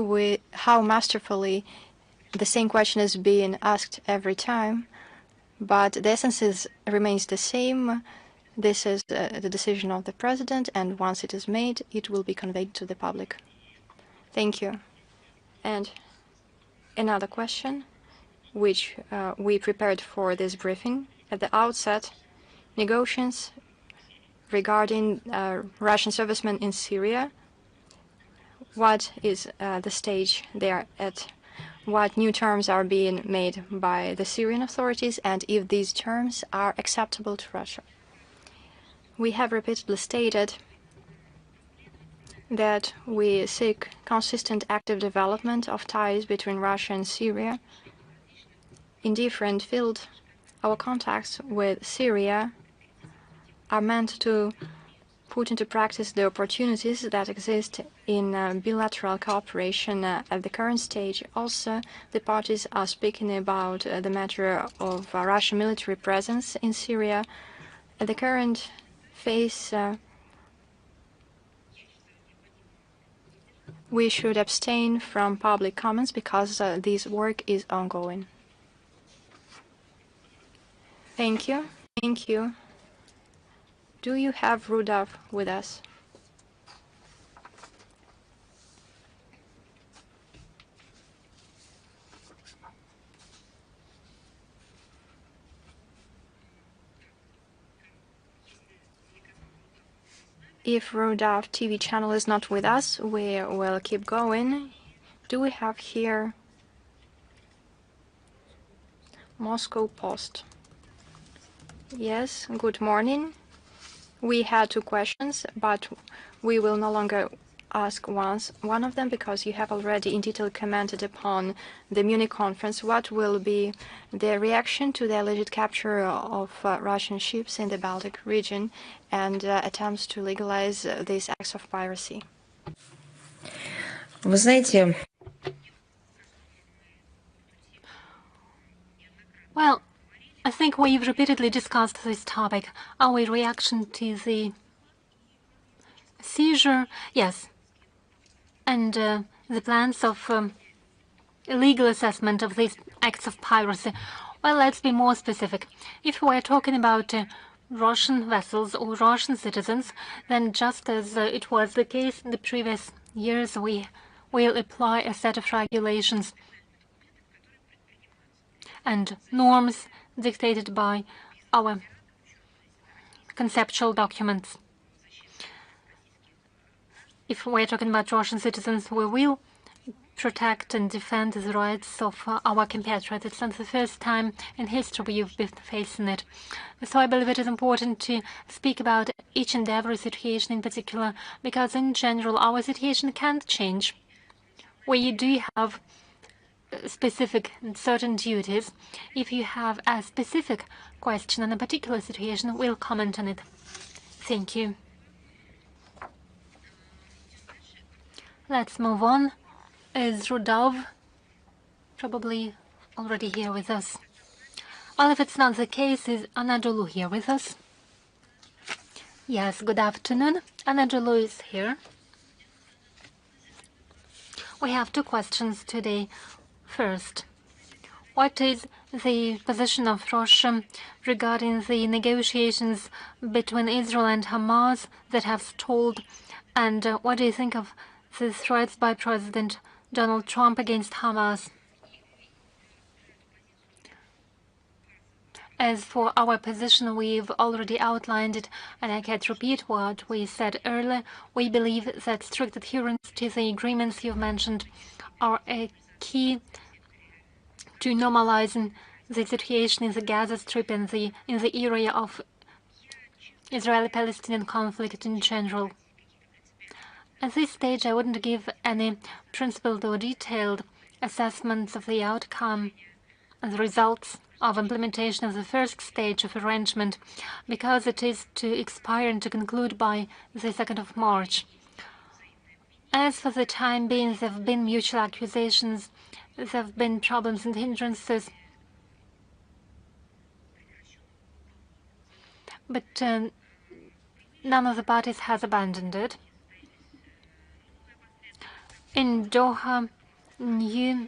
how masterfully the same question is being asked every time, but the essence remains the same. This is the decision of the president, and once it is made, it will be conveyed to the public. Thank you. And another question, which we prepared for this briefing at the outset, negotiations regarding Russian servicemen in Syria. What is the stage they are at? What new terms are being made by the Syrian authorities, and if these terms are acceptable to Russia? We have repeatedly stated that we seek consistent active development of ties between Russia and Syria. In different fields, our contacts with Syria are meant to put into practice the opportunities that exist in bilateral cooperation at the current stage. Also, the parties are speaking about the matter of Russian military presence in Syria. At the current phase, we should abstain from public comments because this work is ongoing. Thank you. Thank you. Do you have Rudolf with us? If Rudolf TV channel is not with us, we will keep going. Do we have here Moscow Post? Yes, good morning. We had two questions, but we will no longer ask one of them because you have already in detail commented upon the Munich conference. What will be the reaction to the alleged capture of Russian ships in the Baltic region and attempts to legalize these acts of piracy? Вы знаете, Well, I think we've repeatedly discussed this topic. Our reaction to the seizure, yes, and the plans of legal assessment of these acts of piracy. Well, let's be more specific. If we're talking about Russian vessels or Russian citizens, then just as it was the case in the previous years, we will apply a set of regulations and norms dictated by our conceptual documents. If we're talking about Russian citizens, we will protect and defend the rights of our compatriots. It's not the first time in history we've been facing it. So I believe it is important to speak about each and every situation in particular, because in general our situation can't change. We do have specific and certain duties. If you have a specific question on a particular situation, we'll comment on it. Thank you. Let's move on. Is Rudolf probably already here with us? Well, if it's not the case, is Anadolu here with us? Yes, good afternoon. Anadolu is here. We have two questions today. First, what is the position of Russia regarding the negotiations between Israel and Hamas that have stalled? And what do you think of the threats by President Donald Trump against Hamas? As for our position, we've already outlined it, and I can't repeat what we said earlier. We believe that strict adherence to the agreements you've mentioned are a key to normalizing the situation in the Gaza Strip and in the area of Israeli-Palestinian conflict in general. At this stage, I wouldn't give any principled or detailed assessments of the outcome and the results of implementation of the first stage of arrangement, because it is to expire and to conclude by the 2nd of March. As for the time being, there have been mutual accusations, there have been problems and hindrances, but none of the parties has abandoned it. In Doha, new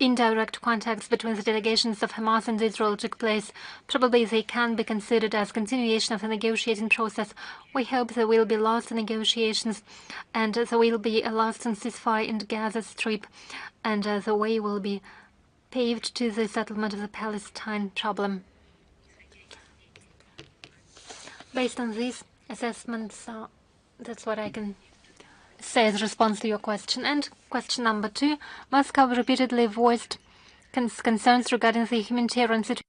indirect contacts between the delegations of Hamas and Israel took place. Probably they can be considered as continuation of the negotiating process. We hope there will be lasting negotiations and there will be a lasting ceasefire in the Gaza Strip, and the way will be paved to the settlement of the Palestine problem. Based on these assessments, that's what I can say as a response to your question. And question number 2, Moscow repeatedly voiced concerns regarding the humanitarian situation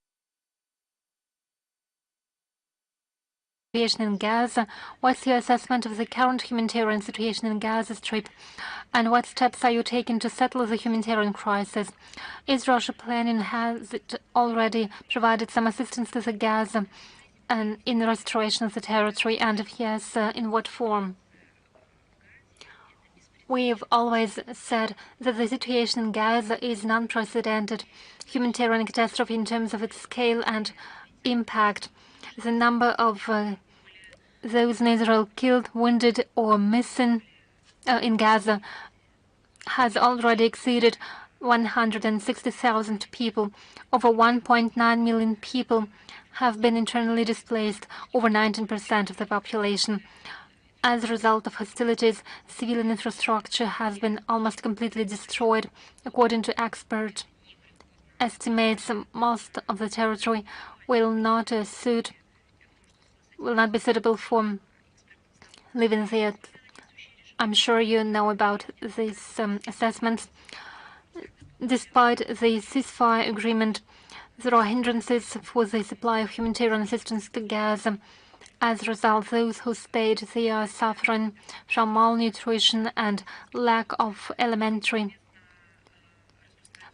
in Gaza. What's your assessment of the current humanitarian situation in Gaza Strip, and what steps are you taking to settle the humanitarian crisis? Is Russia planning, has it already provided some assistance to the Gaza and in the restoration of the territory, and if yes, in what form? We've always said that the situation in Gaza is an unprecedented humanitarian catastrophe in terms of its scale and impact. The number of those in Israel killed, wounded, or missing in Gaza has already exceeded 160,000 people. Over 1.9 million people have been internally displaced, over 19% of the population. As a result of hostilities, civilian infrastructure has been almost completely destroyed. According to expert estimates, most of the territory will not be suitable for living there. I'm sure you know about these assessments. Despite the ceasefire agreement, there are hindrances for the supply of humanitarian assistance to Gaza. As a result, those who stayed there are suffering from malnutrition and lack of elementary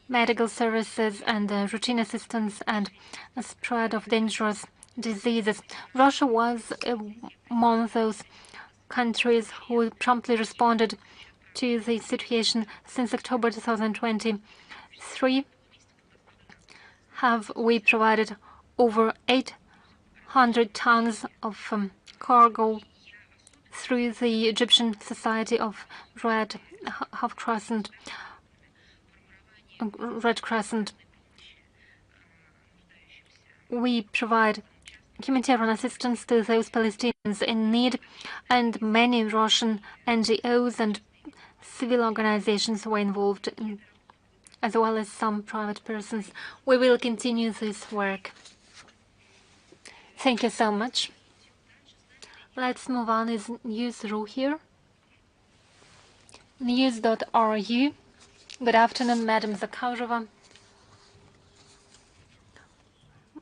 medical services and routine assistance and a spread of dangerous diseases. Russia was among those countries who promptly responded to the situation. Since October 2023, we provided over 800 tons of cargo through the Egyptian Society of Red Crescent. We provide humanitarian assistance to those Palestinians in need, and many Russian NGOs and civil organizations were involved, as well as some private persons. We will continue this work. Thank you so much. Let's move on. Is News.ru here? News.ru. Good afternoon, Madam Zakharova.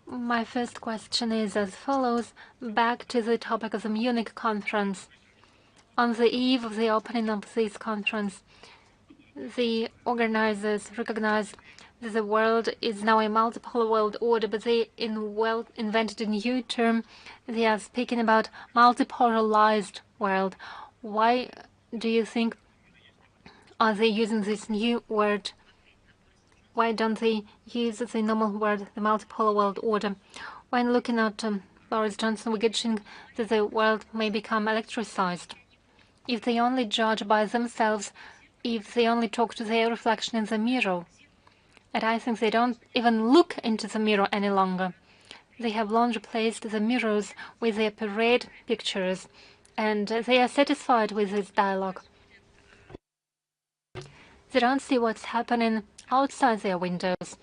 My first question is as follows. Back to the topic of the Munich conference. On the eve of the opening of this conference, the organizers recognized that the world is now a multipolar world order, but they invented a new term. They are speaking about multipolarized world. Why do you think are they using this new word? Why don't they use the normal word, the multipolar world order? When looking at Boris Johnson, we get think that the world may become electricized. If they only judge by themselves, if they only talk to their reflection in the mirror. And I think they don't even look into the mirror any longer. They have long replaced the mirrors with their parade pictures, and they are satisfied with this dialogue. They don't see what's happening outside their windows.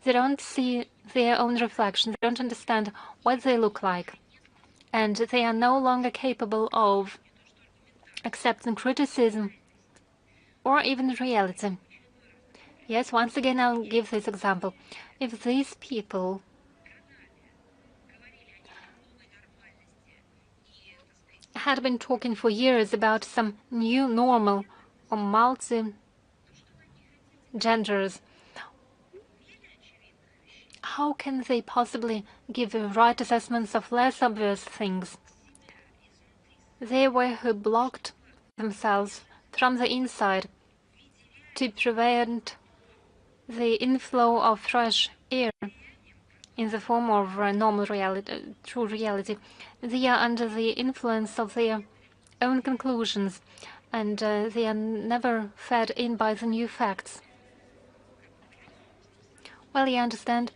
They don't see their own reflection. They don't understand what they look like. And they are no longer capable of accepting criticism or even reality. Yes, once again, I'll give this example. If these people had been talking for years about some new normal or multi-genders, how can they possibly give right assessments of less obvious things? They were who blocked themselves from the inside to prevent the inflow of fresh air in the form of normal reality, true reality. They are under the influence of their own conclusions, and they are never fed in by the new facts. Well, you understand,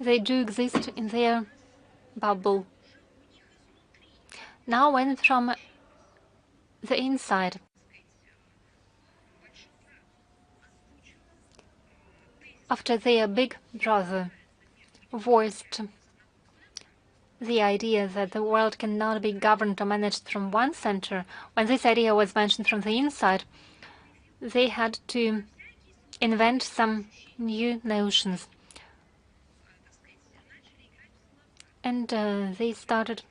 they do exist in their bubble. Now, when from the inside, after their big brother voiced the idea that the world cannot be governed or managed from one center, when this idea was mentioned from the inside, they had to invent some new notions. And they started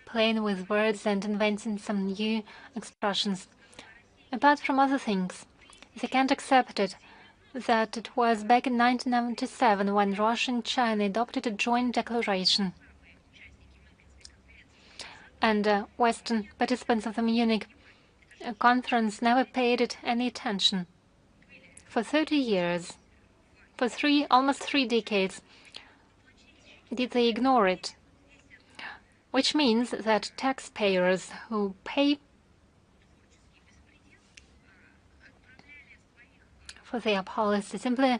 playing with words and inventing some new expressions. Apart from other things, they can't accept it that it was back in 1997 when Russia and China adopted a joint declaration. And Western participants of the Munich conference never paid it any attention. For 30 years, for almost three decades, did they ignore it? Which means that taxpayers who pay for their policy simply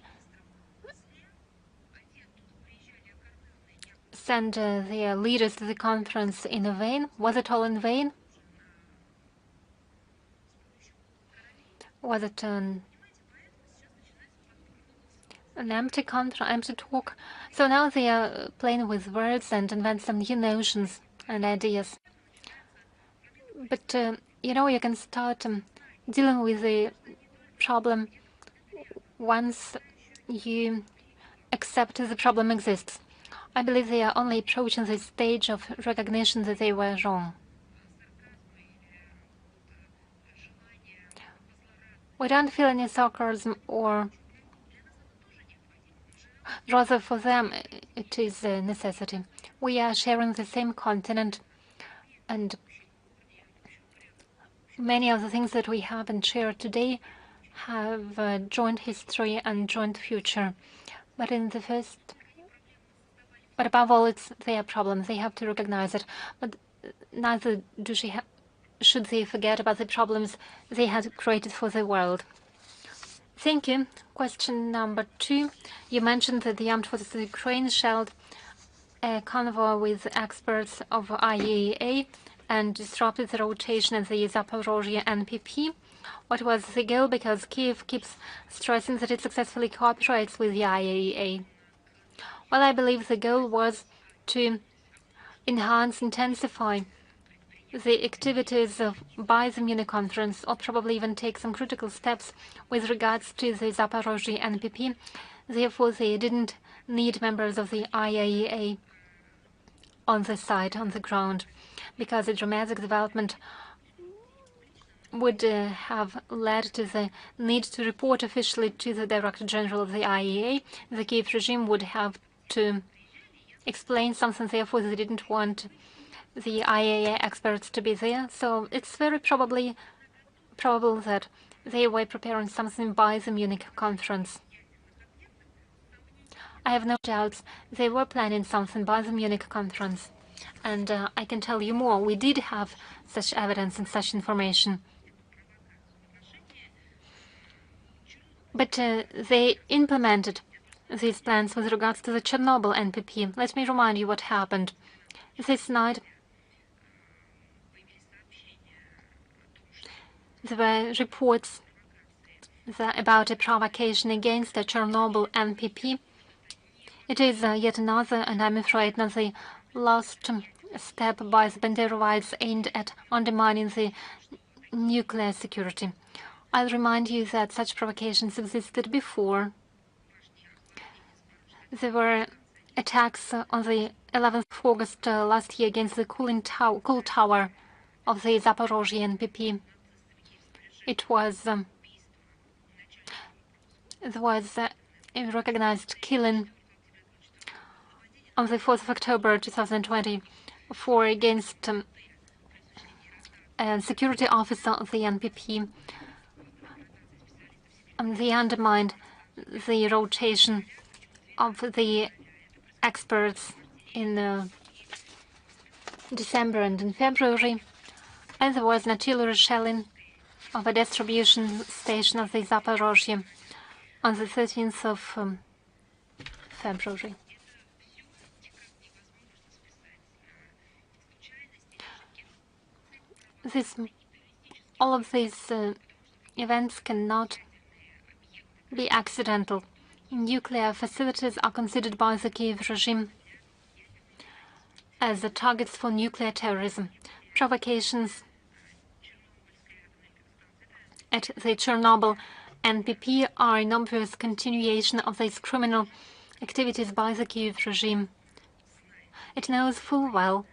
send their leaders to the conference in vain. Was it all in vain? Was it an empty talk? So now they are playing with words and invent some new notions and ideas. But you can start dealing with the problem once you accept the problem exists. I believe they are only approaching the stage of recognition that they were wrong. We don't feel any sarcasm, or rather for them it is a necessity. We are sharing the same continent, and many of the things that we have and share today have joint history and joint future. But above all, it's their problem. They have to recognize it. But neither should they forget about the problems they had created for the world. Thank you. Question number 2. You mentioned that the armed forces of Ukraine shelled a convoy with experts of IAEA and disrupted the rotation at the Zaporozhye NPP. What was the goal? Because Kiev keeps stressing that it successfully cooperates with the IAEA. Well, I believe the goal was to enhance, intensify the activities by the Munich conference, or probably even take some critical steps with regards to the Zaporozhye NPP. Therefore, they didn't need members of the IAEA on the site, on the ground, because a dramatic development would have led to the need to report officially to the Director General of the IAEA. The Kiev regime would have to explain something, therefore they didn't want the IAEA experts to be there. So it's very probable that they were preparing something by the Munich conference. I have no doubts they were planning something by the Munich conference. And I can tell you more. We did have such evidence and such information. But they implemented these plans with regards to the Chernobyl NPP. Let me remind you what happened. This night, there were reports about a provocation against the Chernobyl NPP It is yet another, and I'm afraid not the last step by the Banderovites aimed at undermining the nuclear security. I'll remind you that such provocations existed before. There were attacks on the 11th of August last year against the cool tower of the Zaporozhye NPP. It was there was a recognized killing on the 4th of October 2020 against a security officer of the NPP. They undermined the rotation of the experts in December and in February, and there was an artillery shelling of a distribution station of the Zaporozhye on the 13th of February. All of these events cannot be accidental. Nuclear facilities are considered by the Kiev regime as the targets for nuclear terrorism. Provocations at the Chernobyl NPP are an obvious continuation of these criminal activities by the Kiev regime. It knows full well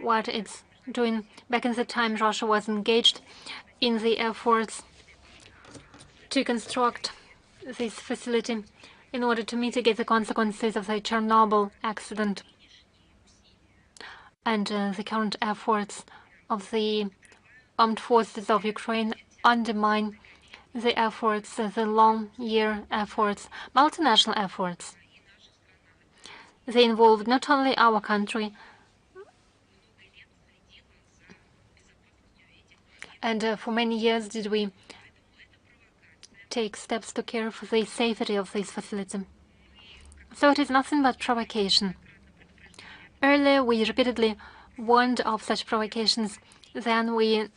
what it's doing. Back in the time, Russia was engaged in the efforts to construct this facility in order to mitigate the consequences of the Chernobyl accident. And the current efforts of the armed forces of Ukraine undermine the efforts, the long-year efforts, multinational efforts. They involved not only our country, and for many years did we take steps to care for the safety of this facility. So it is nothing but provocation. Earlier, we repeatedly warned of such provocations. Then we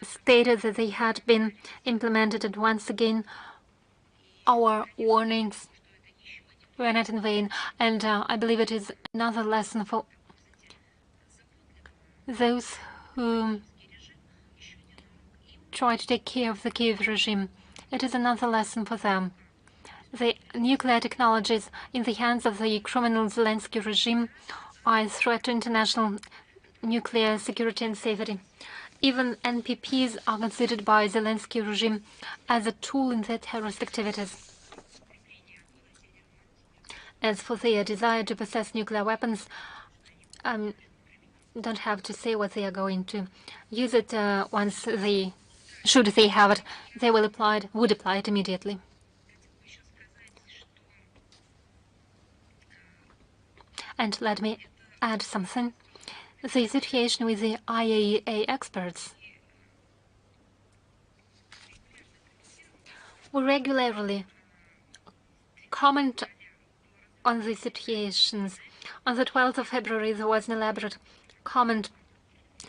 stated that they had been implemented, and once again, our warnings were not in vain. And I believe it is another lesson for those who try to take care of the Kiev regime. It is another lesson for them. The nuclear technologies in the hands of the criminal Zelensky regime are a threat to international nuclear security and safety. Even NPPs are considered by the Zelensky regime as a tool in their terrorist activities. As for their desire to possess nuclear weapons, don't have to say what they are going to use it once they, should they have it, they would apply it immediately. And let me add something. The situation with the IAEA experts. We regularly comment on these situations. On the 12th of February, there was an elaborate comment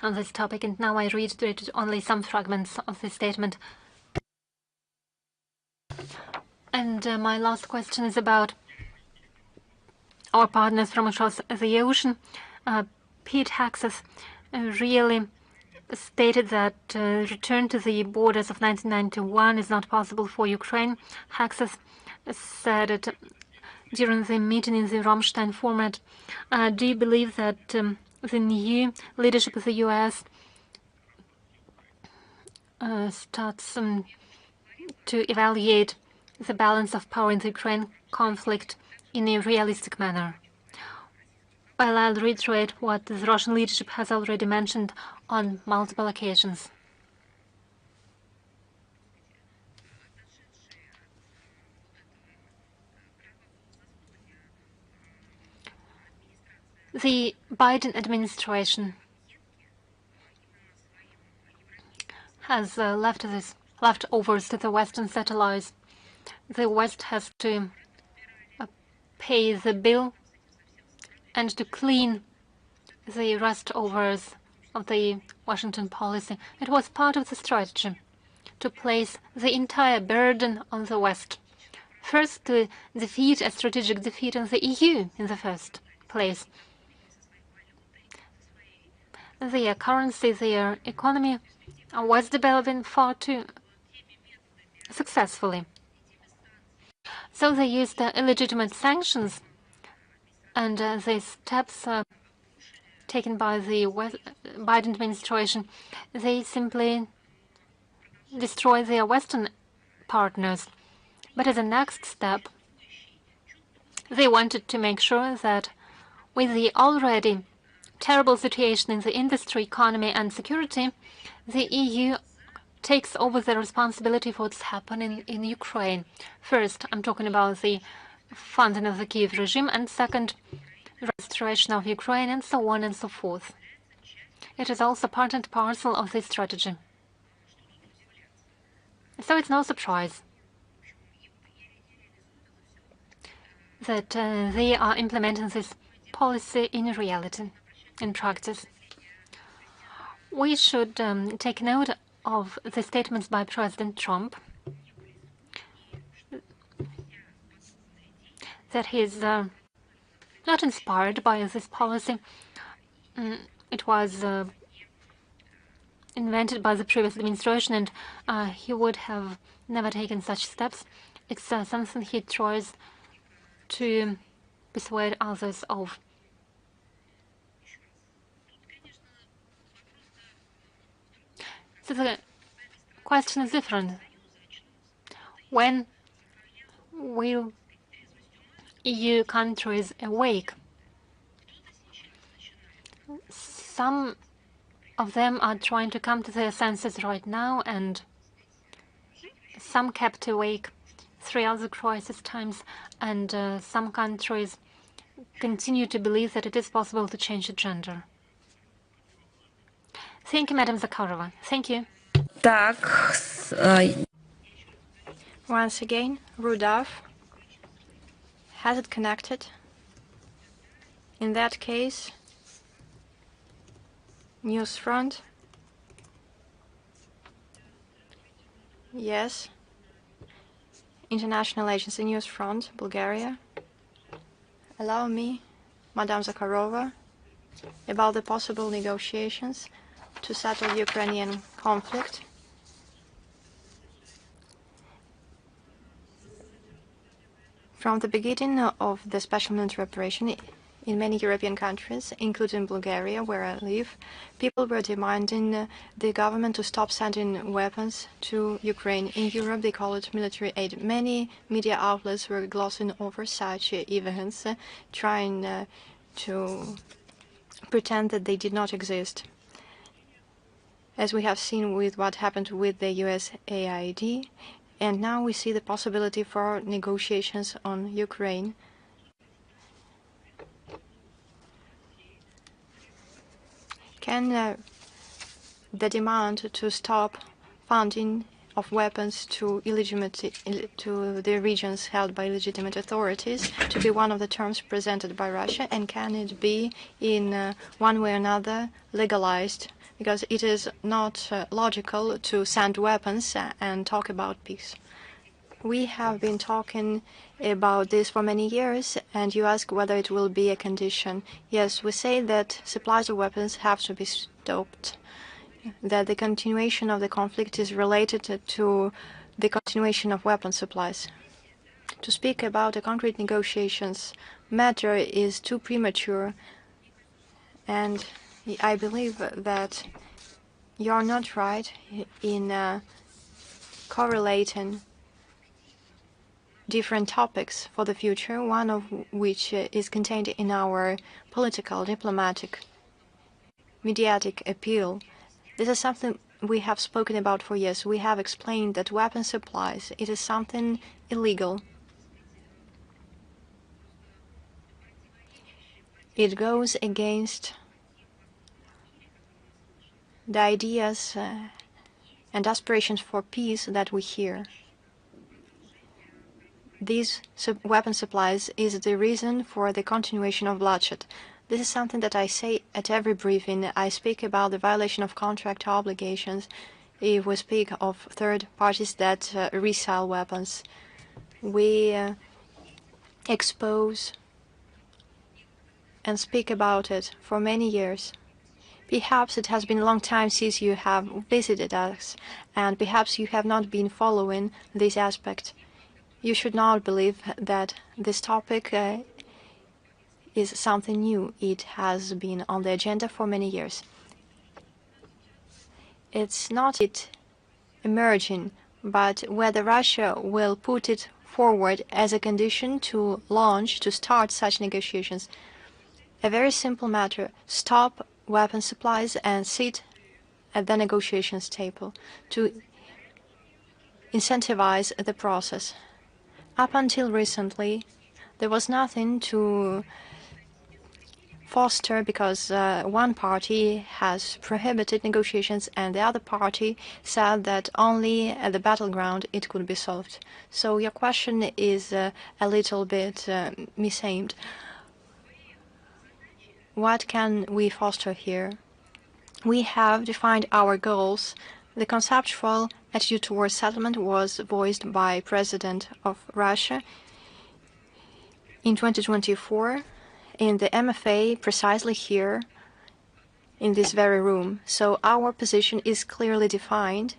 on this topic, and now I reiterated only some fragments of the statement. And my last question is about our partners from across the ocean. Pete Paphos really stated that return to the borders of 1991 is not possible for Ukraine. Paphos said it during the meeting in the Rammstein format. Do you believe that the new leadership of the U.S. starts to evaluate the balance of power in the Ukraine conflict in a realistic manner? Well, I'll reiterate what the Russian leadership has already mentioned on multiple occasions. The Biden administration has left leftovers to the Western settlers. The West has to pay the bill and to clean the restovers of the Washington policy. It was part of the strategy to place the entire burden on the West. first to defeat a strategic defeat in the EU in the first place. Their currency, their economy was developing far too successfully. So they used illegitimate sanctions, and the steps taken by the Biden administration, they simply destroy their Western partners. But as a next step, they wanted to make sure that with the already terrible situation in the industry, economy, and security, the EU takes over the responsibility for what's happening in Ukraine. First, I'm talking about the funding of the Kiev regime, and second, restoration of Ukraine, and so on and so forth. It is also part and parcel of this strategy. So it's no surprise that they are implementing this policy in reality, in practice. We should take note of the statements by President Trump that he's not inspired by this policy. It was invented by the previous administration, and he would have never taken such steps. It's something he tries to persuade others of. So the question is different. When will EU countries awake? Some of them are trying to come to their senses right now, and some kept awake throughout the crisis times, and some countries continue to believe that it is possible to change the gender. Thank you, Madam Zakharova. Thank you. Once again, Rudolf. Has it connected? In that case, News Front. Yes. International Agency News Front, Bulgaria. Allow me, Madame Zakharova, about the possible negotiations to settle the Ukrainian conflict. From the beginning of the special military operation in many European countries, including Bulgaria, where I live, people were demanding the government to stop sending weapons to Ukraine. In Europe, they call it military aid. Many media outlets were glossing over such events, trying to pretend that they did not exist. As we have seen with what happened with the USAID, and now we see the possibility for negotiations on Ukraine. Can the demand to stop funding of weapons to the regions held by illegitimate authorities to be one of the terms presented by Russia, and can it be in one way or another legalized? Because it is not logical to send weapons and talk about peace. We have been talking about this for many years, and you ask whether it will be a condition. Yes, we say that supplies of weapons have to be stopped, that the continuation of the conflict is related to the continuation of weapon supplies. To speak about a concrete negotiations matter is too premature, and I believe that you are not right in correlating different topics for the future, one of which is contained in our political, diplomatic, mediatic appeal. This is something we have spoken about for years. We have explained that weapon supplies, it is something illegal. It goes against the ideas and aspirations for peace that we hear. These weapon supplies is the reason for the continuation of bloodshed. This is something that I say at every briefing. I speak about the violation of contract obligations if we speak of third parties that resell weapons. we expose and speak about it for many years. Perhaps it has been a long time since you have visited us, and perhaps you have not been following this aspect. You should not believe that this topic is something new. It has been on the agenda for many years. It's not it emerging, but whether Russia will put it forward as a condition to start such negotiations. A very simple matter: stop weapon supplies and sit at the negotiations table to incentivize the process. Up until recently, there was nothing to foster because one party has prohibited negotiations and the other party said that only at the battleground it could be solved. So your question is a little bit misaimed. What can we foster here? We have defined our goals. The conceptual attitude towards settlement was voiced by President of Russia in 2024 in the MFA, precisely here in this very room. So our position is clearly defined.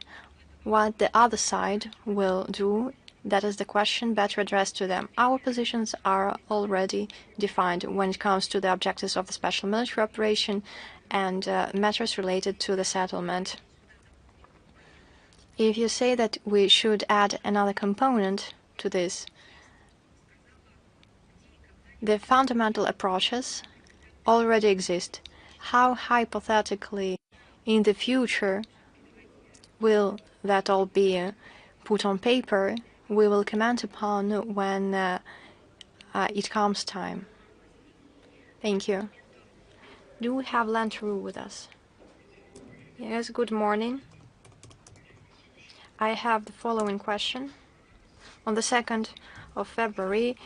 What the other side will do, that is the question better addressed to them. Our positions are already defined when it comes to the objectives of the special military operation and matters related to the settlement. If you say that we should add another component to this, the fundamental approaches already exist. How hypothetically in the future will that all be put on paper, we will comment upon when it comes time. Thank you. Do we have Lantaru with us? Yes, good morning. I have the following question. On the 2nd of February,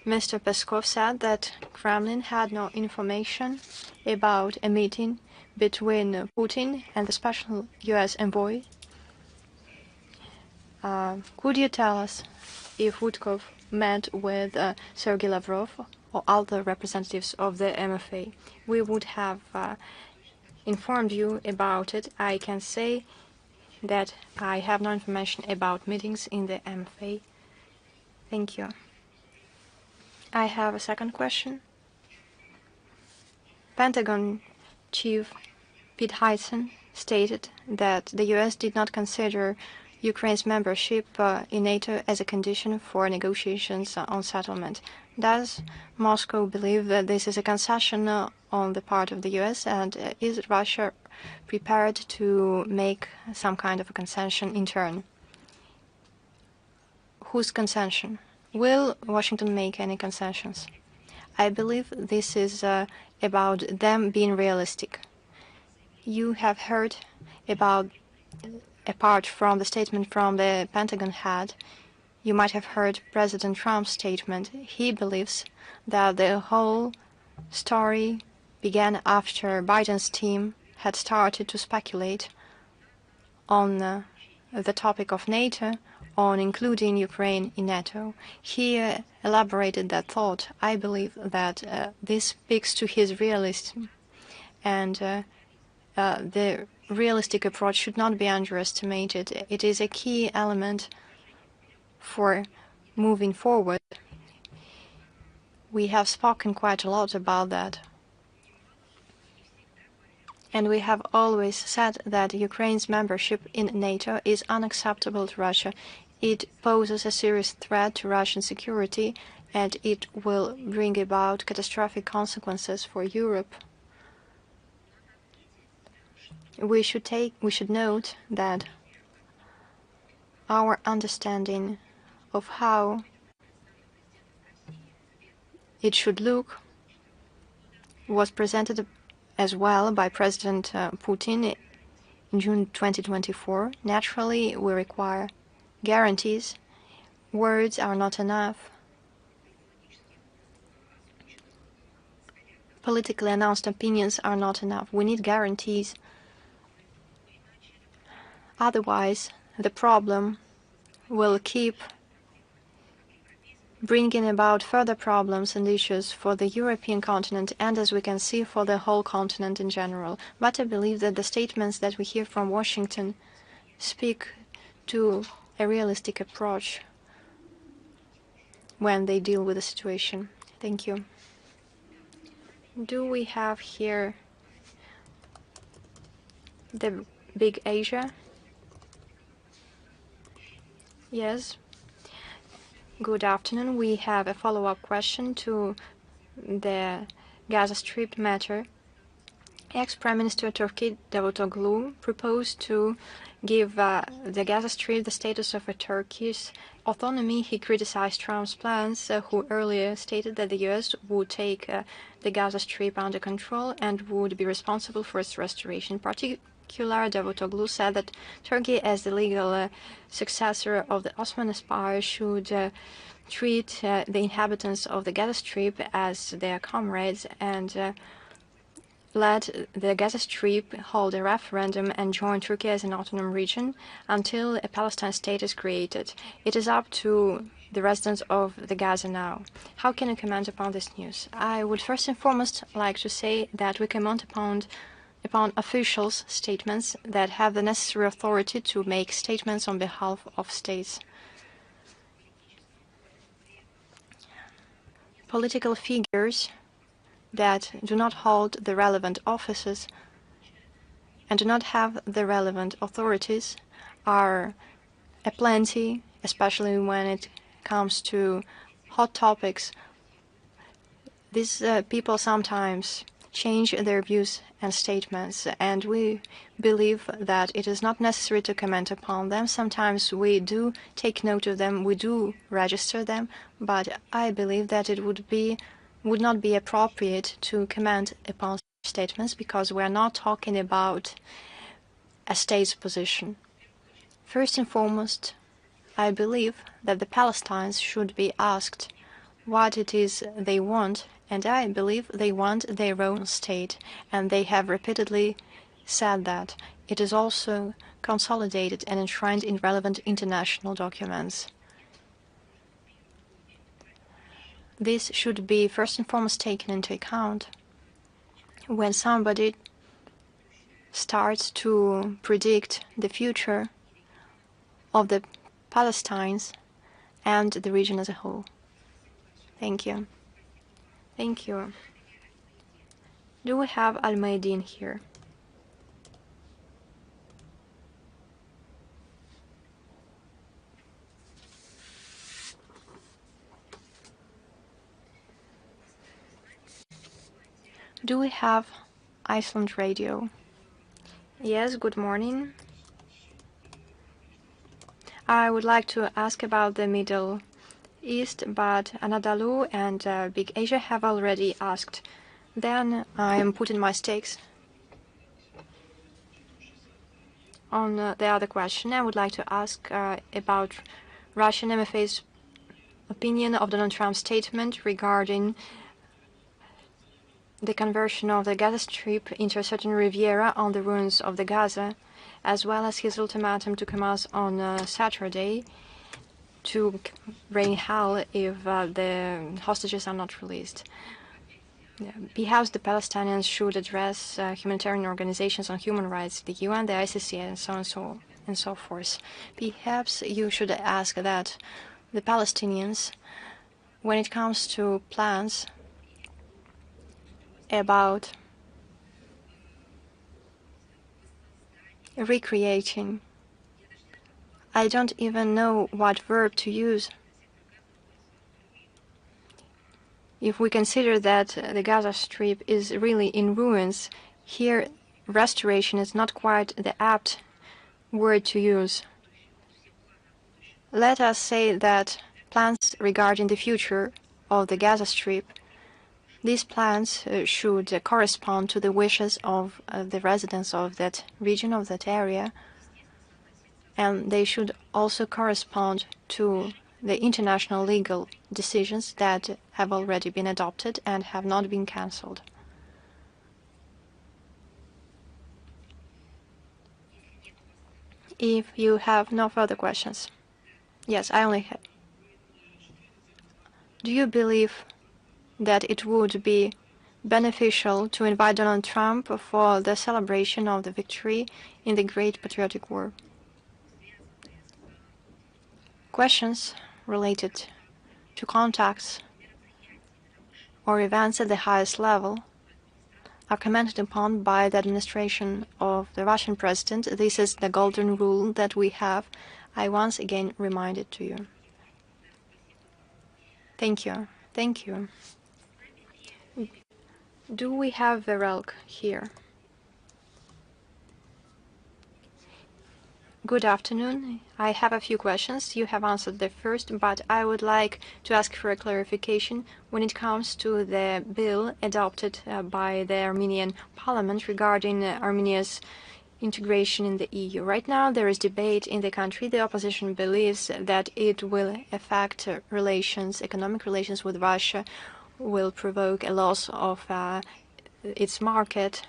Mr. Peskov said that Kremlin had no information about a meeting between Putin and the special U.S. envoy. Could you tell us if Woodkov met with Sergei Lavrov or other representatives of the MFA? We would have informed you about it. I can say that I have no information about meetings in the MFA. Thank you. I have a second question. Pentagon Chief Pete Hegseth stated that the U.S. did not consider Ukraine's membership in NATO as a condition for negotiations on settlement. Does Moscow believe that this is a concession on the part of the U.S., and is Russia prepared to make some kind of a concession in turn? Whose concession? Will Washington make any concessions? I believe this is about them being realistic. You have heard about, apart from the statement from the Pentagon head, you might have heard President Trump's statement. He believes that the whole story began after Biden's team had started to speculate on the topic of NATO, on including Ukraine in NATO. He elaborated that thought. I believe that this speaks to his realism, and the realistic approach should not be underestimated. It is a key element for moving forward. We have spoken quite a lot about that. And we have always said that Ukraine's membership in NATO is unacceptable to Russia. It poses a serious threat to Russian security, and it will bring about catastrophic consequences for Europe. We should note that our understanding of how it should look was presented as well by President Putin in June 2024. Naturally, we require guarantees. Words are not enough. Politically announced opinions are not enough. We need guarantees. Otherwise, the problem will keep bringing about further problems and issues for the European continent and, as we can see, for the whole continent in general. But I believe that the statements that we hear from Washington speak to a realistic approach when they deal with the situation. Thank you. Do we have here the Big Asia? Yes. Good afternoon. We have a follow-up question to the Gaza Strip matter. Ex-Prime Minister of Turkey Davutoglu proposed to give the Gaza Strip the status of a Turkish autonomy. He criticized Trump's plans, who earlier stated that the U.S. would take the Gaza Strip under control and would be responsible for its restoration. In particular, Davutoglu said that Turkey, as the legal successor of the Ottoman Empire, should treat the inhabitants of the Gaza Strip as their comrades and let the Gaza Strip hold a referendum and join Turkey as an autonomous region until a Palestine state is created. It is up to the residents of the Gaza now. How can you comment upon this news? I would first and foremost like to say that we comment upon officials' statements that have the necessary authority to make statements on behalf of states. Political figures that do not hold the relevant offices and do not have the relevant authorities are aplenty, especially when it comes to hot topics. These people sometimes change their views and statements, and we believe that it is not necessary to comment upon them. Sometimes we do take note of them, we do register them, but I believe that it would not be appropriate to comment upon statements because we are not talking about a state's position. First and foremost, I believe that the Palestinians should be asked what it is they want, and I believe they want their own state, and they have repeatedly said that. It is also consolidated and enshrined in relevant international documents. This should be first and foremost taken into account when somebody starts to predict the future of the Palestinians and the region as a whole. Thank you. Thank you. Do we have Al-Maidin here? Do we have Iceland Radio? Yes, good morning. I would like to ask about the Middle East, but Anadolu and Big Asia have already asked. Then I am putting my stakes on the other question. I would like to ask about Russian MFA's opinion of Donald Trump's statement regarding the conversion of the Gaza Strip into a certain Riviera on the ruins of the Gaza, as well as his ultimatum to Hamas on Saturday to rain hell if the hostages are not released. Perhaps the Palestinians should address humanitarian organizations on human rights, the UN, the ICC, and so on and so forth. Perhaps you should ask that the Palestinians, when it comes to plans about recreating, I don't even know what verb to use. If we consider that the Gaza Strip is really in ruins, here restoration is not quite the apt word to use. Let us say that plans regarding the future of the Gaza Strip, these plans should correspond to the wishes of the residents of that region, of that area, and they should also correspond to the international legal decisions that have already been adopted and have not been cancelled. If you have no further questions. Yes, I only have. Do you believe that it would be beneficial to invite Donald Trump for the celebration of the victory in the Great Patriotic War? Questions related to contacts or events at the highest level are commented upon by the administration of the Russian president. This is the golden rule that we have. I once again remind it to you. Thank you. Thank you. Do we have Verelk here? Good afternoon. I have a few questions. You have answered the first, but I would like to ask for a clarification when it comes to the bill adopted by the Armenian parliament regarding Armenia's integration in the EU. Right now, there is debate in the country. The opposition believes that it will affect relations, economic relations with Russia, will provoke a loss of its market.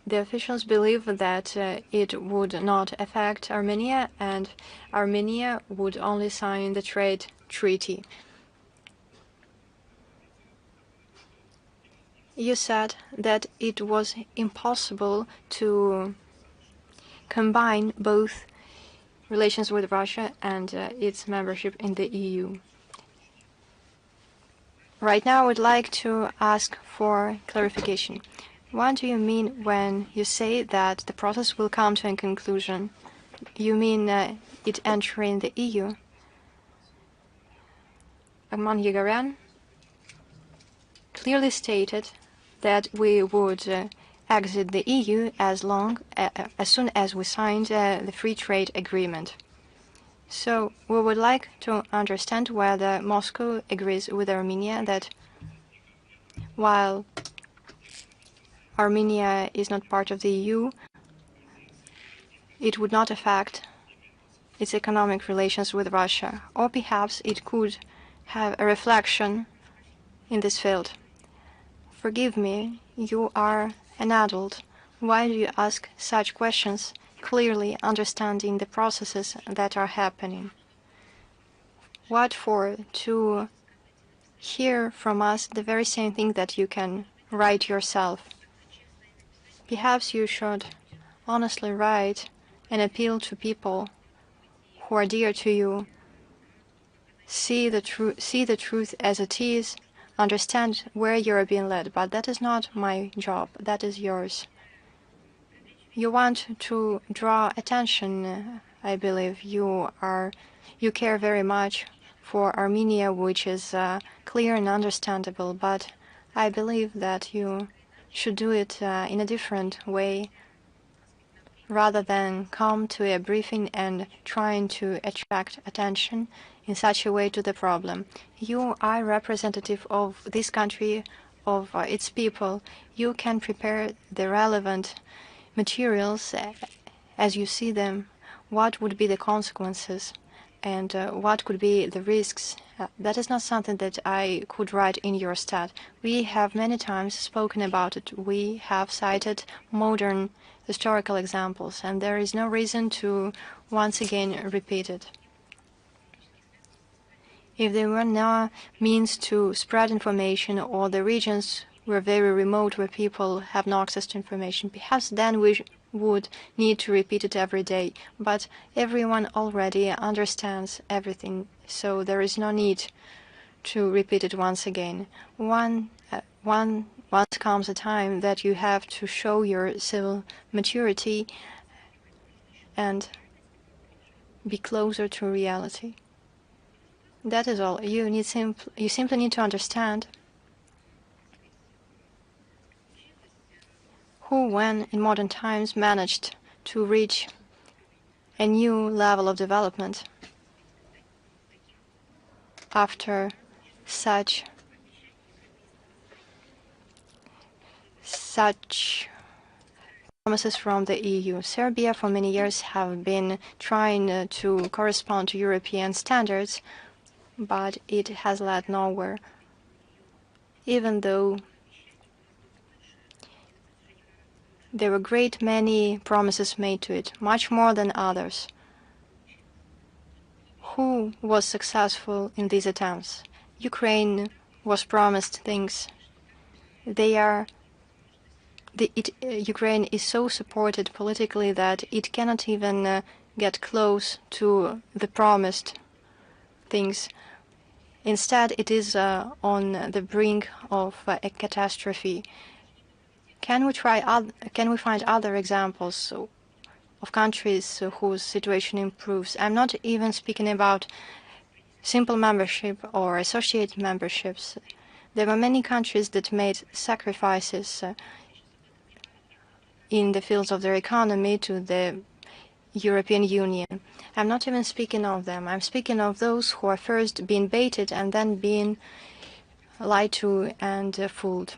The officials believe that it would not affect Armenia, and Armenia would only sign the trade treaty. You said that it was impossible to combine both relations with Russia and its membership in the EU. Right now, I would like to ask for clarification. What do you mean when you say that the process will come to a conclusion? You mean it entering the EU? Arman Yegoryan clearly stated that we would exit the EU as soon as we signed the free trade agreement. So we would like to understand whether Moscow agrees with Armenia that while Armenia is not part of the EU, it would not affect its economic relations with Russia, or perhaps it could have a reflection in this field. Forgive me, you are an adult. Why do you ask such questions, clearly understanding the processes that are happening? What for? To hear from us the very same thing that you can write yourself. Perhaps you should honestly write and appeal to people who are dear to you. See the truth as it is. Understand where you are being led. But that is not my job. That is yours. You want to draw attention. I believe you care very much for Armenia, which is clear and understandable. But I believe that you should do it in a different way, rather than come to a briefing and trying to attract attention in such a way to the problem. You are representative of this country, of its people. You can prepare the relevant materials as you see them. What would be the consequences and what could be the risks? That is not something that I could write in your stat. We have many times spoken about it. We have cited modern historical examples, and there is no reason to once again repeat it. If there were no means to spread information, or the regions were very remote where people have no access to information, perhaps then we would need to repeat it every day. But everyone already understands everything, so there is no need to repeat it once again. Once comes a time that you have to show your civil maturity and be closer to reality. That is all. You simply need to understand who, when in modern times, managed to reach a new level of development after such promises from the EU. Serbia for many years have been trying to correspond to European standards, but it has led nowhere, even though there were great many promises made to it, much more than others. Who was successful in these attempts? Ukraine was promised things. Ukraine is so supported politically that it cannot even get close to the promised things. Instead, it is on the brink of a catastrophe. Can we find other examples of countries whose situation improves? I'm not even speaking about simple membership or associate memberships. There were many countries that made sacrifices in the fields of their economy to the European Union. I'm not even speaking of them. I'm speaking of those who are first being baited and then being lied to and fooled.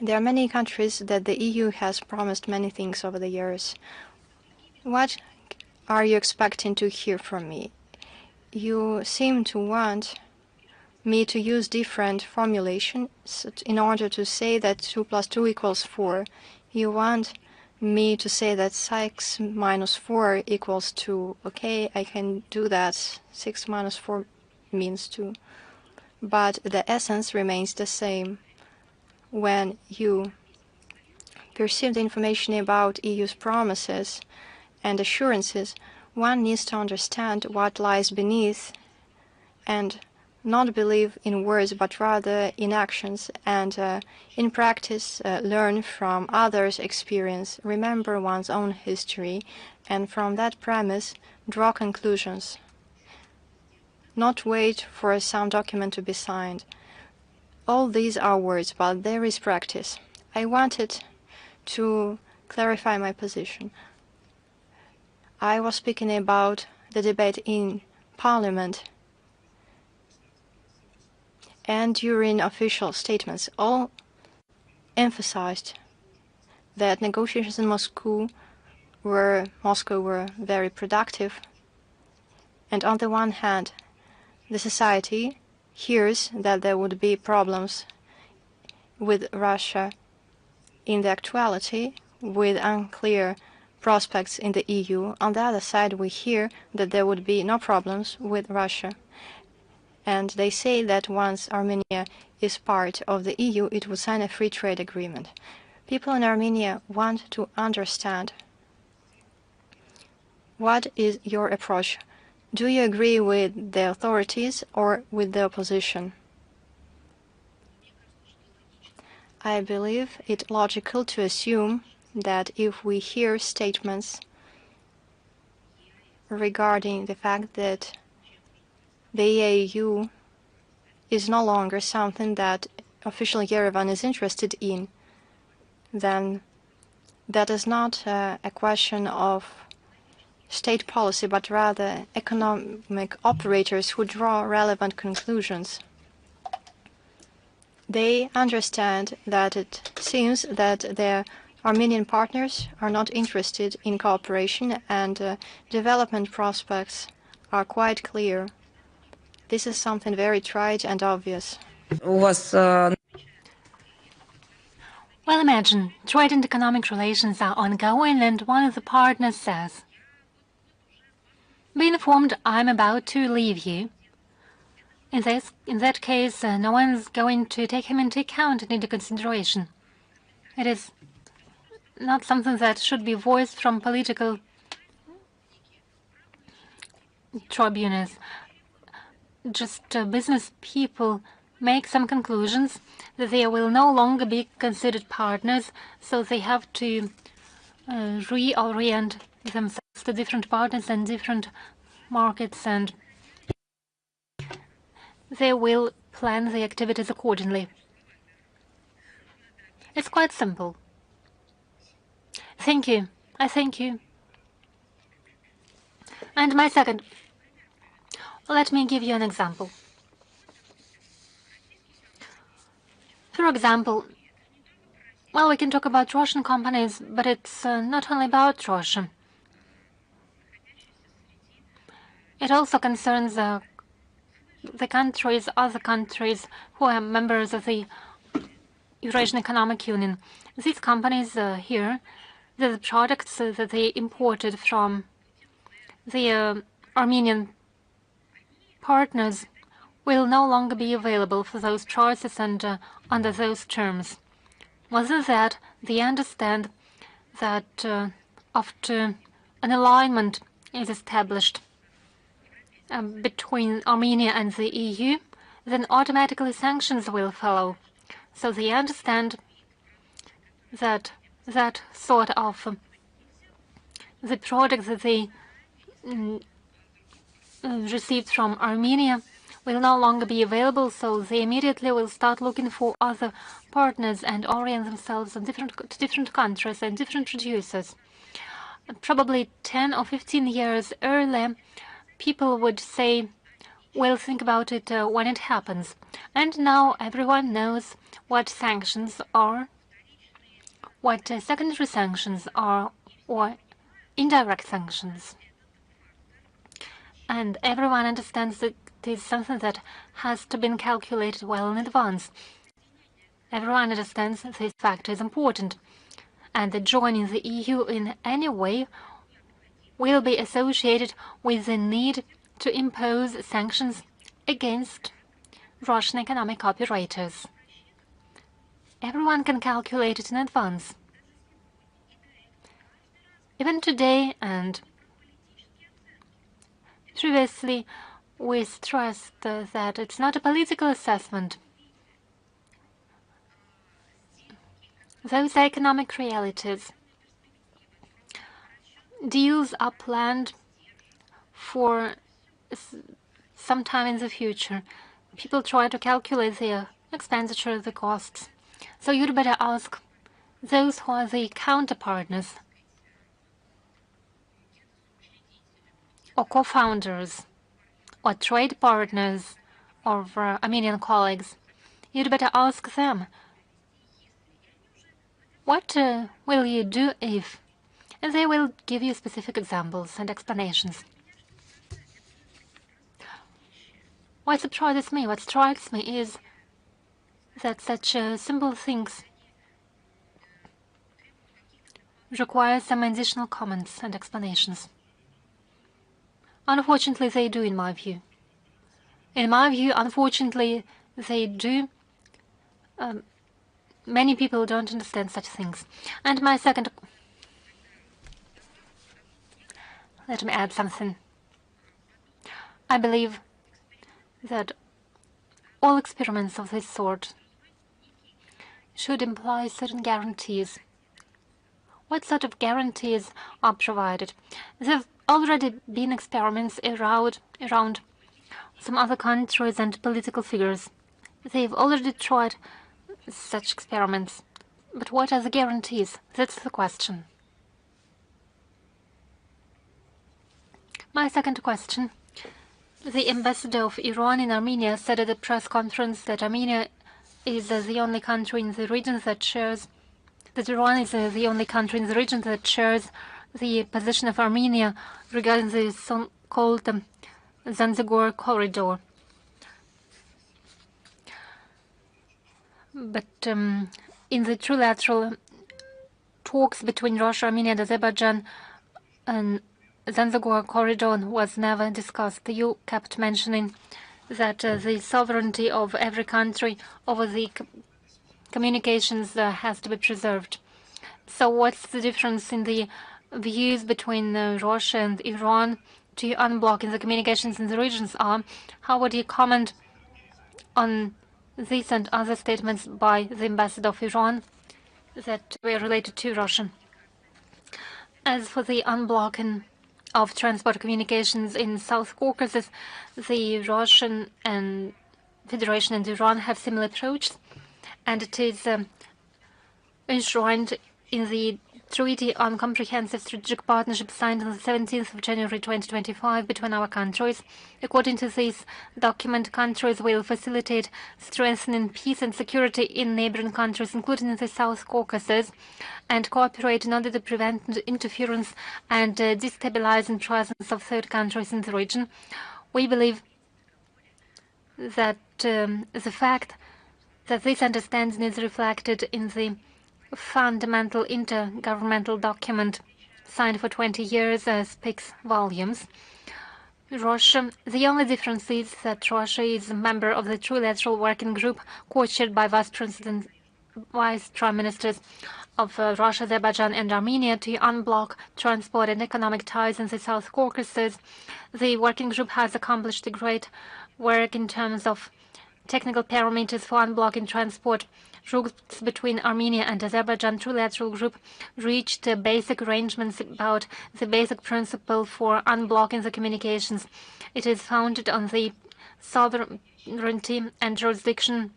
There are many countries that the EU has promised many things over the years. What are you expecting to hear from me? You seem to want me to use different formulations in order to say that 2 + 2 = 4. You want me to say that 6 - 4 = 2. Okay, I can do that. 6 - 4 means 2. But the essence remains the same. When you perceive the information about EU's promises and assurances, one needs to understand what lies beneath and not believe in words but rather in actions, and in practice learn from others' experience, remember one's own history, and from that premise draw conclusions. Not wait for some document to be signed. All these are words, but there is practice. I wanted to clarify my position. I was speaking about the debate in Parliament and during official statements. All emphasized that negotiations in Moscow were very productive, and on the one hand, the society hears that there would be problems with Russia in the actuality, with unclear prospects in the EU. On the other side, we hear that there would be no problems with Russia. And they say that once Armenia is part of the EU, it will sign a free trade agreement. People in Armenia want to understand what is your approach. Do you agree with the authorities or with the opposition? I believe it logical to assume that if we hear statements regarding the fact that the EAU is no longer something that official Yerevan is interested in, then that is not a question of state policy, but rather economic operators who draw relevant conclusions. They understand that it seems that their Armenian partners are not interested in cooperation, and development prospects are quite clear. This is something very tried and obvious. Well, imagine, trade and economic relations are ongoing, and one of the partners says, "Be informed, I'm about to leave you." In that case, no one's going to take him into account and into consideration. It is not something that should be voiced from political tribunals. Just business people make some conclusions that they will no longer be considered partners, so they have to reorient themselves to different partners and different markets, and they will plan the activities accordingly. It's quite simple. Thank you. I thank you. And my second, let me give you an example. For example, well, we can talk about Russian companies, but it's not only about Russia. It also concerns the countries, other countries who are members of the Eurasian Economic Union. These companies here, the products that they imported from the Armenian partners will no longer be available for those choices and under those terms. More than that, they understand that after an alignment is established between Armenia and the EU, then automatically sanctions will follow. So they understand that that sort of the product that they received from Armenia will no longer be available, so they immediately will start looking for other partners and orient themselves to different countries and different producers. Probably 10 or 15 years earlier, people would say, we'll think about it when it happens. And now everyone knows what sanctions are, what secondary sanctions are, or indirect sanctions. And everyone understands that it is something that has to be calculated well in advance. Everyone understands this factor is important, and that joining the EU in any way will be associated with the need to impose sanctions against Russian economic operators. Everyone can calculate it in advance. Even today and previously, we stressed that it's not a political assessment. Those are economic realities. Deals are planned for some time in the future. People try to calculate their expenditure, the costs. So you'd better ask those who are the counterpartners or co-founders or trade partners of Armenian colleagues. You'd better ask them, what will you do if? And they will give you specific examples and explanations. What surprises me, what strikes me is that such simple things require some additional comments and explanations. Unfortunately, they do, in my view. In my view, unfortunately, they do. Many people don't understand such things. And my second... Let me add something. I believe that all experiments of this sort should imply certain guarantees. What sort of guarantees are provided? There have already been experiments around some other countries and political figures. They've already tried such experiments. But what are the guarantees? That's the question. My second question. The ambassador of Iran in Armenia said at a press conference that Armenia is the only country in the region that shares, that Iran is the only country in the region that shares the position of Armenia regarding the so-called Zanzibar corridor. But in the trilateral talks between Russia, Armenia, and Azerbaijan, and Zanzibar corridor was never discussed. You kept mentioning that the sovereignty of every country over the communications has to be preserved. So what's the difference in the views between Russia and Iran to unblocking the communications in the regions are? How would you comment on these and other statements by the ambassador of Iran that were related to Russia? As for the unblocking of transport communications in South Caucasus, the Russian and Federation and Iran have similar approaches, and it is enshrined in the Treaty on Comprehensive Strategic Partnership signed on the 17th of January 2025 between our countries. According to this document, countries will facilitate strengthening peace and security in neighboring countries, including in the South Caucasus, and cooperate in order to prevent interference and destabilizing presence of third countries in the region. We believe that the fact that this understanding is reflected in the fundamental intergovernmental document signed for 20 years speaks volumes. Russia. The only difference is that Russia is a member of the trilateral working group co-chaired by vice prime ministers of Russia, Azerbaijan and Armenia to unblock transport and economic ties in the South Caucasus. The working group has accomplished great work in terms of technical parameters for unblocking transport routes between Armenia and Azerbaijan. Trilateral group reached basic arrangements about the basic principle for unblocking the communications. It is founded on the sovereignty and jurisdiction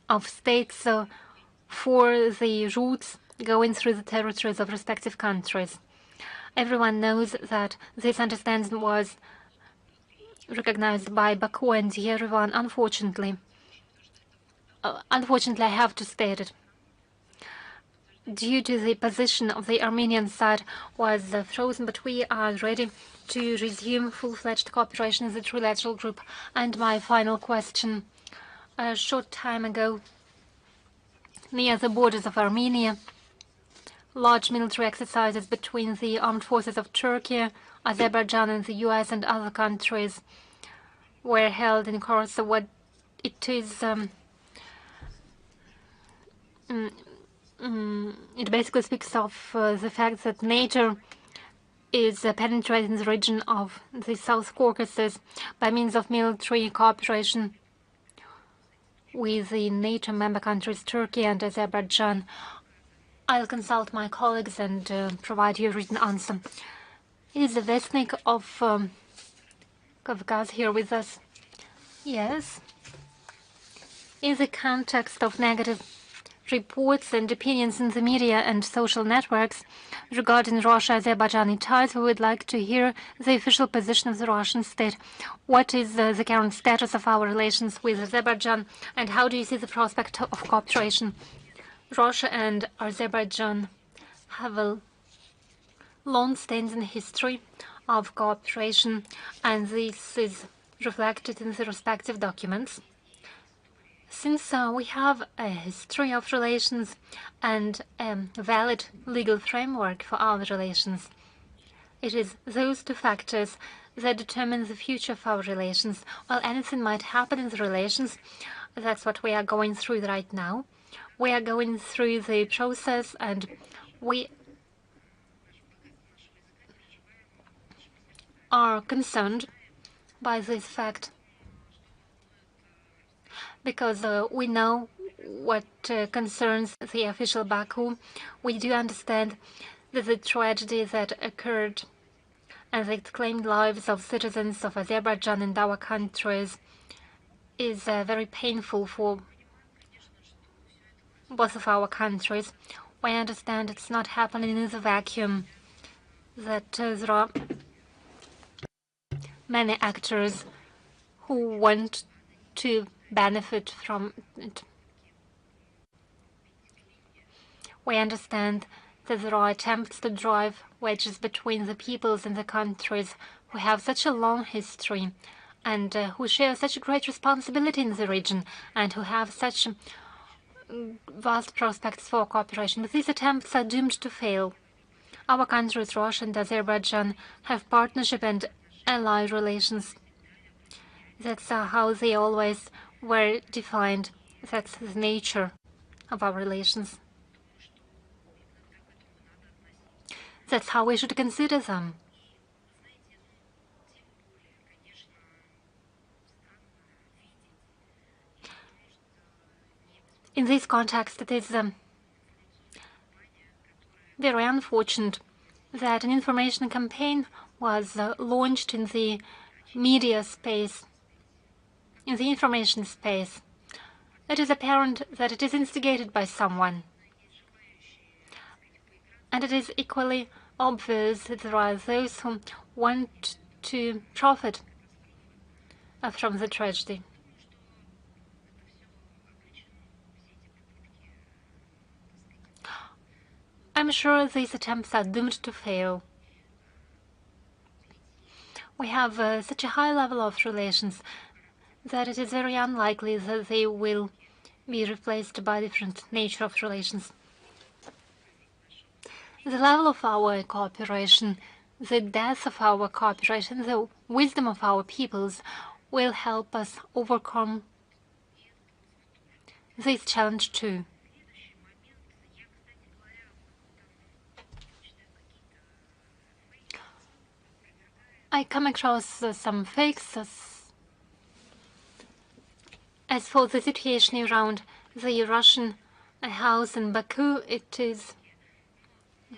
of states for the routes going through the territories of respective countries. Everyone knows that this understanding was recognized by Baku and Yerevan. Unfortunately, I have to state it. Due to the position of the Armenian side was frozen, but we are ready to resume full-fledged cooperation in the trilateral group. And my final question: a short time ago, near the borders of Armenia, large military exercises between the armed forces of Turkey, Azerbaijan, and the US and other countries were held in Kosovo. What it is, it basically speaks of the fact that NATO is penetrating the region of the South Caucasus by means of military cooperation with the NATO member countries, Turkey and Azerbaijan. I'll consult my colleagues and provide you a written answer. Is the Vestnik of Kavkaz here with us? Yes. In the context of negative reports and opinions in the media and social networks regarding Russia-Azerbaijani ties, we would like to hear the official position of the Russian state. What is the current status of our relations with Azerbaijan, and how do you see the prospect of cooperation? Russia and Azerbaijan have a long-standing history of cooperation, and this is reflected in the respective documents. Since we have a history of relations and a valid legal framework for our relations, it is those two factors that determine the future of our relations. While anything might happen in the relations, that's what we are going through right now. We are going through the process, and we are concerned by this fact because we know what concerns the official Baku. We do understand that the tragedy that occurred and the claimed lives of citizens of Azerbaijan and our countries is very painful for both of our countries. We understand it's not happening in the vacuum, that there are many actors who want to benefit from it. We understand that there are attempts to drive wedges between the peoples in the countries who have such a long history and who share such a great responsibility in the region and who have such vast prospects for cooperation. But these attempts are doomed to fail. Our countries, Russia and Azerbaijan, have partnership and ally relations. That's how they always were defined. That's the nature of our relations. That's how we should consider them. In this context, it is very unfortunate that an information campaign was launched in the media space, in the information space. It is apparent that it is instigated by someone. And it is equally obvious that there are those who want to profit from the tragedy. I'm sure these attempts are doomed to fail. We have such a high level of relations that it is very unlikely that they will be replaced by different nature of relations. The level of our cooperation the death of our copyright and the wisdom of our peoples will help us overcome this challenge too. I come across some fakes. As for the situation around the Russian house in Baku, it is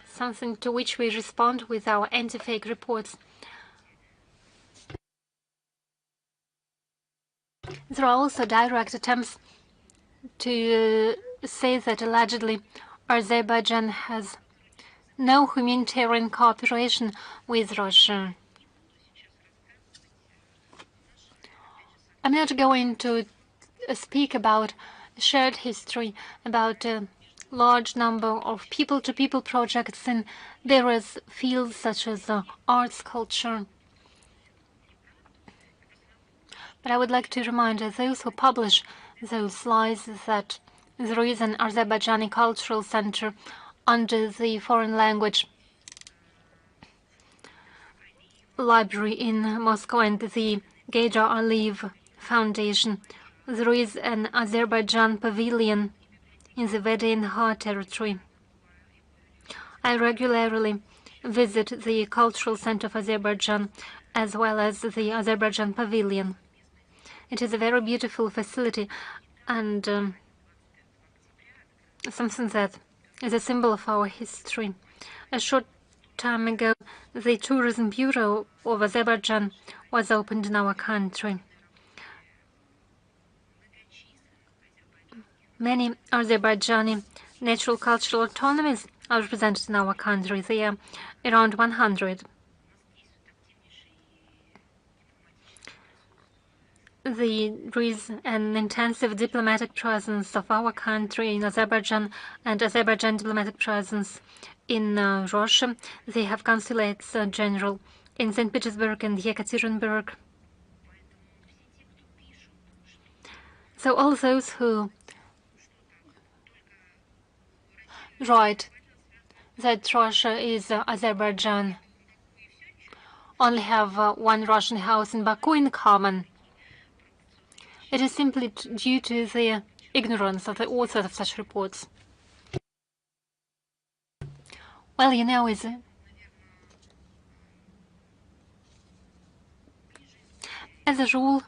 something to which we respond with our anti-fake reports. There are also direct attempts to say that allegedly Azerbaijan has no humanitarian cooperation with Russia. I'm not going to speak about shared history, about a large number of people-to-people projects in various fields such as arts, culture. But I would like to remind those who publish those lies that there is an Azerbaijani cultural center under the foreign language library in Moscow and the Gaidar Aliyev Foundation. There is an Azerbaijan pavilion in the Vedin territory. I regularly visit the Cultural Center of Azerbaijan as well as the Azerbaijan Pavilion. It is a very beautiful facility and something that is a symbol of our history. A short time ago, the Tourism Bureau of Azerbaijan was opened in our country. Many Azerbaijani natural cultural autonomies are represented in our country. They are around 100. There is an intensive diplomatic presence of our country in Azerbaijan and Azerbaijan diplomatic presence in Russia. They have consulates general in St. Petersburg and Yekaterinburg. So all those who write that Russia is Azerbaijan only have one Russian house in Baku in common. It is simply due to the ignorance of the authors of such reports. Well, you know, as a rule,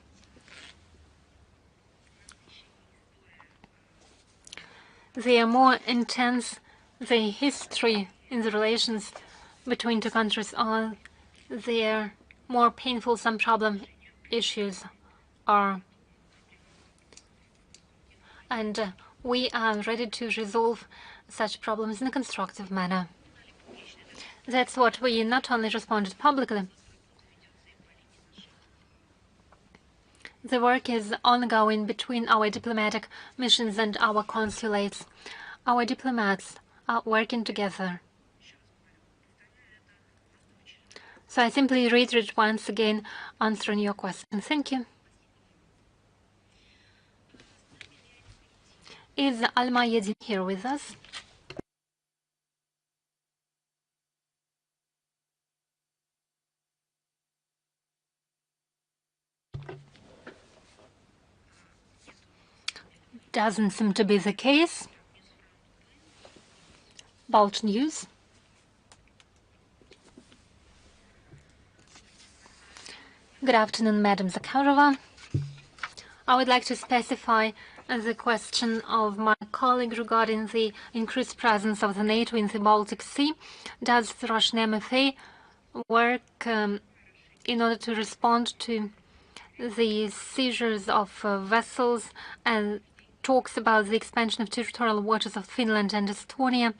the more intense the history in the relations between two countries are, the more painful some problem issues are. And we are ready to resolve such problems in a constructive manner. That's what we not only responded publicly. The work is ongoing between our diplomatic missions and our consulates. Our diplomats are working together. So I simply reiterate once again, answering your question. Thank you. Is Alma Yedin here with us? Doesn't seem to be the case. Bolt News. Good afternoon, Madam Zakharova. I would like to specify the question of my colleague regarding the increased presence of the NATO in the Baltic Sea. Does the Russian MFA work in order to respond to the seizures of vessels and talks about the expansion of territorial waters of Finland and Estonia,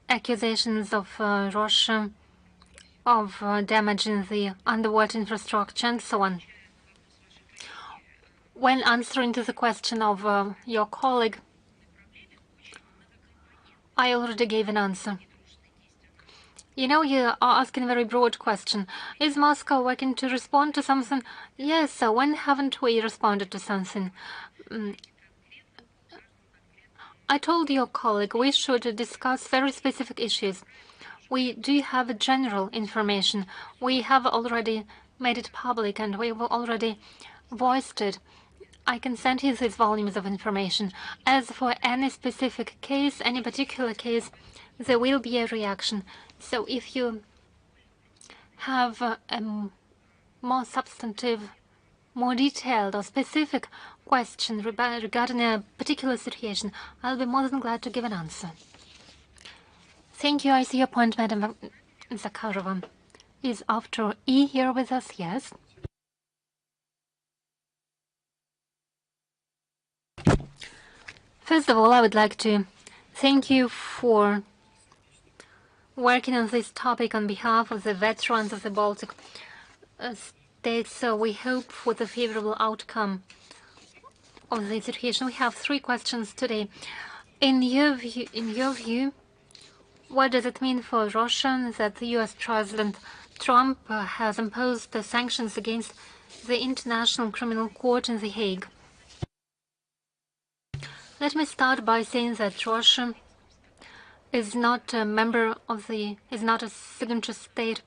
accusations of Russia of damaging the underwater infrastructure and so on? When answering to the question of your colleague, I already gave an answer. You know, you are asking a very broad question. Is Moscow working to respond to something? Yes, so when haven't we responded to something? I told your colleague we should discuss very specific issues. We do have general information. We have already made it public, and we have already voiced it. I can send you these volumes of information. As for any specific case, any particular case, there will be a reaction. So if you have a more substantive, more detailed or specific question regarding a particular situation, I'll be more than glad to give an answer. Thank you. I see your point, Madam Zakharova. Is after E here with us? Yes. First of all, I would like to thank you for working on this topic on behalf of the veterans of the Baltic states. So we hope for the favorable outcome of the situation. We have 3 questions today. In your view, what does it mean for Russia that the U.S. President Trump has imposed the sanctions against the International Criminal Court in The Hague? Let me start by saying that Russia is not a member of is not a signature state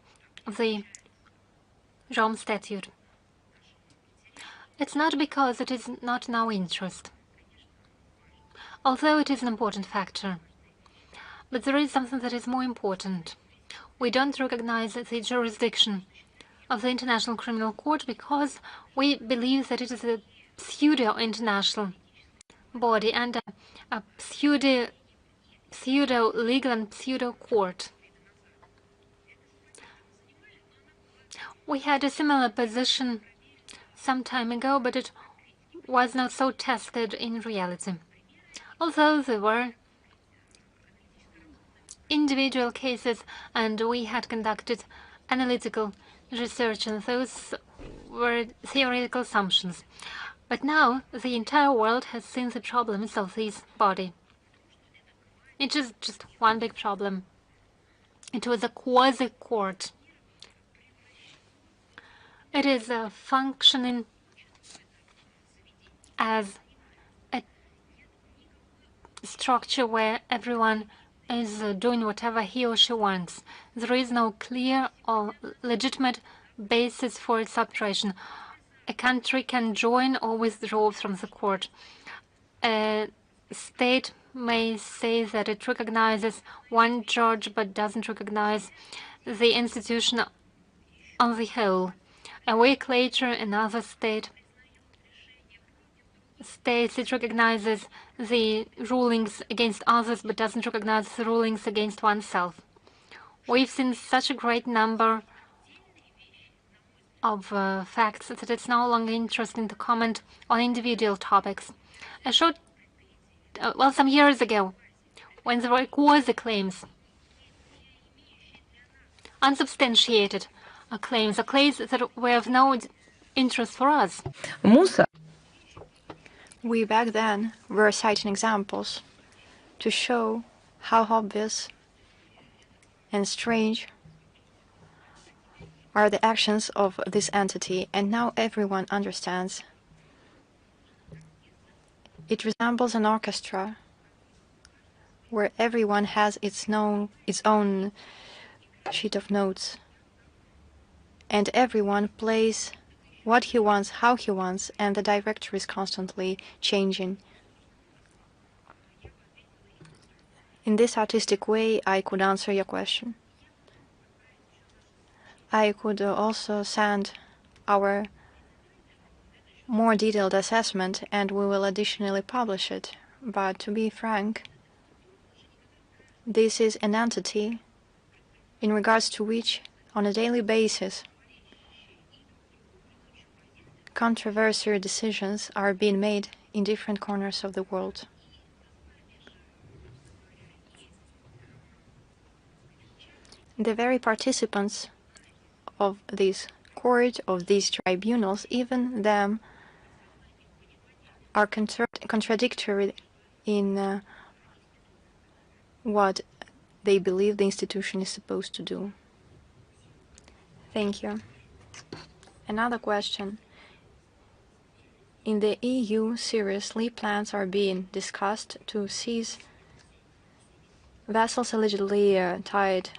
of the Rome Statute. It's not because it is not in our interest, although it is an important factor. But there is something that is more important. We don't recognize the jurisdiction of the International Criminal Court because we believe that it is a pseudo-international body and a pseudo-legal and pseudo-court. We had a similar position some time ago, but it was not so tested in reality. Although there were individual cases and we had conducted analytical research, and those were theoretical assumptions. But now the entire world has seen the problems of this body. It is just one big problem. It was a quasi-court. It is functioning as a structure where everyone is doing whatever he or she wants. There is no clear or legitimate basis for its operation. A country can join or withdraw from the court. A state may say that it recognizes one judge but doesn't recognize the institution on the whole. A week later, another state states it recognizes the rulings against others but doesn't recognize the rulings against oneself. We've seen such a great number of facts that it's no longer interesting to comment on individual topics. Some years ago, when there were quasi-claims, unsubstantiated claims that were of no interest for us. We back then were citing examples to show how obvious and strange are the actions of this entity, and now everyone understands. It resembles an orchestra where everyone has its own sheet of notes, and everyone plays what he wants, how he wants, and the director is constantly changing. In this artistic way, I could answer your question. I could also send our more detailed assessment, and we will additionally publish it. But to be frank, this is an entity in regards to which, on a daily basis, controversial decisions are being made in different corners of the world. The very participants of this court, of these tribunals, even them are contradictory in what they believe the institution is supposed to do. Thank you. Another question. In the EU, seriously, plans are being discussed to seize vessels allegedly tied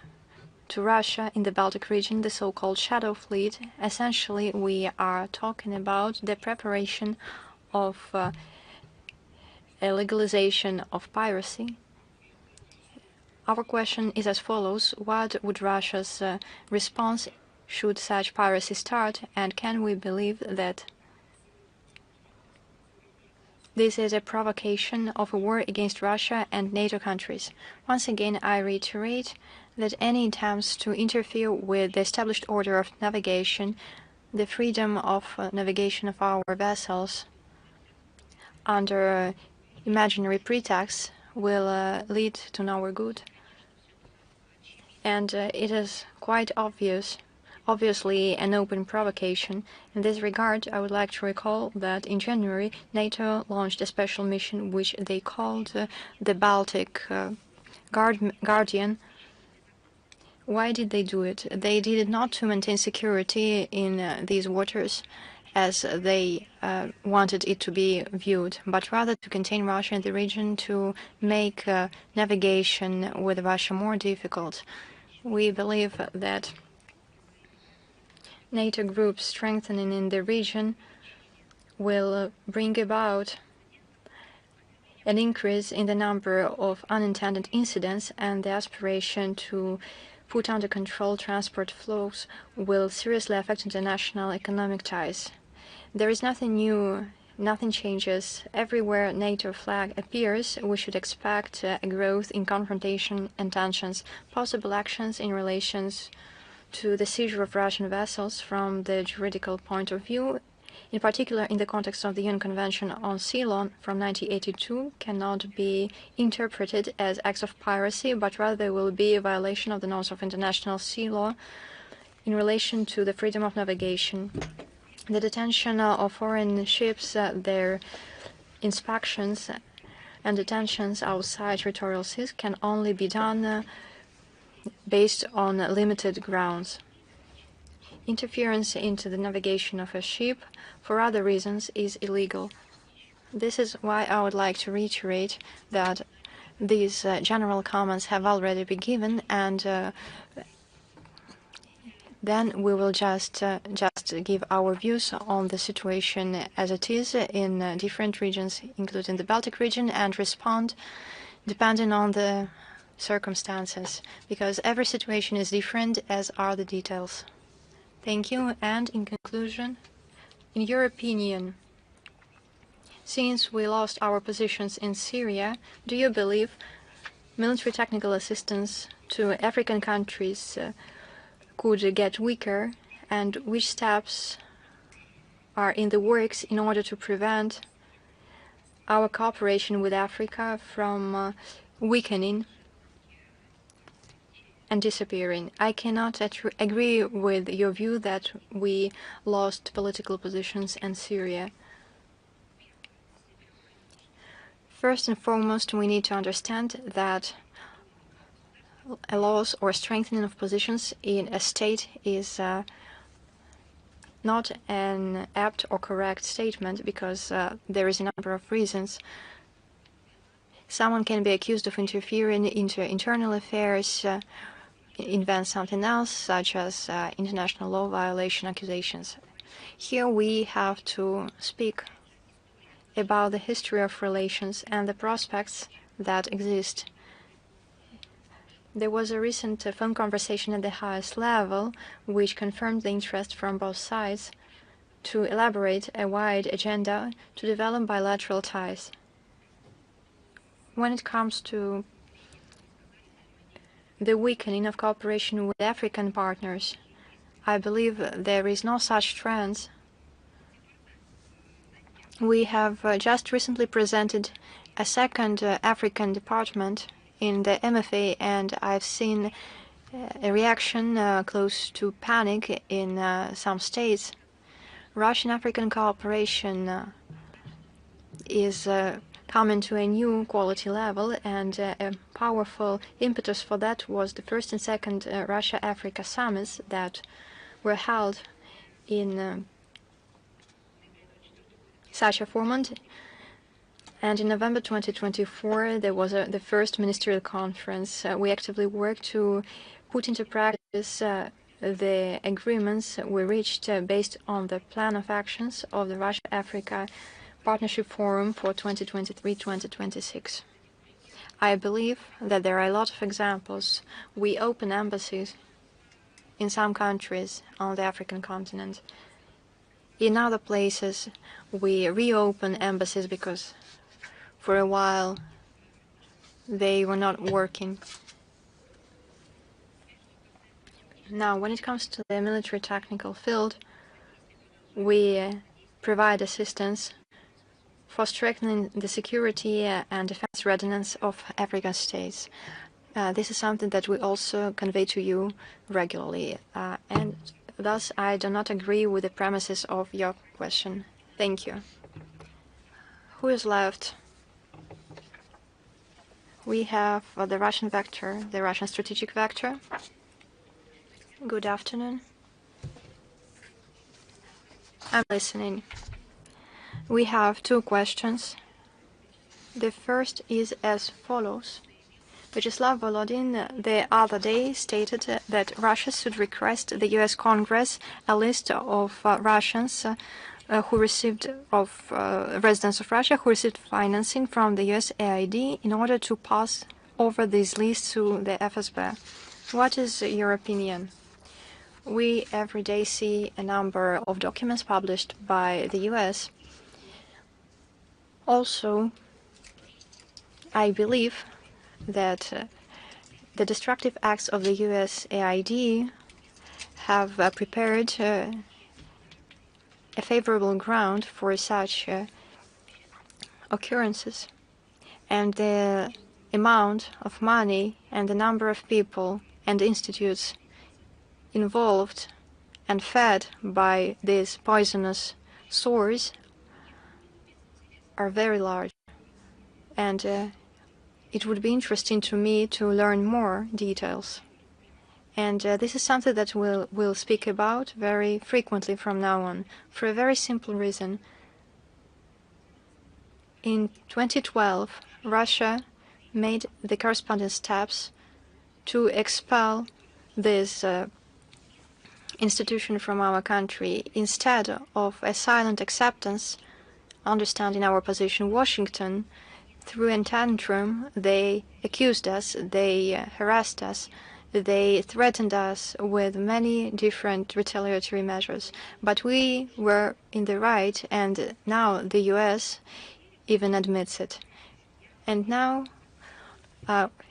to Russia in the Baltic region, the so-called Shadow Fleet. Essentially, we are talking about the preparation of a legalization of piracy. Our question is as follows: what would Russia's response should such piracy start, and can we believe that this is a provocation of a war against Russia and NATO countries? Once again, I reiterate that any attempts to interfere with the established order of navigation, the freedom of navigation of our vessels under imaginary pretexts will lead to no good. And it is quite obviously an open provocation. In this regard, I would like to recall that in January, NATO launched a special mission which they called the Baltic Guardian. Why did they do it? They did it not to maintain security in these waters, as they wanted it to be viewed, but rather to contain Russia in the region, to make navigation with Russia more difficult. We believe that NATO groups strengthening in the region will bring about an increase in the number of unintended incidents, and the aspiration to put under control transport flows will seriously affect international economic ties. There is nothing new, nothing changes. Everywhere NATO flag appears, we should expect a growth in confrontation and tensions. Possible actions in relation to the seizure of Russian vessels from the juridical point of view, in particular in the context of the UN Convention on Sea Law from 1982, cannot be interpreted as acts of piracy, but rather will be a violation of the norms of international sea law in relation to the freedom of navigation. The detention of foreign ships, their inspections and detentions outside territorial seas can only be done based on limited grounds. Interference into the navigation of a ship for other reasons is illegal. This is why I would like to reiterate that these general comments have already been given, and then we will just give our views on the situation as it is in different regions, including the Baltic region, and respond depending on the circumstances, because every situation is different, as are the details. Thank you. And in conclusion, in your opinion, since we lost our positions in Syria, do you believe military technical assistance to African countries could get weaker, and which steps are in the works in order to prevent our cooperation with Africa from weakening and disappearing? I cannot agree with your view that we lost political positions in Syria. First and foremost, we need to understand that a loss or strengthening of positions in a state is not an apt or correct statement, because there is a number of reasons. Someone can be accused of interfering into internal affairs, invent something else, such as international law violation accusations. Here we have to speak about the history of relations and the prospects that exist. There was a recent phone conversation at the highest level which confirmed the interest from both sides to elaborate a wide agenda to develop bilateral ties. When it comes to the weakening of cooperation with African partners, I believe there is no such trend. We have just recently presented a second African department in the MFA, and I've seen a reaction close to panic in some states. Russian-African cooperation is coming to a new quality level, and a powerful impetus for that was the first and second Russia-Africa summits that were held in such a format. And in November 2024, there was the first ministerial conference. We actively worked to put into practice the agreements we reached based on the plan of actions of the Russia-Africa Partnership Forum for 2023-2026. I believe that there are a lot of examples. We open embassies in some countries on the African continent. In other places, we reopen embassies because for a while they were not working. Now, when it comes to the military technical field, we provide assistance for strengthening the security and defense readiness of African states. This is something that we also convey to you regularly, and thus I do not agree with the premises of your question. Thank you. Who is left? We have the Russian vector, the Russian strategic vector. Good afternoon. I'm listening. We have two questions. The first is as follows. Vyacheslav Volodin the other day stated that Russia should request the U.S. Congress a list of Russians who received residents of Russia who received financing from the U.S. AID in order to pass over these lists to the FSB. What is your opinion? We every day see a number of documents published by the U.S. Also, I believe that the destructive acts of the U.S. AID have prepared a favorable ground for such occurrences. And the amount of money and the number of people and institutes involved and fed by this poisonous source are very large. And it would be interesting to me to learn more details. And this is something that we'll speak about very frequently from now on, for a very simple reason. In 2012, Russia made the corresponding steps to expel this institution from our country. Instead of a silent acceptance, understanding our position, Washington, through a tantrum, they accused us, they harassed us, they threatened us with many different retaliatory measures. But we were in the right, and now the U.S. even admits it. And now,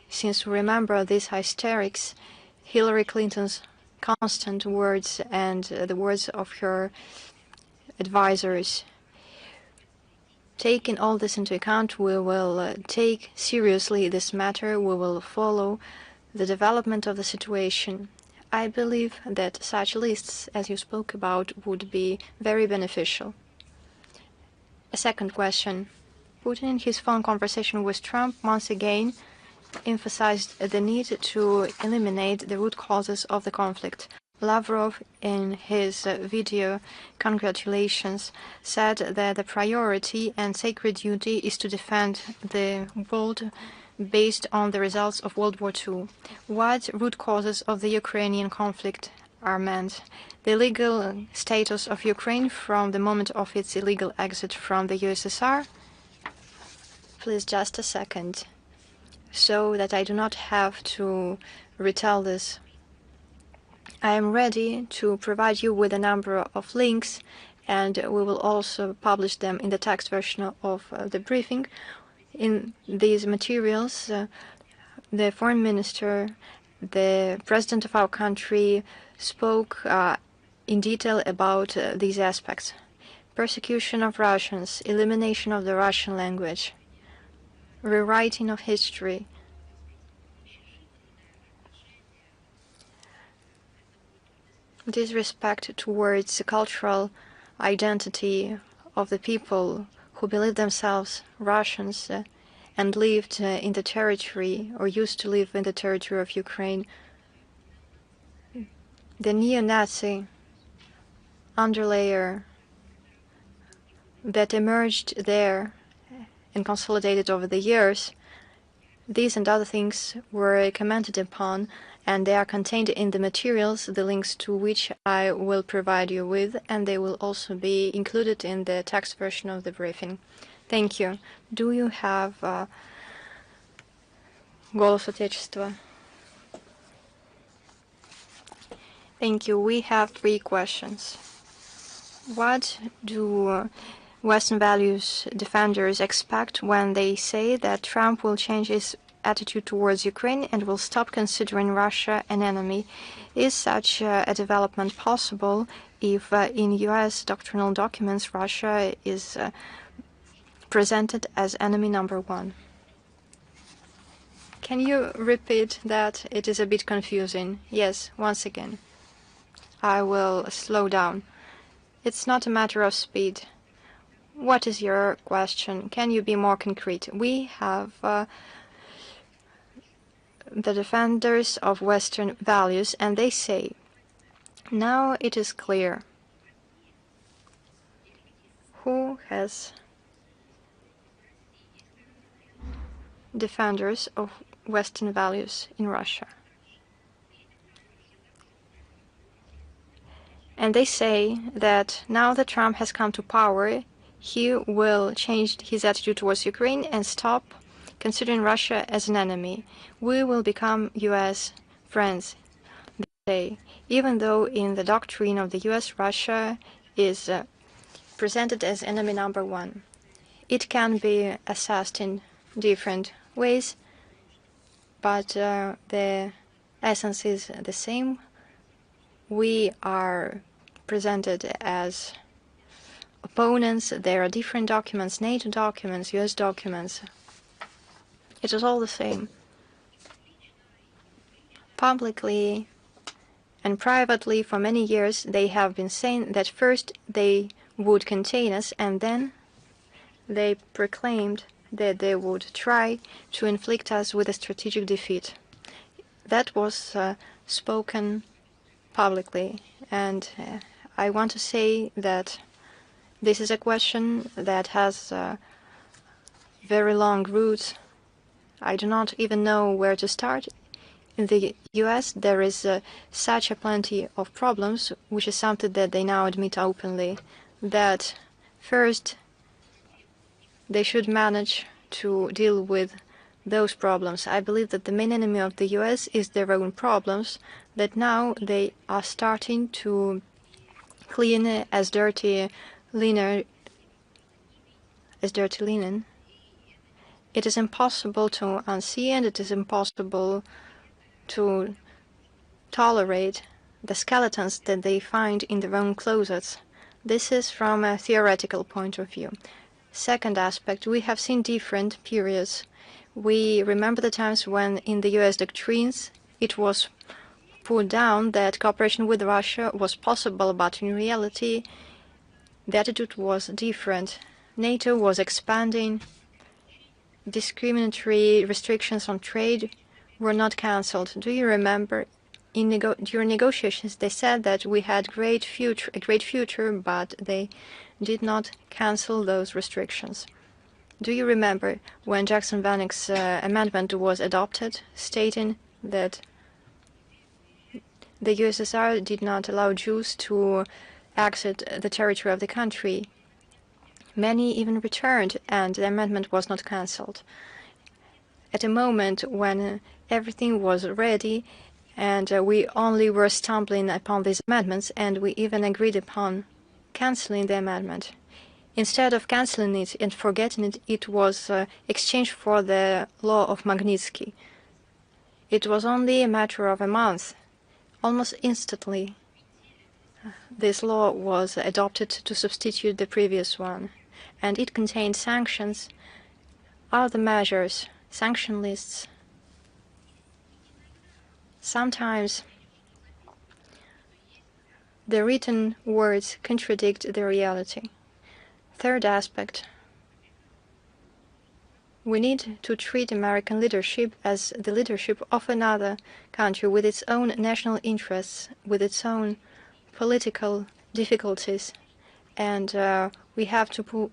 since we remember these hysterics, Hillary Clinton's constant words and the words of her advisors, taking all this into account, we will take seriously this matter. We will follow the development of the situation. I believe that such lists, as you spoke about, would be very beneficial. A second question. Putin, in his phone conversation with Trump, once again emphasized the need to eliminate the root causes of the conflict. Lavrov, in his video congratulations, said that the priority and sacred duty is to defend the world based on the results of World War II. What root causes of the Ukrainian conflict are meant? The legal status of Ukraine from the moment of its illegal exit from the USSR? Please, just a second, so that I do not have to retell this. I am ready to provide you with a number of links, and we will also publish them in the text version of the briefing. In these materials, the foreign minister, the president of our country, spoke in detail about these aspects. Persecution of Russians, elimination of the Russian language, rewriting of history, disrespect towards the cultural identity of the people who believe themselves Russians and lived in the territory or used to live in the territory of Ukraine. The neo-Nazi underlayer that emerged there and consolidated over the years, these and other things were commented upon, and they are contained in the materials, the links to which I will provide you with, and they will also be included in the text version of the briefing. Thank you. Do you have Голос Отечества? Thank you. We have 3 questions. What do Western values defenders expect when they say that Trump will change his attitude towards Ukraine and will stop considering Russia an enemy? Is such a development possible if in U.S. doctrinal documents Russia is presented as enemy number 1? Can you repeat that? It is a bit confusing. Yes, once again. I will slow down. It's not a matter of speed. What is your question? Can you be more concrete? We have the defenders of Western values, and they say, now it is clear who has defenders of Western values in Russia. And they say that now that Trump has come to power, he will change his attitude towards Ukraine and stop considering Russia as an enemy. We will become U.S. friends, they say, even though in the doctrine of the U.S., Russia is presented as enemy number 1. It can be assessed in different ways, but the essence is the same. We are presented as opponents. There are different documents, NATO documents, US documents. It is all the same. Publicly and privately for many years they have been saying that first they would contain us, and then they proclaimed that they would try to inflict us with a strategic defeat. That was spoken publicly, and I want to say that this is a question that has very long roots. I do not even know where to start. In the US, there is such a plenty of problems, which is something that they now admit openly, that first they should manage to deal with those problems. I believe that the main enemy of the US is their own problems, that now they are starting to clean as dirty linen. It is impossible to unsee, and it is impossible to tolerate the skeletons that they find in their own closets. This is from a theoretical point of view. Second aspect, we have seen different periods. We remember the times when in the US doctrines it was put down that cooperation with Russia was possible, but in reality the attitude was different. NATO was expanding. Discriminatory restrictions on trade were not cancelled. Do you remember? During negotiations, they said that we had a great future, but they did not cancel those restrictions. Do you remember when Jackson-Vanek's amendment was adopted, stating that the USSR did not allow Jews to exit the territory of the country? Many even returned, and the amendment was not cancelled. At a moment when everything was ready, and we only were stumbling upon these amendments, and we even agreed upon cancelling the amendment. Instead of cancelling it and forgetting it, it was exchanged for the law of Magnitsky. It was only a matter of a month. Almost instantly, this law was adopted to substitute the previous one, and it contained sanctions, other measures, sanction lists. Sometimes the written words contradict the reality. Third aspect, we need to treat American leadership as the leadership of another country with its own national interests, with its own political difficulties, and we have to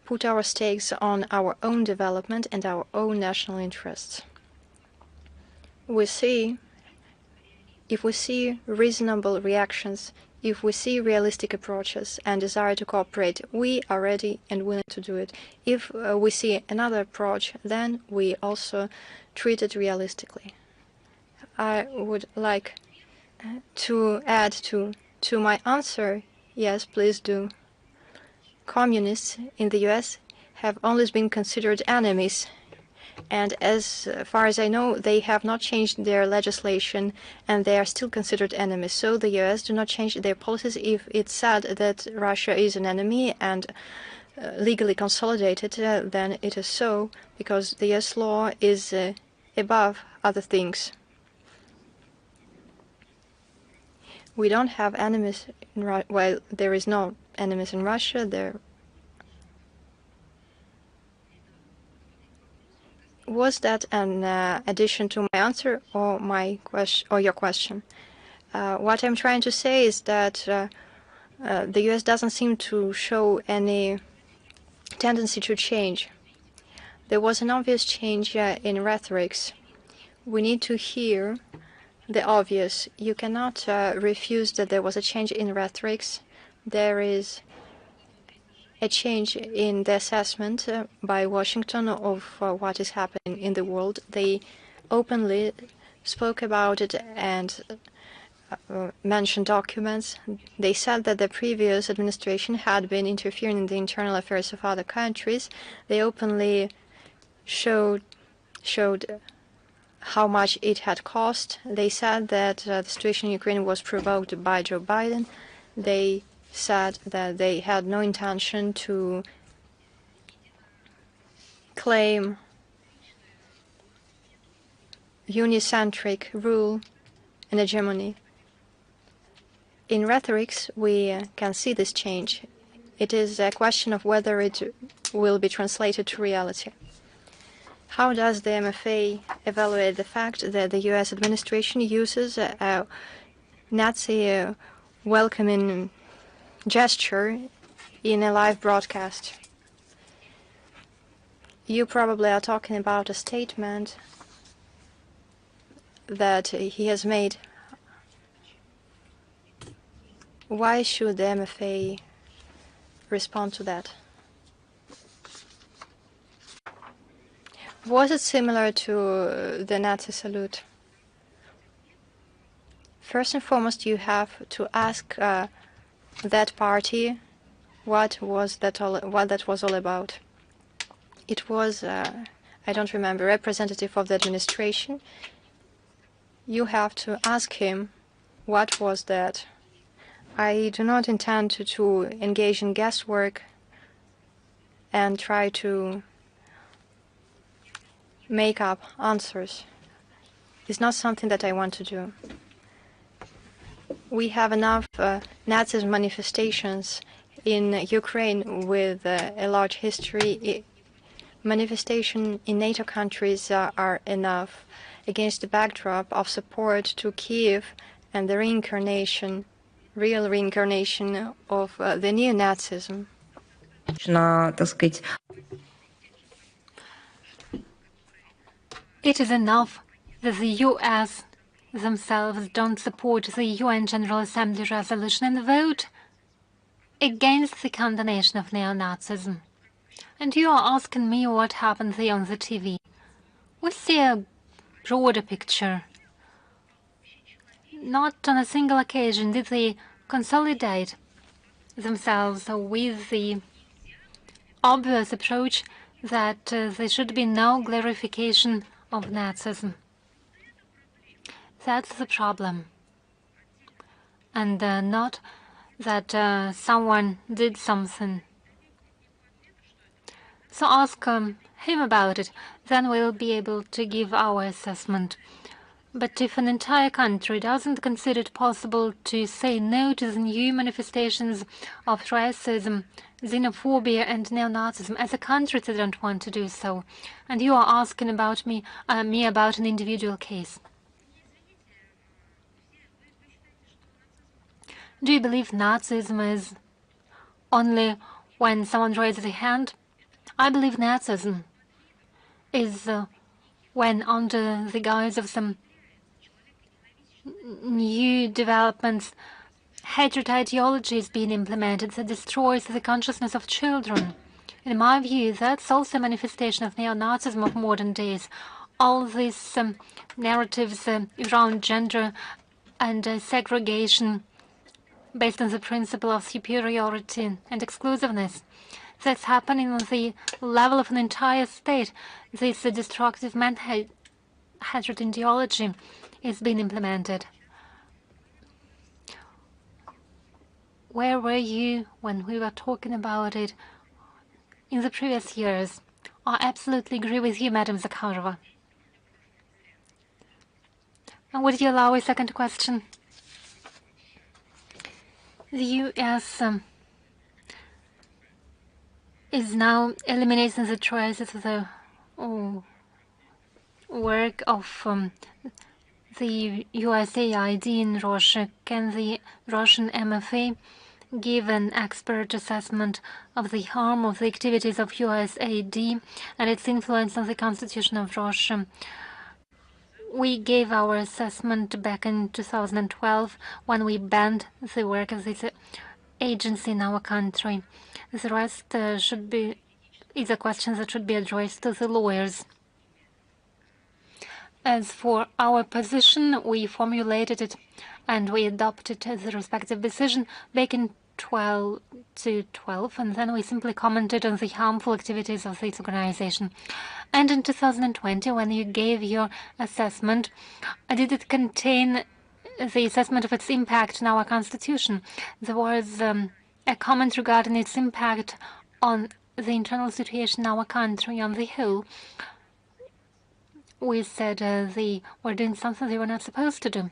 put our stakes on our own development and our own national interests. if we see reasonable reactions, if we see realistic approaches and desire to cooperate, we are ready and willing to do it. If we see another approach, then we also treat it realistically. I would like to add to my answer. Yes, please do. Communists in the US have always been considered enemies. And as far as I know, they have not changed their legislation, and they are still considered enemies. So the US do not change their policies if it's said that Russia is an enemy and legally consolidated, then it is so, because the US law is above other things. We don't have enemies in Russia. Well, there is no enemies in Russia. There was that an addition to my answer or my question or your question? What I'm trying to say is that the US doesn't seem to show any tendency to change. There was an obvious change in rhetorics. We need to hear the obvious. You cannot refuse that there was a change in rhetorics. There is a change in the assessment by Washington of what is happening in the world. They openly spoke about it and mentioned documents. They said that the previous administration had been interfering in the internal affairs of other countries. They openly showed how much it had cost. They said that the situation in Ukraine was provoked by Joe Biden. They said that they had no intention to claim unicentric rule and hegemony. In rhetorics, we can see this change. It is a question of whether it will be translated to reality. How does the MFA evaluate the fact that the US administration uses a Nazi welcoming gesture in a live broadcast? You probably are talking about a statement that he has made. Why should the MFA respond to that? Was it similar to the Nazi salute? First and foremost, you have to ask that party what that was all about. It was, I don't remember, representative of the administration. You have to ask him what was that. I do not intend to engage in guesswork and try to make up answers. It's not something that I want to do. We have enough Nazi manifestations in Ukraine with a large history. Manifestations in NATO countries are enough against the backdrop of support to Kiev and the real reincarnation of the neo-Nazism. It is enough that the US themselves don't support the UN General Assembly resolution and vote against the condemnation of neo-Nazism. And you are asking me what happened there on the TV. We see a broader picture. Not on a single occasion did they consolidate themselves with the obvious approach that there should be no glorification of Nazism. That's the problem. And not that someone did something. So ask him about it, then we'll be able to give our assessment. But if an entire country doesn't consider it possible to say no to the new manifestations of racism, xenophobia and neo-Nazism, as a country they don't want to do so, and you are asking about me about an individual case. Do you believe Nazism is only when someone raises a hand? I believe Nazism is when, under the guise of some new developments. Hatred ideology is being implemented that destroys the consciousness of children. In my view, that's also a manifestation of neo-Nazism of modern days. All these narratives around gender and segregation based on the principle of superiority and exclusiveness. That's happening on the level of an entire state. This destructive man-hatred ideology is being implemented. Where were you when we were talking about it in the previous years? I absolutely agree with you, Madam Zakharova. And would you allow a second question? The U.S. is now eliminating the traces of the work of the USAID in Russia. Can the Russian MFA give an expert assessment of the harm of the activities of USAID and its influence on the Constitution of Russia? We gave our assessment back in 2012 when we banned the work of this agency in our country. The rest is a question that should be addressed to the lawyers. As for our position, we formulated it and we adopted the respective decision back in 2012, and then we simply commented on the harmful activities of this organization. And in 2020, when you gave your assessment, did it contain the assessment of its impact on our constitution? There was a comment regarding its impact on the internal situation in our country on the whole. We said they were doing something they were not supposed to do.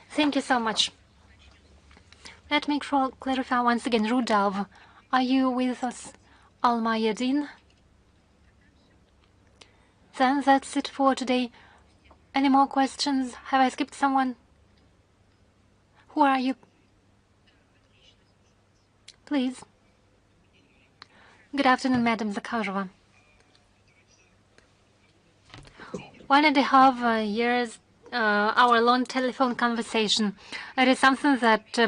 Thank you so much. Let me clarify once again. Rudolf, are you with us? Almayadin? Then that's it for today. Any more questions? Have I skipped someone? Who are you? Please. Good afternoon, Madam Zakharova. 1.5 years, our long telephone conversation. It is something that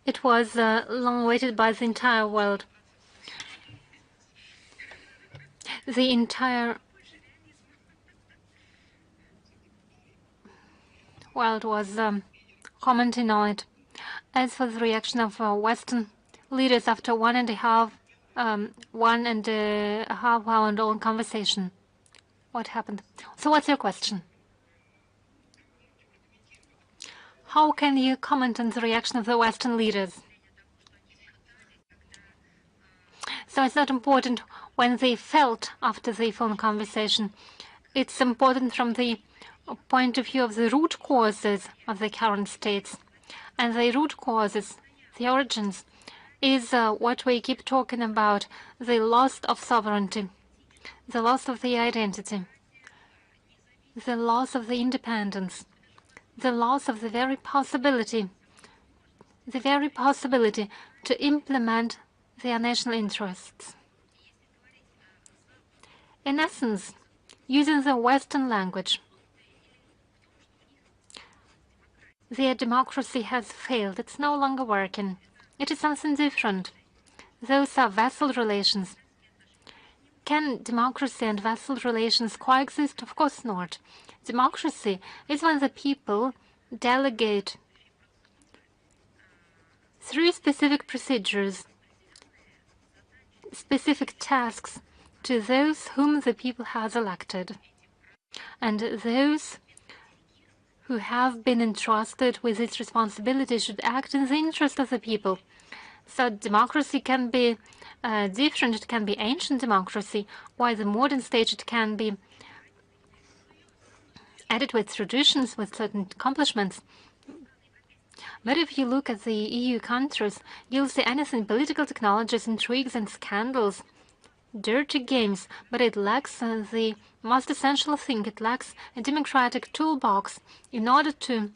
it was long awaited by the entire world. The entire world was commenting on it. As for the reaction of Western leaders after 1.5 hour long conversation, what happened? So what's your question? How can you comment on the reaction of the Western leaders? So it's not important when they felt after the phone conversation. It's important from the point of view of the root causes of the current states. And the root causes, the origins, is what we keep talking about, the loss of sovereignty, the loss of the identity, the loss of the independence, the loss of the very possibility to implement their national interests. In essence, using the Western language, their democracy has failed. It's no longer working. It is something different. Those are vassal relations. Can democracy and vassal relations coexist? Of course not. Democracy is when the people delegate through specific procedures, specific tasks to those whom the people has elected. And those who have been entrusted with this responsibility should act in the interest of the people. So democracy can be different. It can be ancient democracy, while the modern stage it can be added with traditions, with certain accomplishments. But if you look at the EU countries, you'll see anything political technologies, intrigues and scandals, dirty games, but it lacks the most essential thing. It lacks a democratic toolbox in order to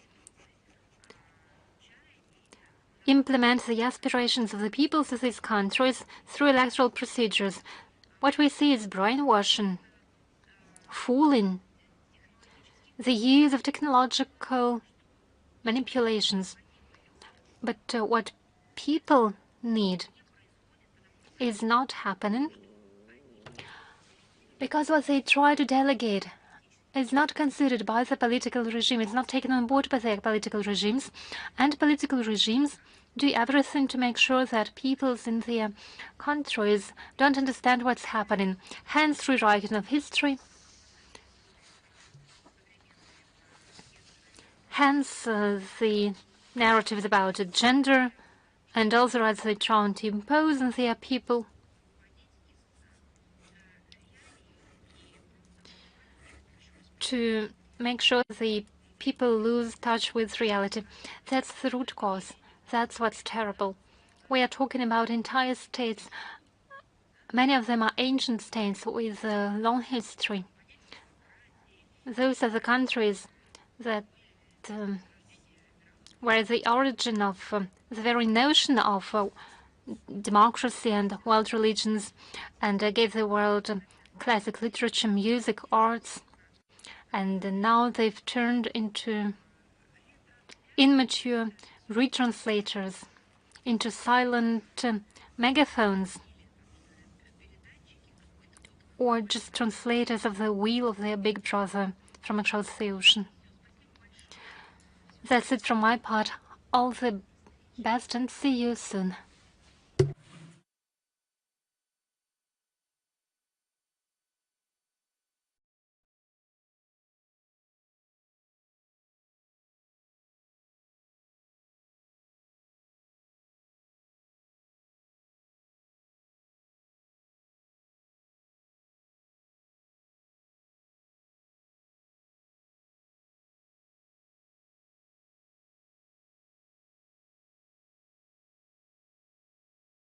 implement the aspirations of the peoples of these countries through electoral procedures. What we see is brainwashing, fooling, the use of technological manipulations. But what people need is not happening, because what they try to delegate is not considered by the political regime, it's not taken on board by the political regimes, and political regimes do everything to make sure that peoples in their countries don't understand what's happening. Hence, rewriting of history. Hence, the narratives about gender and all the rights they try to impose on their people. To make sure the people lose touch with reality. That's the root cause. That's what's terrible. We are talking about entire states. Many of them are ancient states with a long history. Those are the countries that where the origin of the very notion of democracy and world religions, and gave the world classic literature, music, arts. And now they've turned into immature retranslators, into silent megaphones, or just translators of the will of their big brother from across the ocean. That's it from my part. All the best and see you soon.